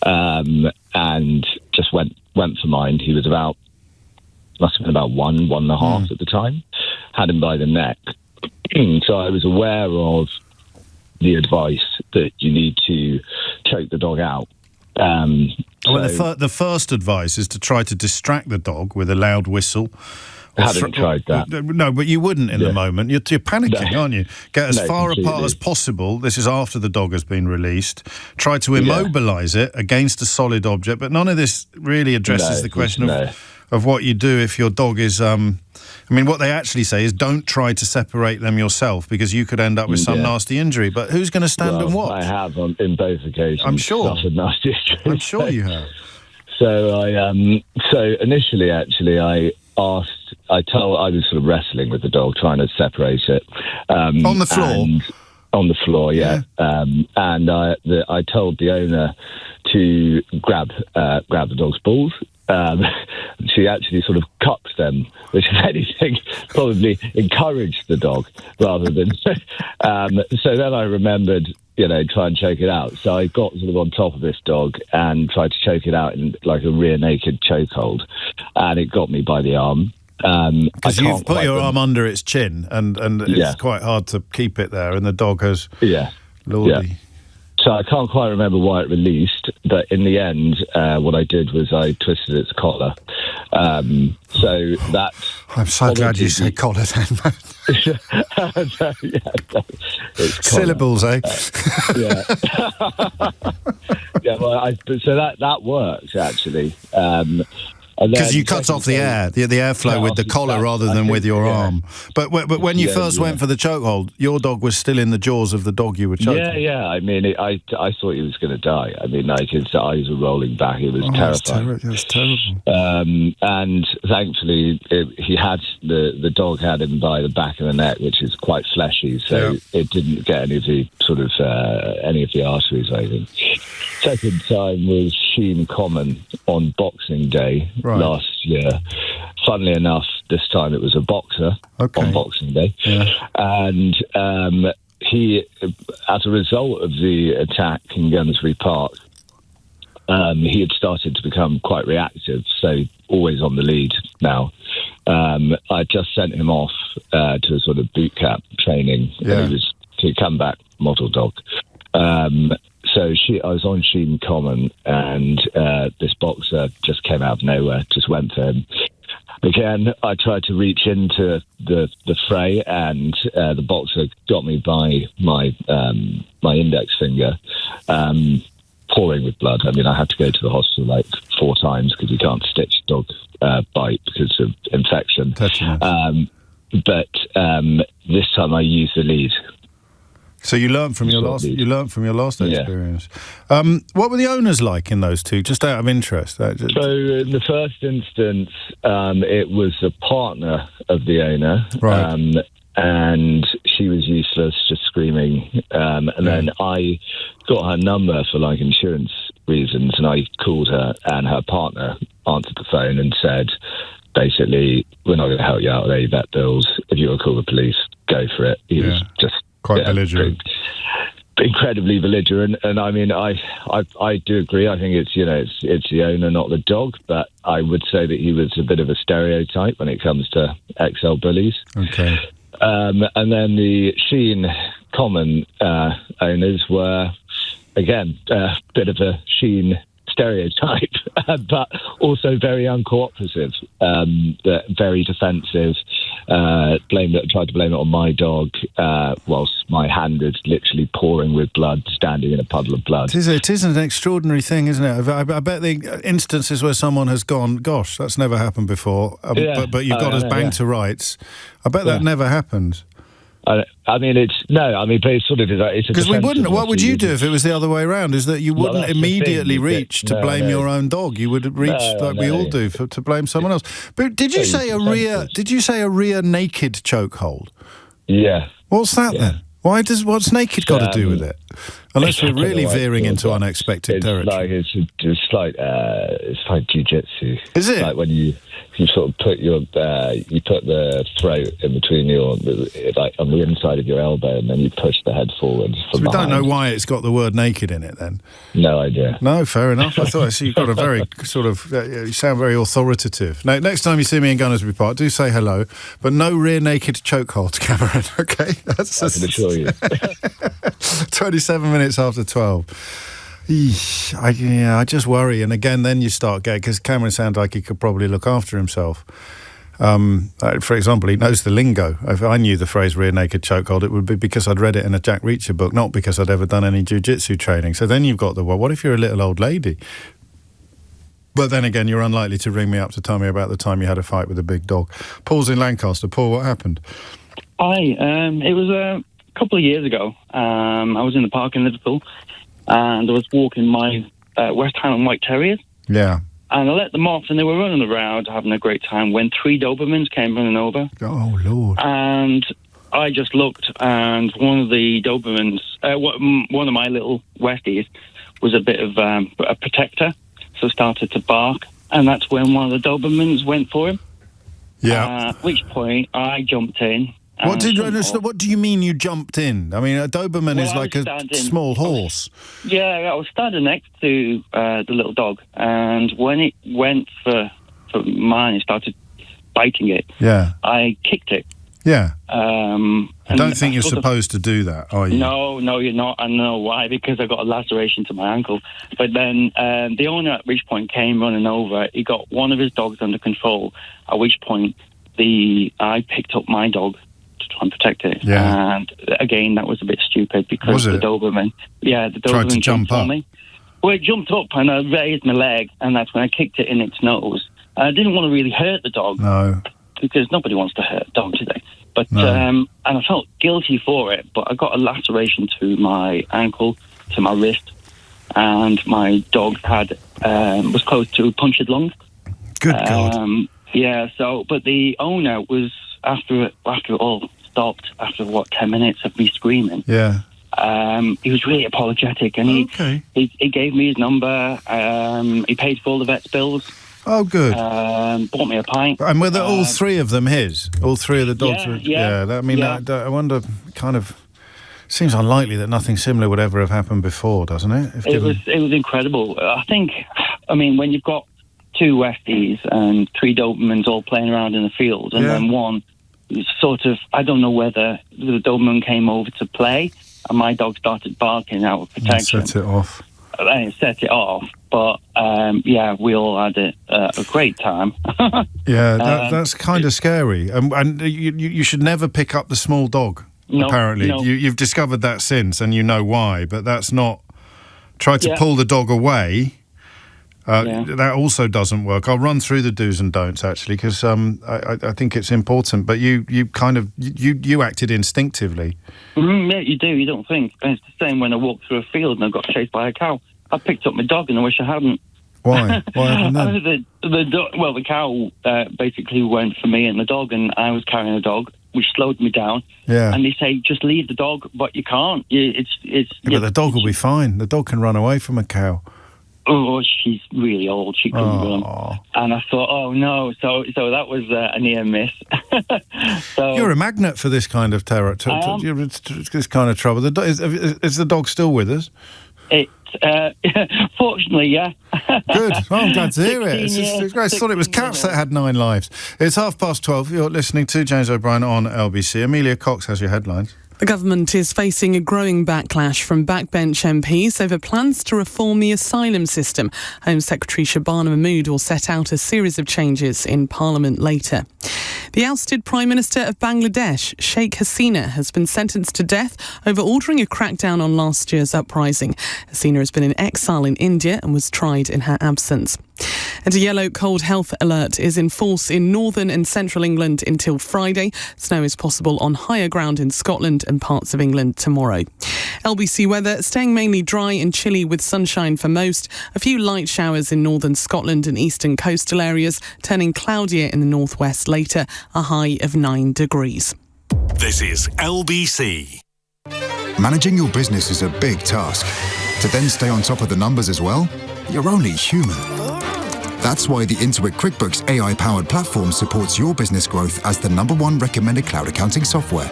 and just went for mine. He was must have been about one and a half at the time. Had him by the neck. So I was aware of the advice that you need to choke the dog out. The first advice is to try to distract the dog with a loud whistle. I hadn't tried that. No, but you wouldn't in the moment. You're panicking, aren't you? Get as far apart as possible. This is after the dog has been released. Try to immobilise it against a solid object, but none of this really addresses the question of what you do if your dog is... what they actually say is don't try to separate them yourself, because you could end up with some nasty injury. But who's going to stand and watch? I have in both occasions. I'm sure. Suffered nasty injuries. I'm sure you have. So initially, actually, I was sort of wrestling with the dog, trying to separate it. On the floor? On the floor, yeah. And I told the owner to grab the dog's balls. She actually sort of cupped them, which, if anything, probably encouraged the dog rather than... so then I remembered, try and choke it out. So I got sort of on top of this dog and tried to choke it out in like a rear naked chokehold. And it got me by the arm. Because you've put your arm under its chin, and it's quite hard to keep it there, and the dog has... Lordy. Yeah. So I can't quite remember why it released, but in the end, what I did was I twisted its collar. So that... I'm so glad you said collar then. Syllables, eh? Well, so that works, actually. Because you cut off the airflow with the collar rather than with your arm. But when you first went for the chokehold, your dog was still in the jaws of the dog you were choking. Yeah. I mean, I thought he was going to die. I mean, like, his eyes were rolling back. It was terrifying. It was terrible. And thankfully, the dog had him by the back of the neck, which is quite fleshy, so it didn't get any of the any of the arteries, I think. Second time was Sheen Common on Boxing Day last year. Funnily enough, this time it was a boxer on Boxing Day. And he, as a result of the attack in Gunnersbury Park, he had started to become quite reactive, so always on the lead now. I just sent him off to a sort of boot camp training. And he was to come back model dog. So I was on Sheen Common, and this boxer just came out of nowhere, just went for him. Again, I tried to reach into the fray, and the boxer got me by my index finger, pouring with blood. I mean, I had to go to the hospital like 4 times because you can't stitch dog bite because of infection. But this time I used the lead. So you learned from your last experience. What were the owners like in those two? Just out of interest. So in the first instance, it was a partner of the owner, and she was useless, just screaming. And then I got her number for like insurance reasons, and I called her, and her partner answered the phone and said, basically, we're not going to help you out with any vet bills. If you want to call the police, go for it. He was just quite belligerent. Incredibly belligerent, and I mean, I do agree. I think it's the owner, not the dog. But I would say that he was a bit of a stereotype when it comes to XL bullies. Okay. And then the Sheen Common owners were again a bit of a Sheen stereotype, but also very uncooperative, very defensive. Tried to blame it on my dog, whilst my hand is literally pouring with blood, standing in a puddle of blood. It is an extraordinary thing, isn't it? I bet the instances where someone has gone, gosh, that's never happened before, but you've got us banged to rights. I bet that never happened. But it's sort of it's because we wouldn't. What would you do if it was the other way around? Is that you wouldn't immediately reach to blame your own dog? You would reach we all do to blame someone else. But did you say a rear naked chokehold? Yeah. What's that then? What's naked got to do with it? Unless we're really veering into unexpected territory. It's like jiu-jitsu. Is it? Like when you sort of put the throat in between like on the inside of your elbow, and then you push the head forward. So we don't know why it's got the word naked in it then? No idea. No, fair enough. I thought you've got a very sort of, you sound very authoritative. Now, next time you see me in Gunnersbury Park, do say hello, but no rear naked chokehold, Cameron, okay? I can assure you. 27 minutes after 12. I just worry, and again, then you start getting, because Cameron sounds like he could probably look after himself. For example, he knows the lingo. If I knew the phrase rear naked chokehold, it would be because I'd read it in a Jack Reacher book, not because I'd ever done any jiu-jitsu training. So then you've got what if you're a little old lady? But then again, you're unlikely to ring me up to tell me about the time you had a fight with a big dog. Paul's in Lancaster. Paul, what happened? It was a couple of years ago. I was in the park in Liverpool, and I was walking my West Highland White Terriers. Yeah. And I let them off, and they were running around, having a great time, when 3 Dobermans came running over. Oh, Lord. And I just looked, and one of the Dobermans, one of my little Westies, was a bit of a protector, so started to bark. And that's when one of the Dobermans went for him. Yeah. At which point, I jumped in. What do you mean you jumped in? I mean, a Doberman is like a small horse. I was standing next to the little dog, and when it went for mine, it started biting it. Yeah. I kicked it. Yeah. I don't and think you're supposed to do that, are you? No, you're not. I know why, because I got a laceration to my ankle. But then the owner at which point came running over. He got one of his dogs under control, at which point I picked up my dog to try and protect it. Yeah. And again, that was a bit stupid because the Doberman... Yeah, the Doberman tried to jump up. on me. Well, it jumped up and I raised my leg, and that's when I kicked it in its nose. I didn't want to really hurt the dog. No. Because nobody wants to hurt a dog today. But No. and I felt guilty for it, but I got a laceration to my ankle, to my wrist, and my dog was close to a punctured lung. Good God. Yeah, but the owner was, after it all stopped, after 10 minutes of me screaming, Yeah. he was really apologetic, and he gave me his number, he paid for all the vet's bills. Oh, good. Bought me a pint. And were all three of them his? All three of the dogs were... Yeah. I wonder, kind of... Seems unlikely that nothing similar would ever have happened before, doesn't it? It was incredible. When you've got 2 Westies and 3 Dobermans all playing around in the field, and then one sort of... I don't know whether the Doberman came over to play, and my dog started barking out of protection. Set it off. And it set it off. But, we all had a great time. That's kind of scary. And you should never pick up the small dog, apparently. No. You've discovered that since, and you know why, but that's not... Try to pull the dog away. That also doesn't work. I'll run through the do's and don'ts, actually, because I think it's important. But you acted instinctively. Yeah, you do. You don't think. And it's the same when I walked through a field and I got chased by a cow. I picked up my dog and I wish I hadn't. Why? Why happened then? The cow basically went for me and the dog, and I was carrying a dog, which slowed me down. Yeah. And they say, just leave the dog, but you can't. But the dog will be fine. The dog can run away from a cow. Oh, she's really old. She couldn't run. And I thought, oh, no. So that was a near miss. You're a magnet for this kind of terror, this kind of trouble. Is the dog still with us? Fortunately, yeah. Good. Well, I'm glad to hear it. I thought it was cats that had 9 lives. It's 12:30. You're listening to James O'Brien on LBC. Amelia Cox has your headlines. The government is facing a growing backlash from backbench MPs over plans to reform the asylum system. Home Secretary Shabana Mahmood will set out a series of changes in Parliament later. The ousted Prime Minister of Bangladesh, Sheikh Hasina, has been sentenced to death over ordering a crackdown on last year's uprising. Hasina has been in exile in India and was tried in her absence. And a yellow cold health alert is in force in northern and central England until Friday. Snow is possible on higher ground in Scotland and parts of England tomorrow. LBC weather staying mainly dry and chilly with sunshine for most. A few light showers in northern Scotland and eastern coastal areas, turning cloudier in the northwest later, a high of 9 degrees. This is LBC. Managing your business is a big task. To then stay on top of the numbers as well, you're only human. That's why the Intuit QuickBooks AI-powered platform supports your business growth as the #1 recommended cloud accounting software.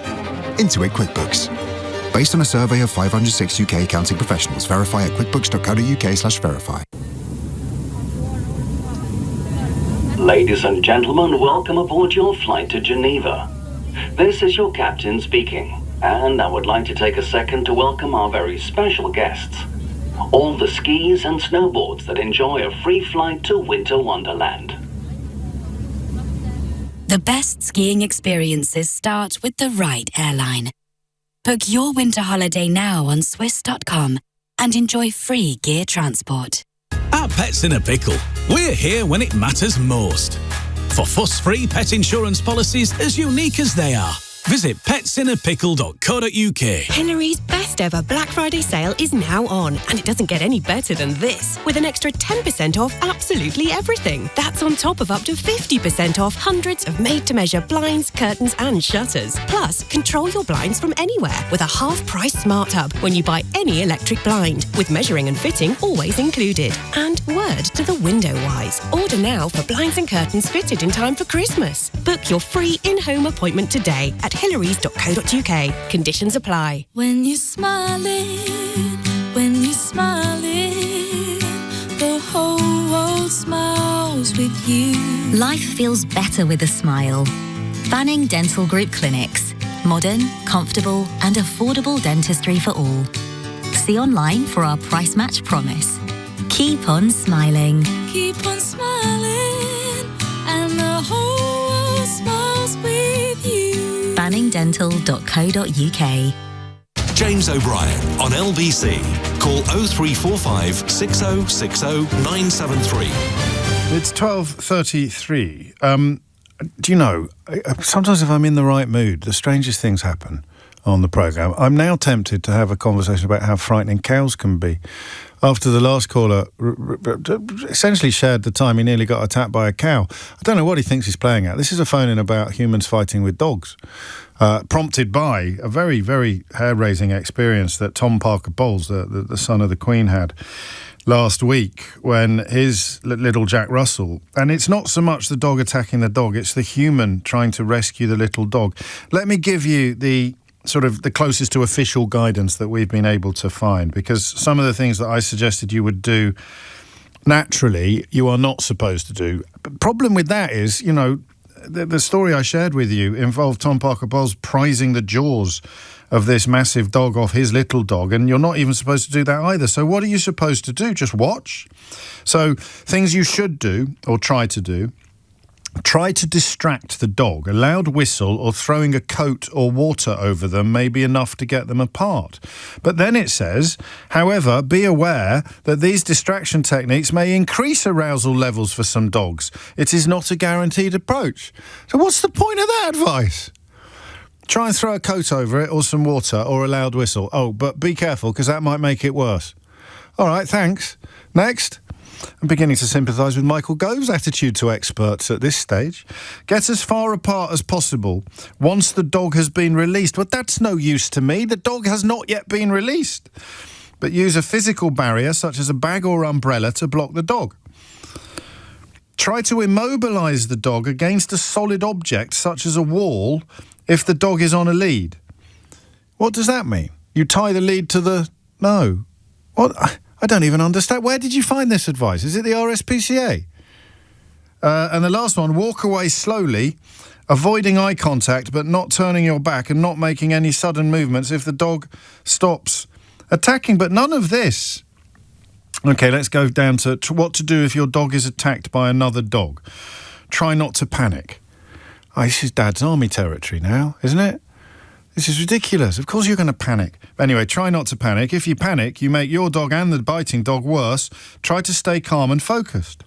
Intuit QuickBooks. Based on a survey of 506 UK accounting professionals, verify at quickbooks.co.uk/verify. Ladies and gentlemen, welcome aboard your flight to Geneva. This is your captain speaking, and I would like to take a second to welcome our very special guests. All the skis and snowboards that enjoy a free flight to Winter Wonderland. The best skiing experiences start with the right airline. Book your winter holiday now on Swiss.com and enjoy free gear transport. At Pets in a Pickle, we're here when it matters most. For fuss-free pet insurance policies as unique as they are. Visit petsinnerpickle.co.uk. Hillary's best ever Black Friday sale is now on, and it doesn't get any better than this. With an extra 10% off absolutely everything. That's on top of up to 50% off hundreds of made-to-measure blinds, curtains and shutters. Plus, control your blinds from anywhere with a half-price smart hub when you buy any electric blind, with measuring and fitting always included. And word to the window wise. Order now for blinds and curtains fitted in time for Christmas. Book your free in-home appointment today at hillarys.co.uk. Conditions apply. When you're smiling, the whole world smiles with you. Life feels better with a smile. Banning Dental Group Clinics. Modern, comfortable and affordable dentistry for all. See online for our price match promise. Keep on smiling. Keep on smiling, and the whole world smiles with you. banningdental.co.uk. James O'Brien on LBC. Call 0345 6060 973. It's 12:33. Do you know, sometimes if I'm in the right mood, the strangest things happen on the programme. I'm now tempted to have a conversation about how frightening cows can be. After the last caller essentially shared the time he nearly got attacked by a cow. I don't know what he thinks he's playing at. This is a phone-in about humans fighting with dogs, prompted by a very, very hair-raising experience that Tom Parker Bowles, the son of the Queen, had last week when his little Jack Russell, and it's not so much the dog attacking the dog, it's the human trying to rescue the little dog. Let me give you the sort of the closest to official guidance that we've been able to find, because some of the things that I suggested you would do naturally, you are not supposed to do. The problem with that is, you know, the story I shared with you involved Tom Parker Bowles prizing the jaws of this massive dog off his little dog, and you're not even supposed to do that either. So what are you supposed to do? Just watch? So things you should do, or try to do: try to distract the dog. A loud whistle or throwing a coat or water over them may be enough to get them apart. But then it says, however, be aware that these distraction techniques may increase arousal levels for some dogs. It is not a guaranteed approach. So what's the point of that advice? Try and throw a coat over it or some water or a loud whistle. Oh, but be careful because that might make it worse. All right, thanks. Next. I'm beginning to sympathise with Michael Gove's attitude to experts at this stage. Get as far apart as possible once the dog has been released. Well, that's no use to me. The dog has not yet been released. But use a physical barrier such as a bag or umbrella to block the dog. Try to immobilise the dog against a solid object such as a wall if the dog is on a lead. What does that mean? You tie the lead to the... No. What? I don't even understand. Where did you find this advice? Is it the RSPCA? And the last one, walk away slowly, avoiding eye contact but not turning your back and not making any sudden movements if the dog stops attacking. But none of this. OK, let's go down to what to do if your dog is attacked by another dog. Try not to panic. Oh, this is Dad's army territory now, isn't it? This is ridiculous. Of course you're going to panic. Anyway, try not to panic. If you panic, you make your dog and the biting dog worse. Try to stay calm and focused.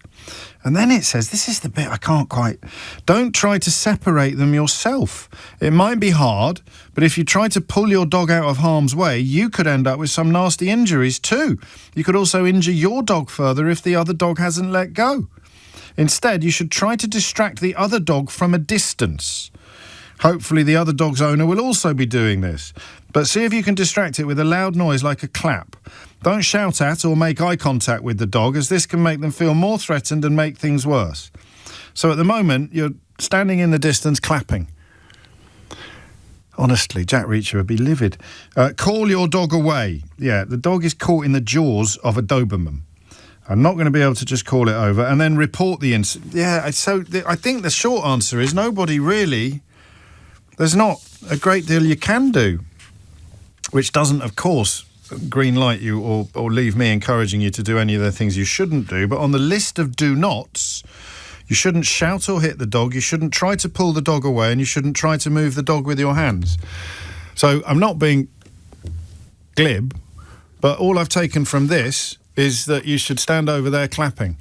And then it says, this is the bit I can't quite... Don't try to separate them yourself. It might be hard, but if you try to pull your dog out of harm's way, you could end up with some nasty injuries too. You could also injure your dog further if the other dog hasn't let go. Instead, you should try to distract the other dog from a distance. Hopefully the other dog's owner will also be doing this. But see if you can distract it with a loud noise like a clap. Don't shout at or make eye contact with the dog, as this can make them feel more threatened and make things worse. So at the moment, you're standing in the distance clapping. Honestly, Jack Reacher would be livid. Call your dog away. Yeah, the dog is caught in the jaws of a Doberman. I'm not going to be able to just call it over and then report the incident. Yeah, so I think the short answer is nobody really... There's not a great deal you can do, which doesn't, of course, green light you or leave me encouraging you to do any of the things you shouldn't do. But on the list of do-nots, you shouldn't shout or hit the dog, you shouldn't try to pull the dog away, and you shouldn't try to move the dog with your hands. So I'm not being glib, but all I've taken from this is that you should stand over there clapping,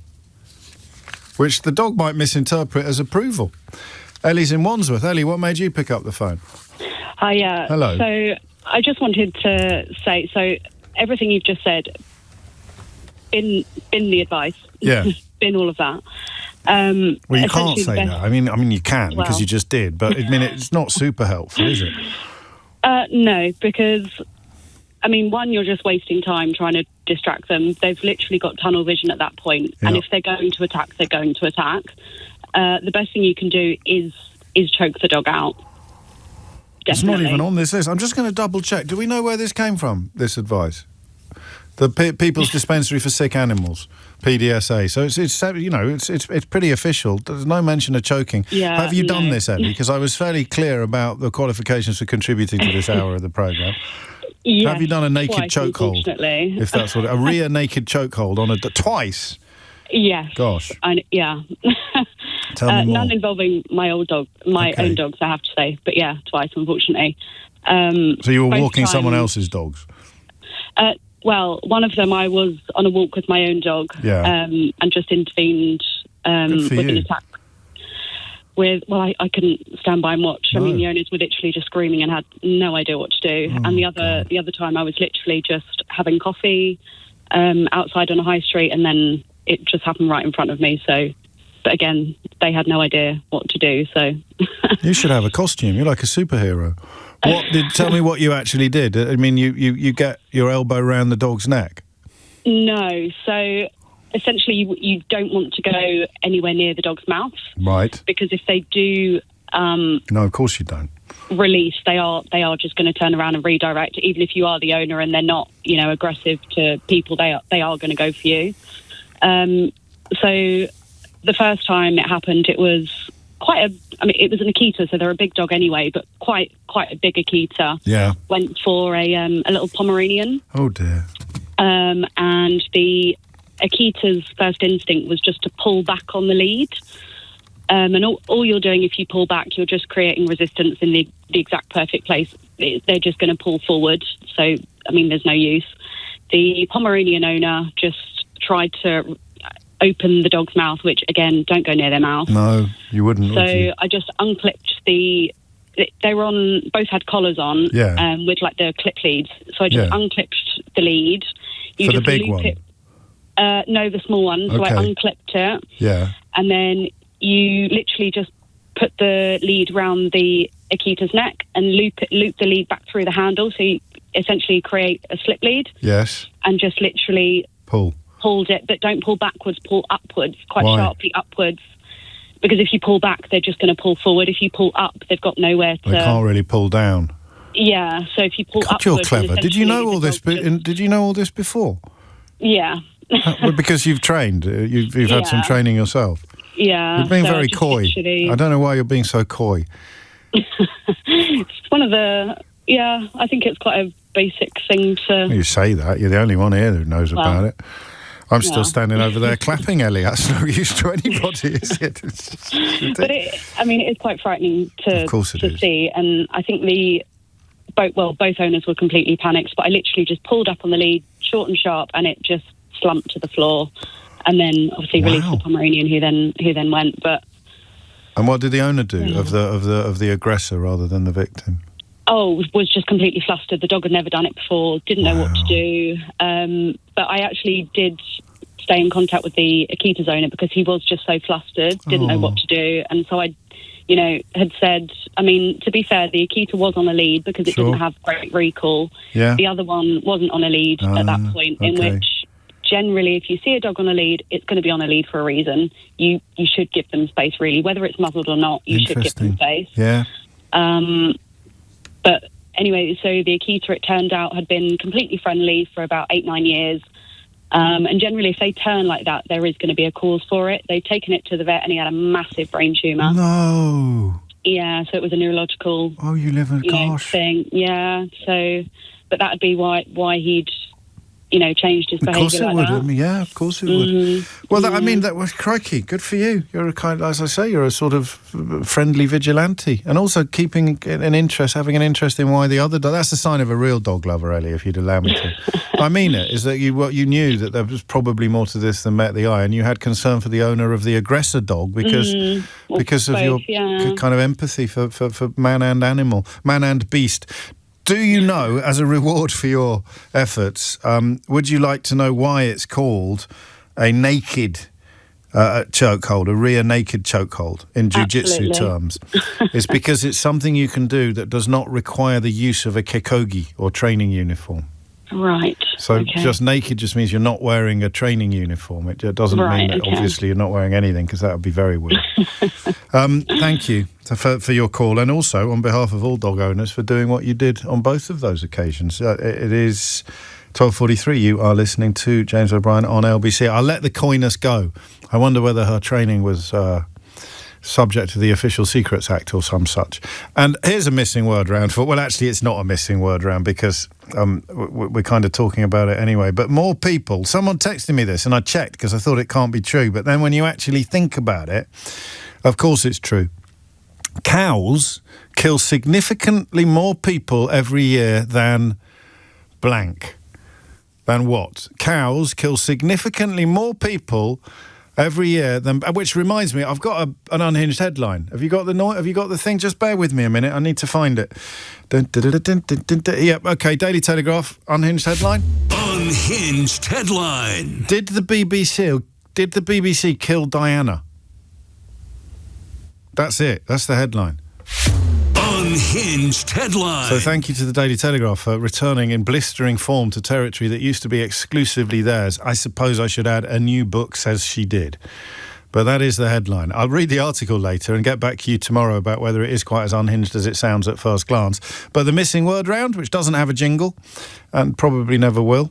which the dog might misinterpret as approval. Ellie's in Wandsworth. Ellie, what made you pick up the phone? Hi, Hello. So I just wanted to say, so everything you've just said, in the advice, yeah, in all of that. Well, you can't say that. I mean, you can because you just did, but I mean, it's not super helpful, is it? No, because I mean, one, you're just wasting time trying to distract them. They've literally got tunnel vision at that point, and if they're going to attack, they're going to attack. The best thing you can do is choke the dog out. Definitely. It's not even on this list. I'm just going to double check. Do we know where this came from, this advice? The People's Dispensary for Sick Animals, PDSA. So it's pretty official. There's no mention of choking. Yeah, Have you done this, Ellie? Because I was fairly clear about the qualifications for contributing to this hour of the programme. Yes, Have you done a naked twice, chokehold? unfortunately. If that's what a rear naked chokehold on twice. Yes. Gosh. Yeah. Tell me more. None involving my own dogs, I have to say. But yeah, twice, unfortunately. So you were both walking someone times- else's dogs? Well, one of them I was on a walk with my own dog, and just intervened with an attack. I couldn't stand by and watch. No. I mean, the owners were literally just screaming and had no idea what to do. And the other time, I was literally just having coffee outside on a high street, and then it just happened right in front of me. So, but again, they had no idea what to do. So You should have a costume. You're like a superhero. Tell me what you actually did. I mean, you get your elbow around the dog's neck. No. So essentially, you don't want to go anywhere near the dog's mouth, Right. because if they do No, of course you don't. release, they are just going to turn around and redirect. Even if you are the owner and they're not, aggressive to people, they are going to go for you. So the first time it happened, it was it was an Akita, so they're a big dog anyway, but quite a big Akita. Yeah. Went for a little Pomeranian. Oh dear. And the Akita's first instinct was just to pull back on the lead. And all you're doing if you pull back, you're just creating resistance in the exact perfect place. They're just going to pull forward. So, I mean, there's no use. The Pomeranian owner just tried to open the dog's mouth, which, again, don't go near their mouth. No, you wouldn't. So would you? I just unclipped they were on, both had collars on, with like the clip leads. So I just unclipped the lead. You For the just big loop one? it. No, the small one. So Okay. I unclipped it. Yeah. And then you literally just put the lead round the Akita's neck and loop the lead back through the handle. So you essentially create a slip lead. Yes. And just literally pulled it, but don't pull backwards, pull upwards, quite Why? sharply upwards. Because if you pull back, they're just going to pull forward. If you pull up, they've got nowhere to... They can't really pull down. Yeah, so if you pull God, upwards... you're clever. Did you know all this? Essentially Did you know all this before? Yeah. Well, because you've trained. You've had some Yeah. training yourself. Yeah. You're being so very just coy. literally- I don't know why you're being so coy. It's one of the... Yeah, I think it's quite a basic thing to... You say that. You're the only one here who knows Well, about it. I'm still yeah. standing over there clapping, Ellie. That's no use to anybody, is it? But it is quite frightening to Of course it to is. see, and I think both owners were completely panicked. But I literally just pulled up on the lead, short and sharp, and it just slumped to the floor. And then obviously released the Pomeranian, who then went. But And what did the owner do of the aggressor rather than the victim? was just completely flustered. The dog had never done it before, didn't know what to do. But I actually did stay in contact with the Akita's owner because he was just so flustered, didn't know what to do. And so I, had said, I mean, to be fair, the Akita was on a lead because it doesn't have great recall. Yeah. The other one wasn't on a lead at that point, in okay. which generally if you see a dog on a lead, it's going to be on a lead for a reason. You should give them space, really. Whether it's muzzled or not, you should give them space. Yeah. But anyway, so the Akita, it turned out, had been completely friendly for about 8-9 years. And generally, if they turn like that, there is going to be a cause for it. They'd taken it to the vet and he had a massive brain tumour. No. Yeah, so it was a neurological thing. Yeah, so, but that would be why he'd, changed his behaviour. Of course it would. I mean, yeah, of course it would. Well, that was crikey. Good for you. You're as I say, you're a sort of friendly vigilante, and also keeping having an interest in why the other dog. That's a sign of a real dog lover, Ellie. If you'd allow me to, I mean it. Is that you knew that there was probably more to this than met the eye, and you had concern for the owner of the aggressor dog because of your kind of empathy for man and animal, man and beast. Do you know, as a reward for your efforts, would you like to know why it's called a naked chokehold, a rear naked chokehold in jiu-jitsu terms? It's because it's something you can do that does not require the use of a kekogi or training uniform. Right. So just naked just means you're not wearing a training uniform. It doesn't mean that obviously you're not wearing anything, because that would be very weird. Thank you for your call, and also on behalf of all dog owners for doing what you did on both of those occasions. It is 12:43, you are listening to James O'Brien on LBC. I'll let the coyness go. I wonder whether her training was subject to the Official Secrets Act or some such. And here's a missing word round for... Well, actually, it's not a missing word round because we're kind of talking about it anyway. But more people... Someone texted me this and I checked because I thought it can't be true. But then when you actually think about it, of course it's true. Cows kill significantly more people every year than blank. Than what? Cows kill significantly more people every year than... Which reminds me, I've got an unhinged headline. Have you got the thing? Just bear with me a minute. I need to find it. Yep, okay, Daily Telegraph, unhinged headline. Unhinged headline. Did the BBC kill Diana? That's it. That's the headline. Unhinged headline. So thank you to the Daily Telegraph for returning in blistering form to territory that used to be exclusively theirs. I suppose I should add, a new book says she did. But that is the headline. I'll read the article later and get back to you tomorrow about whether it is quite as unhinged as it sounds at first glance. But the missing word round, which doesn't have a jingle, and probably never will.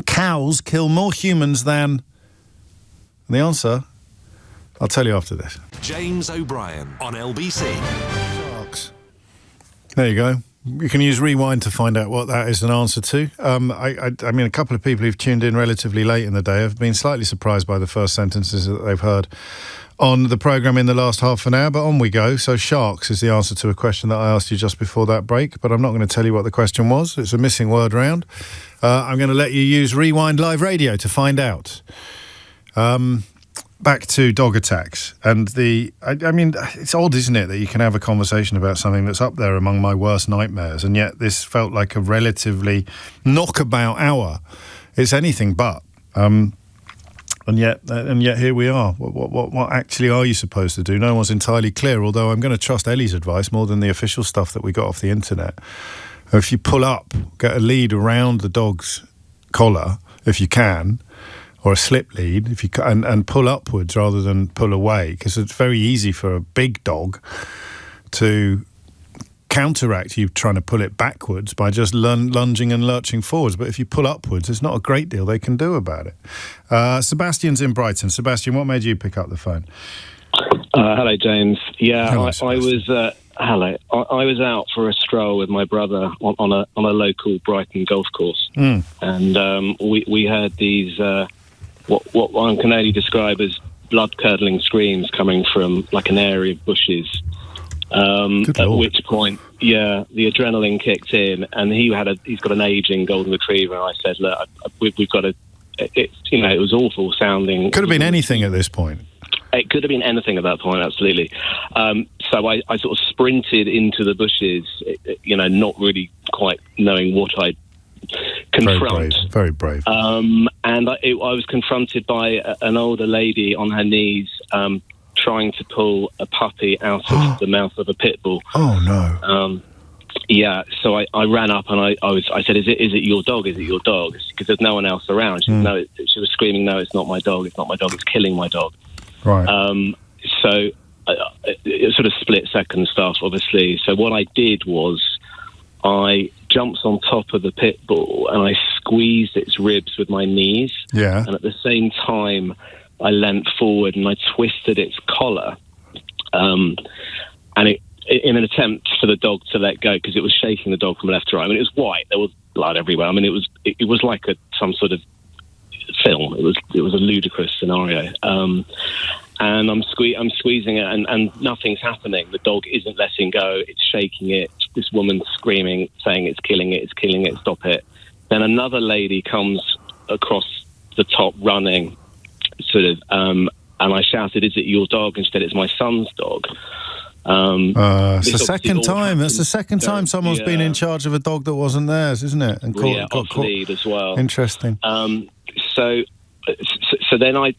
Cows kill more humans than... The answer... I'll tell you after this. James O'Brien on LBC. Sharks. There you go. You can use Rewind to find out what that is an answer to. I mean, a couple of people who've tuned in relatively late in the day have been slightly surprised by the first sentences that they've heard on the programme in the last half an hour, but on we go. So sharks is the answer to a question that I asked you just before that break, but I'm not going to tell you what the question was. It's a missing word round. I'm going to let you use Rewind Live Radio to find out. Back to dog attacks and I mean, it's odd, isn't it, that you can have a conversation about something that's up there among my worst nightmares, and yet this felt like a relatively knockabout hour. It's anything but. And yet here we are. What actually are you supposed to do? No one's entirely clear, although I'm going to trust Ellie's advice more than the official stuff that we got off the internet. If you pull up, get a lead around the dog's collar, if you can, or a slip lead, if you and pull upwards rather than pull away, because it's very easy for a big dog to counteract you trying to pull it backwards by just lunging and lurching forwards. But if you pull upwards, there's not a great deal they can do about it. Sebastian's in Brighton. Sebastian, what made you pick up the phone? Hello, James. Yeah, Hello, I was hello. I was out for a stroll with my brother on a local Brighton golf course, and we heard these what one can only describe as blood-curdling screams coming from like an area of bushes. At which point, the adrenaline kicked in, and he's got an aging golden retriever. And I said, "Look, we've got to." It was awful sounding. Could have been anything at this point. It could have been anything at that point, absolutely. So I sort of sprinted into the bushes, not really quite knowing what I'd confront. Very brave. And I was confronted by an older lady on her knees, trying to pull a puppy out of the mouth of a pit bull. Oh no! So I ran up and I said, "Is it your dog? Is it your dog?" Because there's no one else around. She said, "No." She was screaming, "No, it's not my dog. It's not my dog. It's killing my dog." Right. So it sort of split second stuff, obviously. So what I did was I jumped on top of the pit bull and I squeezed its ribs with my knees. Yeah. And at the same time, I leant forward and I twisted its collar. And in an attempt for the dog to let go, because it was shaking the dog from left to right. I mean, it was white. There was blood everywhere. I mean, it was like some sort of film. It was a ludicrous scenario. And I'm squeezing it, and nothing's happening. The dog isn't letting go. It's shaking it. This woman's screaming, saying it's killing it, stop it. Then another lady comes across the top running, sort of, and I shouted, "Is it your dog?" And she said, "It's my son's dog." It's the second time. That's the second time someone's been in charge of a dog that wasn't theirs, isn't it? And got off lead as well. Interesting. So then I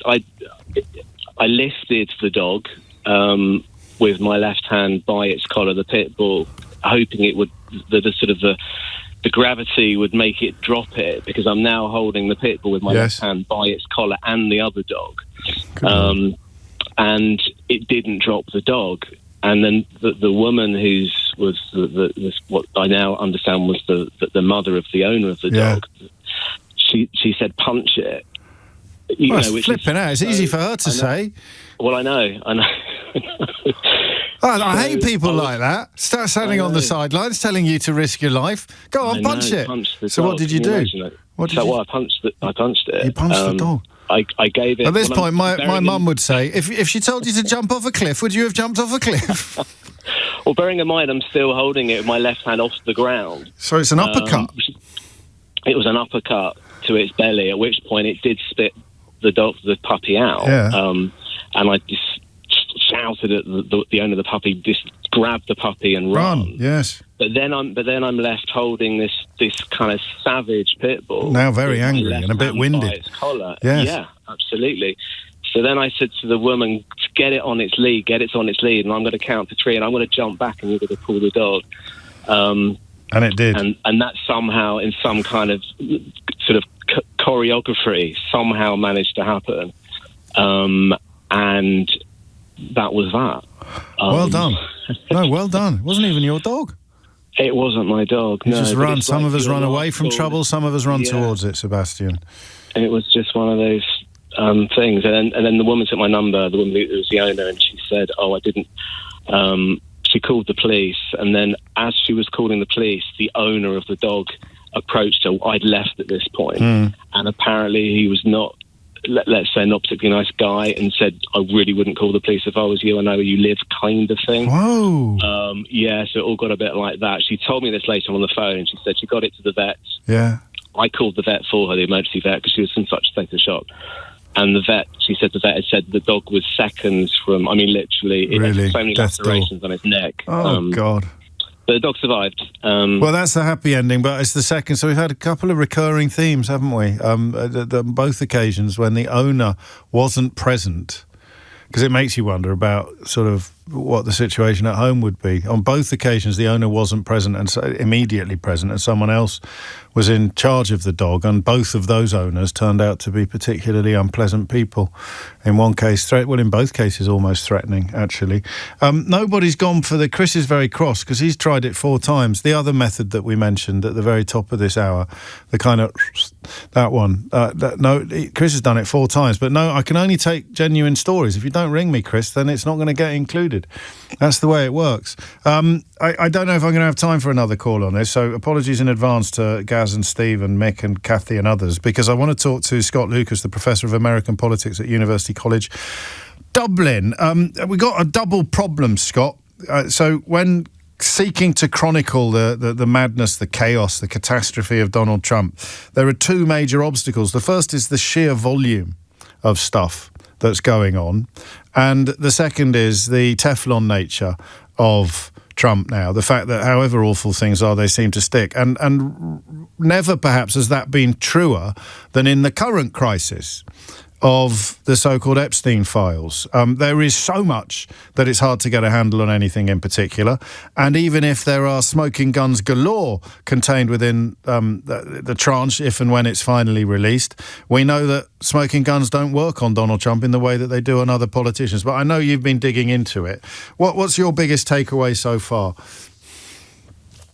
lifted the dog with my left hand by its collar, the pit bull, hoping it would the gravity would make it drop it, because I'm now holding the pit bull with my left hand by its collar and the other dog, and it didn't drop the dog. And then the woman was what I now understand was the mother of the owner of the dog she said, punch it. Flipping out. It's easy for her to say. Well, I know. I hate people like that. Start standing on the sidelines, telling you to risk your life. Go on, punch it. So what did you do? I punched it. You punched the dog. I gave it. At this point, my mum would say, if she told you to jump off a cliff, would you have jumped off a cliff? Well, bearing in mind, I'm still holding it with my left hand off the ground. So it's an uppercut. It was an uppercut to its belly, at which point it did spit the puppy out. Yeah. And I just shouted at the owner of the puppy, just grab the puppy and run. Yes. But then I'm left holding this kind of savage pit bull. Now very angry and a bit winded. By its collar. Yes. Yeah, absolutely. So then I said to the woman, get it on its lead, and I'm going to count to 3, and I'm going to jump back, and you're going to pull the dog. And it did. And that somehow, in some kind of sort of choreography, somehow managed to happen. And that was that. Well done. No, well done. It wasn't even your dog. It wasn't my dog. You no, just run. Some of us run away from trouble. Some of us run towards it, Sebastian. It was just one of those things. And then the woman took my number, the woman who was the owner, and she said, I didn't... she called the police, and then as she was calling the police, the owner of the dog approached her. I'd left at this point, and apparently he was not, let's say, not particularly nice guy, and said, I really wouldn't call the police if I was you. I know where you live, kind of thing. Whoa. Yeah, so it all got a bit like that. She told me this later on the phone, and she said she got it to the vets. Yeah. I called the vet for her, the emergency vet, because she was in such a state of shock. And the vet, she said the vet had said the dog was seconds from, literally, it had so many lacerations on its neck. Oh, God. But the dog survived. Well, that's the happy ending, but it's the second. So we've had a couple of recurring themes, haven't we? On both occasions when the owner wasn't present, because it makes you wonder about sort of what the situation at home would be. On both occasions, the owner wasn't present and immediately present, and someone else was in charge of the dog, and both of those owners turned out to be particularly unpleasant people. In one case, in both cases, almost threatening, actually. Nobody's gone for Chris is very cross because he's tried it 4 times. The other method that we mentioned at the very top of this hour, the kind of, that one. Chris has done it 4 times, but no, I can only take genuine stories. If you don't ring me, Chris, then it's not going to get included. That's the way it works. I don't know if I'm going to have time for another call on this, so apologies in advance to Gaz and Steve and Mick and Kathy and others, because I want to talk to Scott Lucas, the Professor of American Politics at University College Dublin. We got a double problem, Scott. So when seeking to chronicle the madness, the chaos, the catastrophe of Donald Trump, there are 2 major obstacles. The first is the sheer volume of stuff that's going on, and the second is the Teflon nature of Trump now, the fact that however awful things are, they seem to stick. And never perhaps has that been truer than in the current crisis of the so-called Epstein files. There is so much that it's hard to get a handle on anything in particular. And even if there are smoking guns galore contained within the tranche, if and when it's finally released, we know that smoking guns don't work on Donald Trump in the way that they do on other politicians. But I know you've been digging into it. What's your biggest takeaway so far?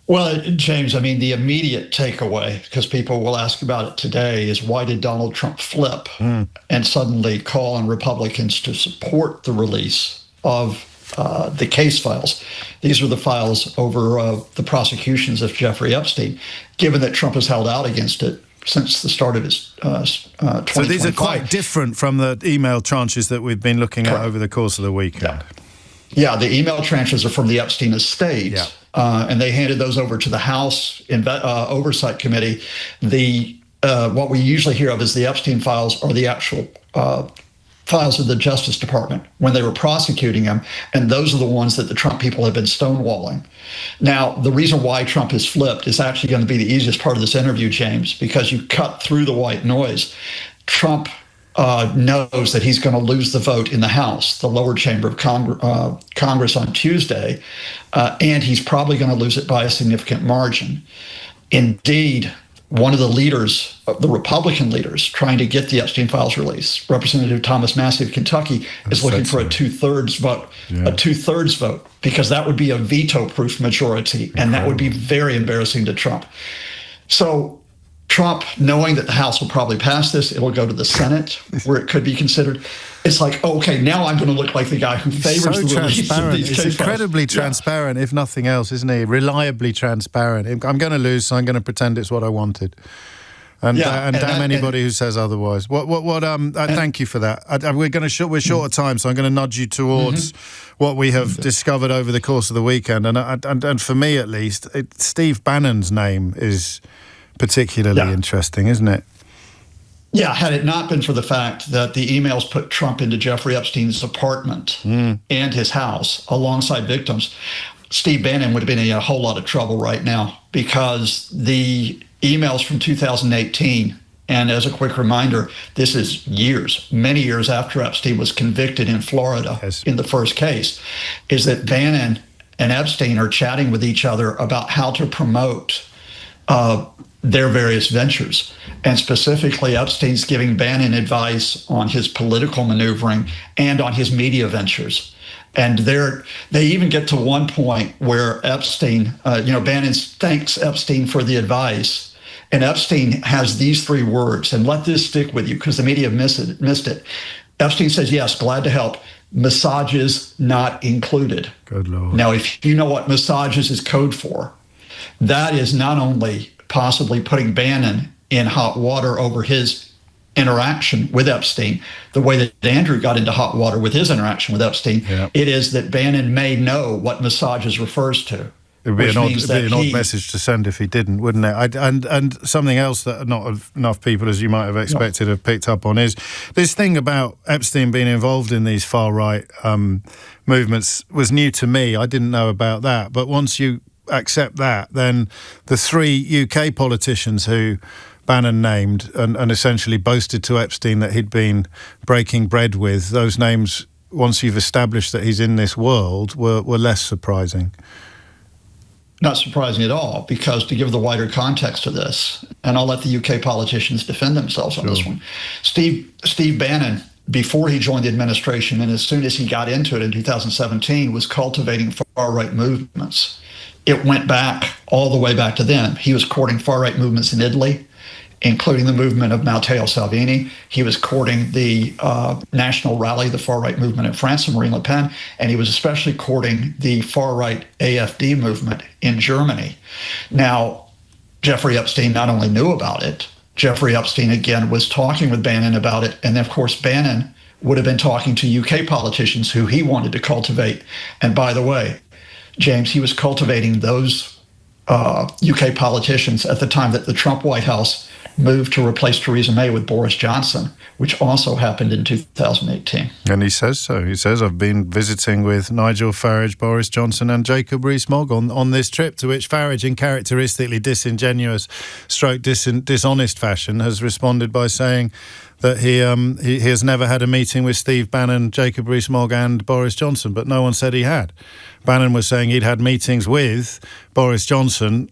Well, James, the immediate takeaway, because people will ask about it today, is why did Donald Trump flip and suddenly call on Republicans to support the release of the case files? These are the files over the prosecutions of Jeffrey Epstein, given that Trump has held out against it since the start of his 2025. So these are quite different from the email tranches that we've been looking at over the course of the weekend. Yeah, the email tranches are from the Epstein estate. Yeah. And they handed those over to the House Oversight Committee. What we usually hear of as the Epstein files are the actual files of the Justice Department when they were prosecuting him, and those are the ones that the Trump people have been stonewalling. Now, the reason why Trump has flipped is actually going to be the easiest part of this interview, James, because you cut through the white noise. Trump knows that he's going to lose the vote in the House, the lower chamber of Congress on Tuesday, and he's probably going to lose it by a significant margin. Indeed, one of the leaders, the Republican leaders, trying to get the Epstein files released, Representative Thomas Massey of Kentucky, is looking for a 2/3 vote, a 2/3 vote, because that would be a veto-proof majority, and that would be very embarrassing to Trump. So Trump, knowing that the House will probably pass this, it'll go to the Senate where it could be considered. It's like, okay, now I'm going to look like the guy who favors the release of these It's case incredibly files. transparent, if nothing else, isn't he? Reliably transparent. I'm going to lose, so I'm going to pretend it's what I wanted. And damn anybody who says otherwise. Thank you for that. We're short of time, so I'm going to nudge you towards what we have discovered over the course of the weekend. And for me, at least, Steve Bannon's name is particularly interesting, isn't it? Yeah, had it not been for the fact that the emails put Trump into Jeffrey Epstein's apartment and his house alongside victims, Steve Bannon would have been in a whole lot of trouble right now, because the emails from 2018, and as a quick reminder, this is many years after Epstein was convicted in Florida in the first case, is that Bannon and Epstein are chatting with each other about how to promote their various ventures. And specifically, Epstein's giving Bannon advice on his political maneuvering and on his media ventures. And they even get to one point where Epstein, Bannon thanks Epstein for the advice. And Epstein has these 3 words, and let this stick with you because the media missed it. Epstein says, yes, glad to help. Massages not included. Good Lord. Now, if you know what massages is code for, that is not only possibly putting Bannon in hot water over his interaction with Epstein, the way that Andrew got into hot water with his interaction with Epstein, it is that Bannon may know what massages refers to. It would be an odd message to send if he didn't, wouldn't it? And something else that not enough people, as you might have expected, have picked up on is this thing about Epstein being involved in these far-right movements was new to me. I didn't know about that. But once you accept that, then the 3 UK politicians who Bannon named and essentially boasted to Epstein that he'd been breaking bread with, those names, once you've established that he's in this world, were less surprising. Not surprising at all, because to give the wider context to this, and I'll let the UK politicians defend themselves on this one, Steve Bannon, before he joined the administration and as soon as he got into it in 2017, was cultivating far-right movements. It went back all the way back to then. He was courting far-right movements in Italy, including the movement of Matteo Salvini. He was courting the National Rally, the far-right movement in France, of Marine Le Pen, and he was especially courting the far-right AfD movement in Germany. Now, Jeffrey Epstein not only knew about it, Jeffrey Epstein, again, was talking with Bannon about it, and then, of course, Bannon would have been talking to UK politicians who he wanted to cultivate. And by the way, James, he was cultivating those UK politicians at the time that the Trump White House moved to replace Theresa May with Boris Johnson, which also happened in 2018. And he says so. He says, I've been visiting with Nigel Farage, Boris Johnson and Jacob Rees-Mogg on this trip, to which Farage, in characteristically disingenuous / dishonest fashion, has responded by saying that he has never had a meeting with Steve Bannon, Jacob Rees-Mogg and Boris Johnson, but no one said he had. Bannon was saying he'd had meetings with Boris Johnson,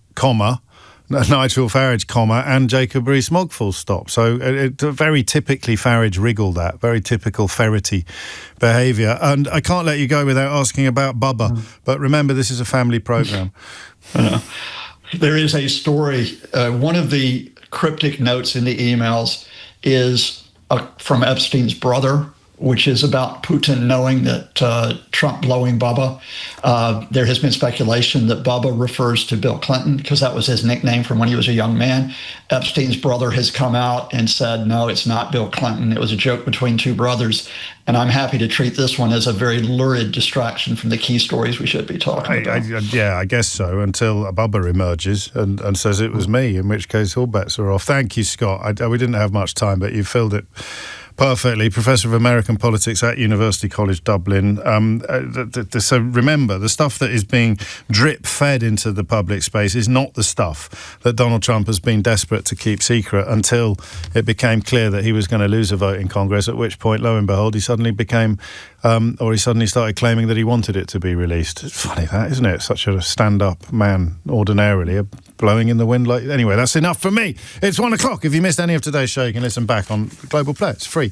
Nigel Farage, and Jacob Rees-Mogg, full stop. So very typically Farage wriggled that, very typical ferrety behaviour. And I can't let you go without asking about Bubba. But remember, this is a family programme. There is a story. One of the cryptic notes in the emails is from Epstein's brother, which is about Putin knowing that Trump blowing Bubba. There has been speculation that Bubba refers to Bill Clinton because that was his nickname from when he was a young man. Epstein's brother has come out and said, no, it's not Bill Clinton. It was a joke between 2 brothers. And I'm happy to treat this one as a very lurid distraction from the key stories we should be talking about. I guess so, until Bubba emerges and says it was me, in which case all bets are off. Thank you, Scott. We didn't have much time, but you filled it perfectly. Professor of American Politics at University College Dublin. So remember, the stuff that is being drip-fed into the public space is not the stuff that Donald Trump has been desperate to keep secret until it became clear that he was going to lose a vote in Congress, at which point, lo and behold, he suddenly started claiming that he wanted it to be released. It's funny that, isn't it? Such a stand-up man, ordinarily, blowing in the wind. Anyway, that's enough for me. It's 1 o'clock. If you missed any of today's show, you can listen back on Global Play. It's free.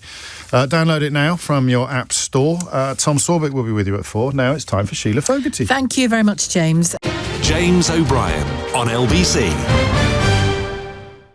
Download it now from your app store. Tom Sorbick will be with you at 4. Now it's time for Sheila Fogarty. Thank you very much, James. James O'Brien on LBC.